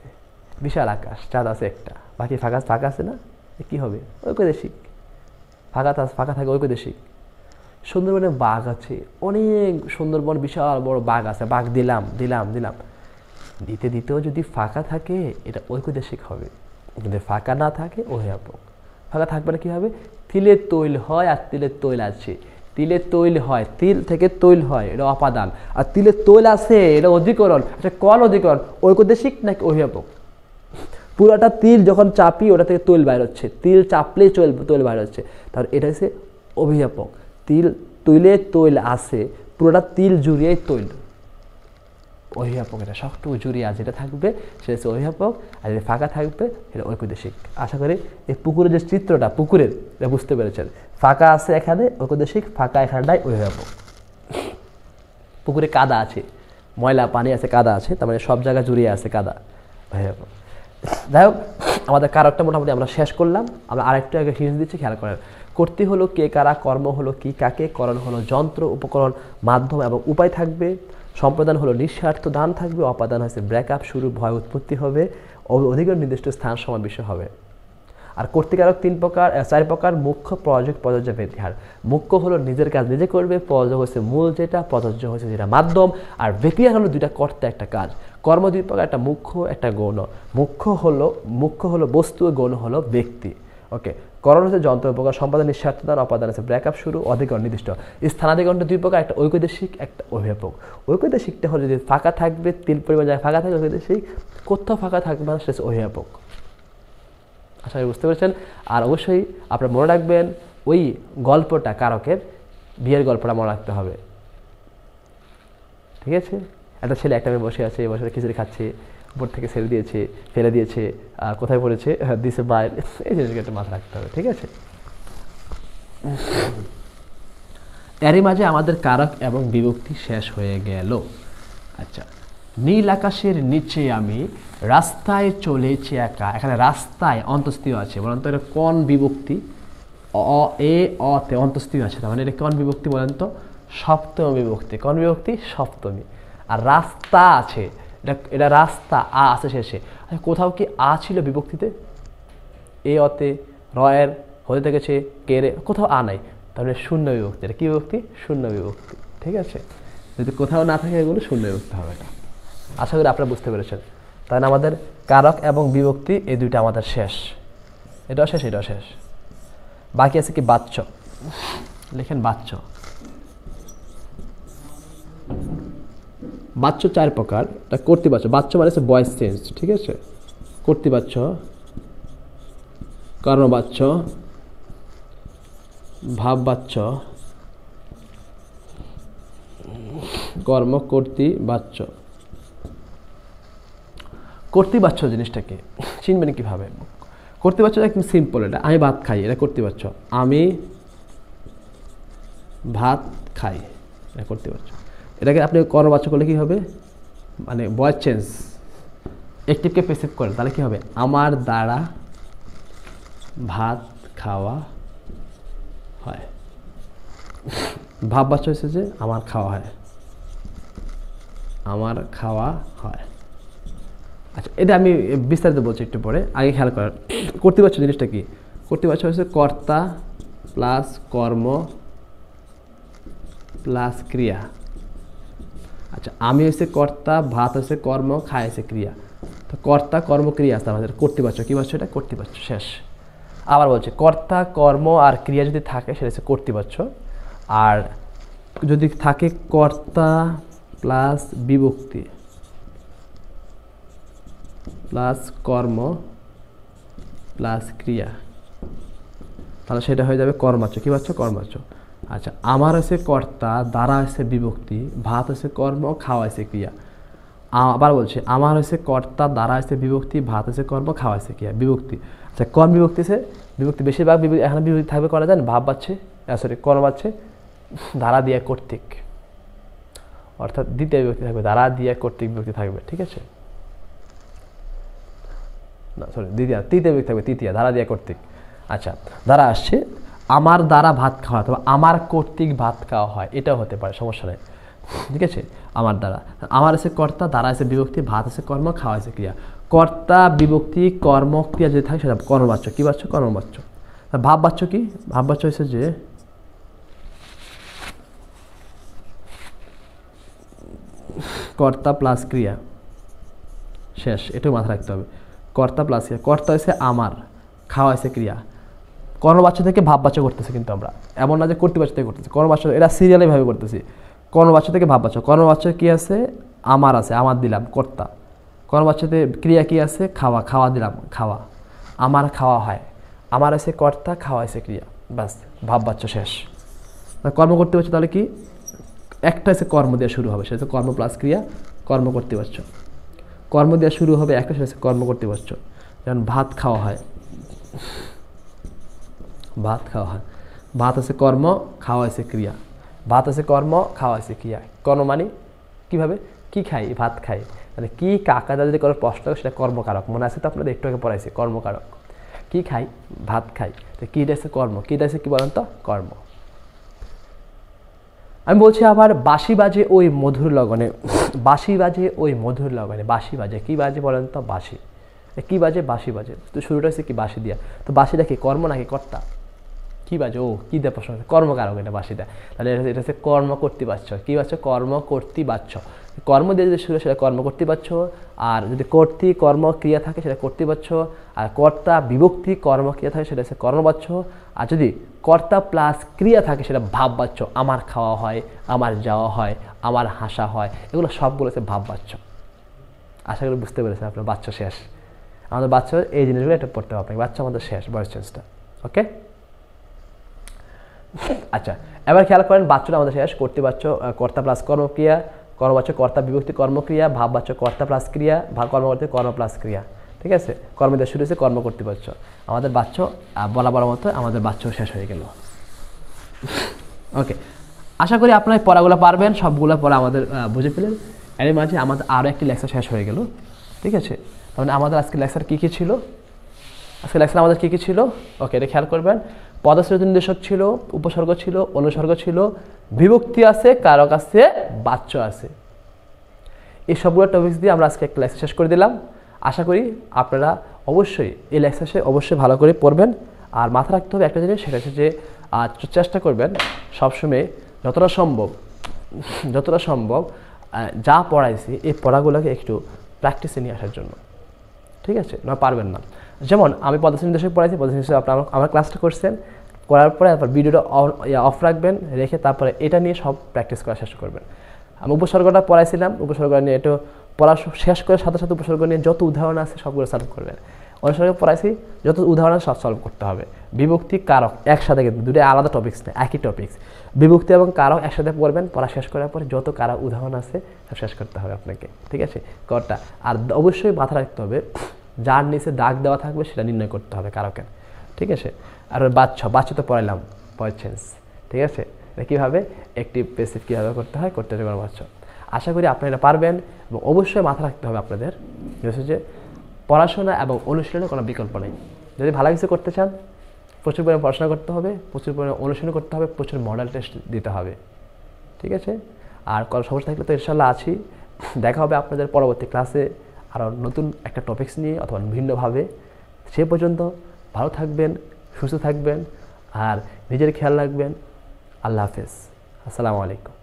বিশাল আকাশ, চাঁদ আছে একটা, বাকি ফাঁকা ফাঁকা আছে না, কি হবে? ঐকদেশিক। ফাঁকা থাকে ঐকদেশিক। সুন্দরবনে বাঘ আছে, অনেক সুন্দরবন বিশাল বড় বাঘ আছে, বাঘ দিলাম দিলাম দিলাম, দিতে দিতেও যদি ফাঁকা থাকে এটা ঐকদেশিক হবে, যদি ফাঁকা না থাকে অভিভাবক। ফাঁকা থাকবে না কি হবে? তিলের তৈল হয় আর তিলের তৈল আছে, তিলের তৈল হয়, তিল থেকে তৈল হয়, এটা অপাদান, আর তিলের তৈল আছে এটা অধিকরণ। আচ্ছা কোন অধিকরণ, ঐকদেশিক নাকি অভিভাবক? পুরোটা তিল যখন চাপি ওটা থেকে তৈল বাইর হচ্ছে, তিল চাপলেই তৈল বাইর হচ্ছে, তাহলে এটা হচ্ছে অভিভাবক। তৈলে তৈল আছে, পুরোটা তিল জুড়িয়ে তৈল, অভিভাবক। এটা সবটুকু জুড়িয়ে আছে, এটা থাকবে সেটা হচ্ছে অভিভাবক, আর যদি ফাঁকা থাকবে এটা ঐকদেশিক। আশা করি এই পুকুরের যে চিত্রটা, পুকুরের, এটা বুঝতে পেরেছেন। ফাঁকা আছে এখানে ঐকদেশিক, ফাঁকা এখানটাই অভিভাবক। পুকুরে কাদা আছে, ময়লা পানি আছে, কাদা আছে, তার মানে সব জায়গায় জুড়িয়ে আছে কাদা, অভিভাবক। যাই হোক, আমাদের কারকটা মোটামুটি আমরা শেষ করলাম। আমরা আরেকটু আগে হিন্স দিচ্ছি, খেয়াল করেন। কর্তৃ হলো কে কারা, কর্ম হলো কি কাকে, করণ হলো যন্ত্র উপকরণ মাধ্যম এবং উপায় থাকবে, সম্প্রদান হলো নিঃস্বার্থ দান থাকবে, অপাদান হচ্ছে ব্রেকআপ শুরু ভয় উৎপত্তি হবে, অধিকরণ নির্দিষ্ট স্থান সময় বিষয় হবে। আর কর্তৃকারক 4 প্রকার, মুখ্য, প্রযোজক, প্রযোজ্য, ব্যতিহার। মুখ্য হলো নিজের কাজ নিজে করবে, প্রযোজক হচ্ছে মূল যেটা, প্রযোজ্য হচ্ছে যেটা মাধ্যম, আর ব্যতিহার হলো দুইটা কর্তা একটা কাজ। কর্ম 2 প্রকার, একটা মুখ্য একটা গৌণ। মুখ্য হলো বস্তু, গৌণ হলো ব্যক্তি। ওকে, করণ হচ্ছে যন্ত্র প্রকার, সম্পাদন নিঃস্বার্থ দান, অপাদান আছে ব্রেকআপ শুরু, অধিকরণ নির্দিষ্ট। স্থানাধিকরণটা 2 প্রকার, একটা ঐকদেশিক একটা অভিভাবক। ঐকদেশিকটা হলো যদি ফাঁকা থাকবে, তিল পরিমাণ জায়গায় ফাঁকা থাকবে ঐকদেশিক, কোথাও ফাঁকা থাকবে না সেটা অভিভাবক। আশা করি বুঝতে পেরেছেন। আর অবশ্যই আপনারা মনে রাখবেন ওই গল্পটা, কারকের বিয়ের গল্পটা মনে রাখতে হবে, ঠিক আছে? একটা ছেলে একটা মেয়ে বসে আছে, বসে খিচুড়ি খাচ্ছে, উপর থেকে ফেলে দিয়েছে, কোথায় পড়েছে, দিছে বাইরে, এই জিনিসটা একটা মাথা রাখতে হবে, ঠিক আছে? এরই মাঝে আমাদের কারক এবং বিভক্তি শেষ হয়ে গেল। আচ্ছা, নীল আকাশের নিচে আমি রাস্তায় চলেছি একা। এখানে রাস্তায় অন্তস্তীয় আছে, বলেন তো এটা কোন বিভক্তি? অতে অন্তস্তীয় আছে, তার মানে এটা কোন বিভক্তি বলেন তো? সপ্তমী বিভক্তি। কোন বিভক্তি? সপ্তমী। আর রাস্তা আছে, এটা রাস্তা, আ আছে শেষে। আচ্ছা, কোথাও কি আ ছিল বিভক্তিতে? অতে, রয়ের হতে থেকেছে, কেরে, কোথাও আ নাই, তাহলে শূন্য বিভক্তি। এটা কি বিভক্তি? শূন্য বিভক্তি, ঠিক আছে? যদি কোথাও না থাকে এগুলো শূন্য বিভক্তি হবে না। আশা করি আপনারা বুঝতে পেরেছেন। তাহলে আমাদের কারক এবং বিভক্তি এই দুইটা আমাদের শেষ, এটাও শেষ, এটাও শেষ। বাকি আছে কি? বাচ্য। লেখেন বাচ্য। বাচ্য 4 প্রকার। এটা কর্তৃবাচ্য, বাচ্য মানে হচ্ছে ভয়েস চেঞ্জ, ঠিক আছে? কর্তৃবাচ্য, কর্মবাচ্য, ভাববাচ্য, কর্তৃবাচ্য। কর্তৃবাচ্য জিনিসটা কি চিনবেন কিভাবে? কর্তৃবাচ্য একদম সিম্পল, এটা আমি ভাত খাই, এটা কর্তৃবাচ্য। আমি ভাত খাই, এটা কর্তৃবাচ্য। এটাকে আপনি কর্মবাচ্য করলে কি হবে, মানে ভয়েস চেঞ্জ, অ্যাক্টিভকে প্যাসিভ করেন, তাহলে কি হবে? আমার দ্বারা ভাত খাওয়া হয়। ভাববাচ্য হচ্ছে যে আমার খাওয়া হয়, আমার খাওয়া হয়। আচ্ছা, এটা আমি বিস্তারিত বলছি একটু পরে, আগে খেয়াল করেন কর্তৃবাচ্য জিনিসটা কি। কর্তৃবাচ্য হচ্ছে কর্তা প্লাস কর্ম প্লাস ক্রিয়া। আচ্ছা, আমি হচ্ছে কর্তা, ভাত হচ্ছে কর্ম, খায় হচ্ছে ক্রিয়া। তো কর্তা কর্ম ক্রিয়া আছে আমাদের কর্তৃবাচ্য। কি বাচ্য? এটা কর্তৃবাচ্য। শেষ। আবার বলছে কর্তা কর্ম আর ক্রিয়া যদি থাকে সেটা হচ্ছে কর্তৃবাচ্য, আর যদি থাকে কর্তা প্লাস বিভক্তি প্লাস কর্ম প্লাস ক্রিয়া, তাহলে সেটা হয়ে যাবে কর্মাচ্য। কি বাচ্য? কর্মাচ্য। আচ্ছা, আমার হচ্ছে কর্তা, দ্বারা হচ্ছে বিভক্তি, ভাত হচ্ছে কর্ম, খাওয়া হচ্ছে ক্রিয়া। আবার বলছে আমার হচ্ছে কর্তা, দ্বারা হচ্ছে বিভক্তি, ভাত হচ্ছে কর্ম, খাওয়া হচ্ছে ক্রিয়া। বিভক্তি, আচ্ছা কর্ম বিভক্তি আছে, বিভক্তি বেশিরভাগ এখানে বিভক্তি থাকবে করা যায় ভাব বাচ্ছে, সরি কর্ম বাচ্ছে দ্বারা দিয়ে কর্তৃক, অর্থাৎ দ্বিতীয় বিভক্তি থাকবে, দ্বারা দিয়ে কর্তৃক বিভক্তি থাকবে, ঠিক আছে? না সরি, তৃতীয় বিভক্তি থাকবে, তৃতীয় ধারা দিয়ে কর্তৃক। আচ্ছা, দ্বারা আসছে আমার দ্বারা ভাত খাওয়া, তবে আমার কর্তৃক ভাত খাওয়া হয়, এটাও হতে পারে, সমস্যা নেই, ঠিক আছে? আমার দ্বারা, আমার আছে কর্তা, দ্বারা আছে বিভক্তি, ভাত আছে কর্ম, খাওয়া আছে ক্রিয়া। কর্তা বিভক্তি কর্ম ক্রিয়া যদি থাকে সেটা কর্মবাচ্য। কি বাচ্য? কর্মবাচ্য। ভাববাচ্য কি? ভাববাচ্য হচ্ছে যে কর্তা প্লাস ক্রিয়া। শেষ, এটাও মাথায় রাখতে হবে। কর্তা প্লাস ক্রিয়া। কর্তা হচ্ছে আমার, খাওয়া হচ্ছে ক্রিয়া। কর্মবাচ্য থেকে ভাববাচ্য করতেছে, কিন্তু আমরা এমন না যে কর্তৃবাচ্য থেকে করতেছি। কর্মবাচ্য এটা সিরিয়ালি ভাবে করতেছি। কর্মবাচ্য থেকে ভাববাচ্য। কর্মবাচ্য কি আছে? আমার আছে, আমার দিলাম কর্তা। কর্মবাচ্যতে ক্রিয়া কি আছে? খাওয়া, খাওয়া দিলাম, খাওয়া। আমার খাওয়া হয়, আমার আছে কর্তা, খাওয়া আছে ক্রিয়া, বাস ভাববাচ্য শেষ। কর্ম করতে পারছে, তাহলে কি একটা আছে কর্ম দিয়ে শুরু হবে, সেটা হচ্ছে কর্ম প্লাস ক্রিয়া, কর্ম করতে পারছো। কর্ম দিয়ে শুরু হবে একটা, সেটা হচ্ছে কর্ম করতে পারছো। যেমন ভাত খাওয়া হয়, ভাত খাওয়া হয়, ভাত আছে কর্ম, খাওয়া আছে ক্রিয়া। ভাত আছে কর্ম, খাওয়া আছে ক্রিয়া। কর্ম মানে কীভাবে? কি খাই? ভাত খাই। মানে কি কাকাদা যদি কোনো প্রশ্ন, সেটা কর্মকারক। মনে আছে তো আপনাদের, একটু আগে পড়াইছি কর্মকারক। কি খাই? ভাত খাই। তো কিটা আছে কর্ম, কিটা আছে কি বলেন তো? কর্ম। আমি বলছি আবার বাঁশি বাজে ওই মধুর লগনে, বাঁশি বাজে ওই মধুর লগনে। বাঁশি বাজে, কি বাজে বলেন তো? বাঁশি। কি বাজে? বাঁশি বাজে। তো শুরুটা হচ্ছে কি? বাঁশি দিয়া। তো বাঁশিটা কি কর্ম নাকি কর্তা? কি বাজে? ও কি দেয় প্রশ্ন, কর্মকারক এটা বাঁশিটা। তাহলে এটা হচ্ছে কর্ম কর্তৃবাচ্য। কি বাচ্য? কর্ম কর্তৃবাচ্য। কর্ম দিয়ে যদি শুরু, সেটা কর্ম কর্তৃবাচ্য। আর যদি কর্তৃ কর্ম ক্রিয়া থাকে, সেটা কর্তৃবাচ্য। আর কর্তা বিভক্তি কর্ম ক্রিয়া থাকে, সেটা হচ্ছে কর্মবাচ্য। আর যদি কর্তা প্লাস ক্রিয়া থাকে, সেটা ভাববাচ্য। আমার খাওয়া হয়, আমার যাওয়া হয়, আমার হাসা হয়, এগুলো সবগুলো হচ্ছে ভাববাচ্য। আশা করি বুঝতে পেরেছেন আপনার। বাচ্চ শেষ। আমাদের বাচ্চা এই জিনিসগুলো এটা পড়তে হবে আপনাকে। বাচ্চা আমাদের শেষ, ভয়েস চেঞ্জটা। ওকে, আচ্ছা এবার খেয়াল করেন বাচ্চটা আমাদের শেষ। কর্তৃবাচ্য কর্তা প্লাস কর্মক্রিয়া, কর্মবাচ্য কর্তা বিভক্তি কর্মক্রিয়া, ভাববাচ্য কর্তা প্লাস ক্রিয়া, কর্মকর্তা কর্ম প্লাস ক্রিয়া, ঠিক আছে? কর্ম দিয়ে শুরু হয়েছে কর্ম কর্তৃবাচ্য। আমাদের বাচ্চ বলা মতো আমাদের বাচ্চাও শেষ হয়ে গেল। ওকে, আশা করি আপনারা পড়াগুলো পারবেন, সবগুলো পড়া আমাদের বুঝে ফেলেন। এর মাঝে আমাদের আরও একটি লেকচার শেষ হয়ে গেল, ঠিক আছে? তাহলে আমাদের আজকে লেকচার কী কী ছিল? আজকে লেকচার আমাদের কী কী ছিল? ওকে, এটা খেয়াল করবেন। পদশ্রেণী নির্দেশক ছিল, উপসর্গ ছিল, অনুসর্গ ছিল, বিভক্তি আছে, কারক আছে, বাচ্য আছে। এই সবগুলো টপিকস দিয়ে আমরা আজকে একটা লেকচার শেষ করে দিলাম। আশা করি আপনারা অবশ্যই এই লেকচারে অবশ্যই ভালো করে পড়বেন। আর মাথা রাখতে হবে একটা জিনিস, সেটা হচ্ছে যে চেষ্টা করবেন সবসময় যতটা সম্ভব যা পড়াইছি এই পড়াগুলোকে একটু প্র্যাকটিসে নিয়ে আসার জন্য, ঠিক আছে? না পারবেন না। যেমন আমি পদশ্রেণী নির্দেশক পড়াইছি, পদশ্রেণী নির্দেশক আপনারা আমার ক্লাসটা করছেন, করার পরে তারপর ভিডিওটা অফ রাখবেন, রেখে তারপরে এটা নিয়ে সব প্র্যাকটিস করা শেষ করবেন। আমি উপসর্গটা পড়াইছিলাম, উপসর্গ নিয়ে একটু পড়া শেষ করে সাথে সাথে উপসর্গ নিয়ে যত উদাহরণ আছে সবগুলো সলভ করবেন। অনুসর্গ পড়াইছি, যত উদাহরণ আছে সব সলভ করতে হবে। বিভক্তি কারক একসাথে, কিন্তু দুটো আলাদা টপিক্স না, একই টপিক্স। বিভক্তি এবং কারক একসাথে পড়বেন, পড়া শেষ করার পরে যত কারক উদাহরণ আছে সব শেষ করতে হবে আপনাকে, ঠিক আছে করটা। আর অবশ্যই মাথা রাখতে হবে যার নিচে দাগ দেওয়া থাকবে সেটা নির্ণয় করতে হবে কারকের, ঠিক আছে। আর বাচ্চা তো পড়াইলাম ভয়েস চেঞ্জ, ঠিক আছে। এটা কীভাবে অ্যাক্টিভ প্যাসিভ কীভাবে করতে হয়, করতে হবে বাচ্চা। আশা করি আপনারা এটা পারবেন। এবং অবশ্যই মাথা রাখতে হবে আপনাদের যে পড়াশোনা এবং অনুশীলনের কোনো বিকল্প নেই। যদি ভালো কিছু করতে চান প্রচুর পরিমাণে পড়াশোনা করতে হবে, প্রচুর পরিমাণে অনুশীলন করতে হবে, প্রচুর মডেল টেস্ট দিতে হবে, ঠিক আছে। আর কোনো সমস্যা থাকলে তো ইনশাল্লাহ আছি। দেখা হবে আপনাদের পরবর্তী ক্লাসে আরও নতুন একটা টপিকস নিয়ে অথবা ভিন্নভাবে। সে পর্যন্ত ভালো থাকবেন, সুস্থ থাকবেন আর নিজের খেয়াল রাখবেন। আল্লাহ হাফেজ, আসসালামু আলাইকুম।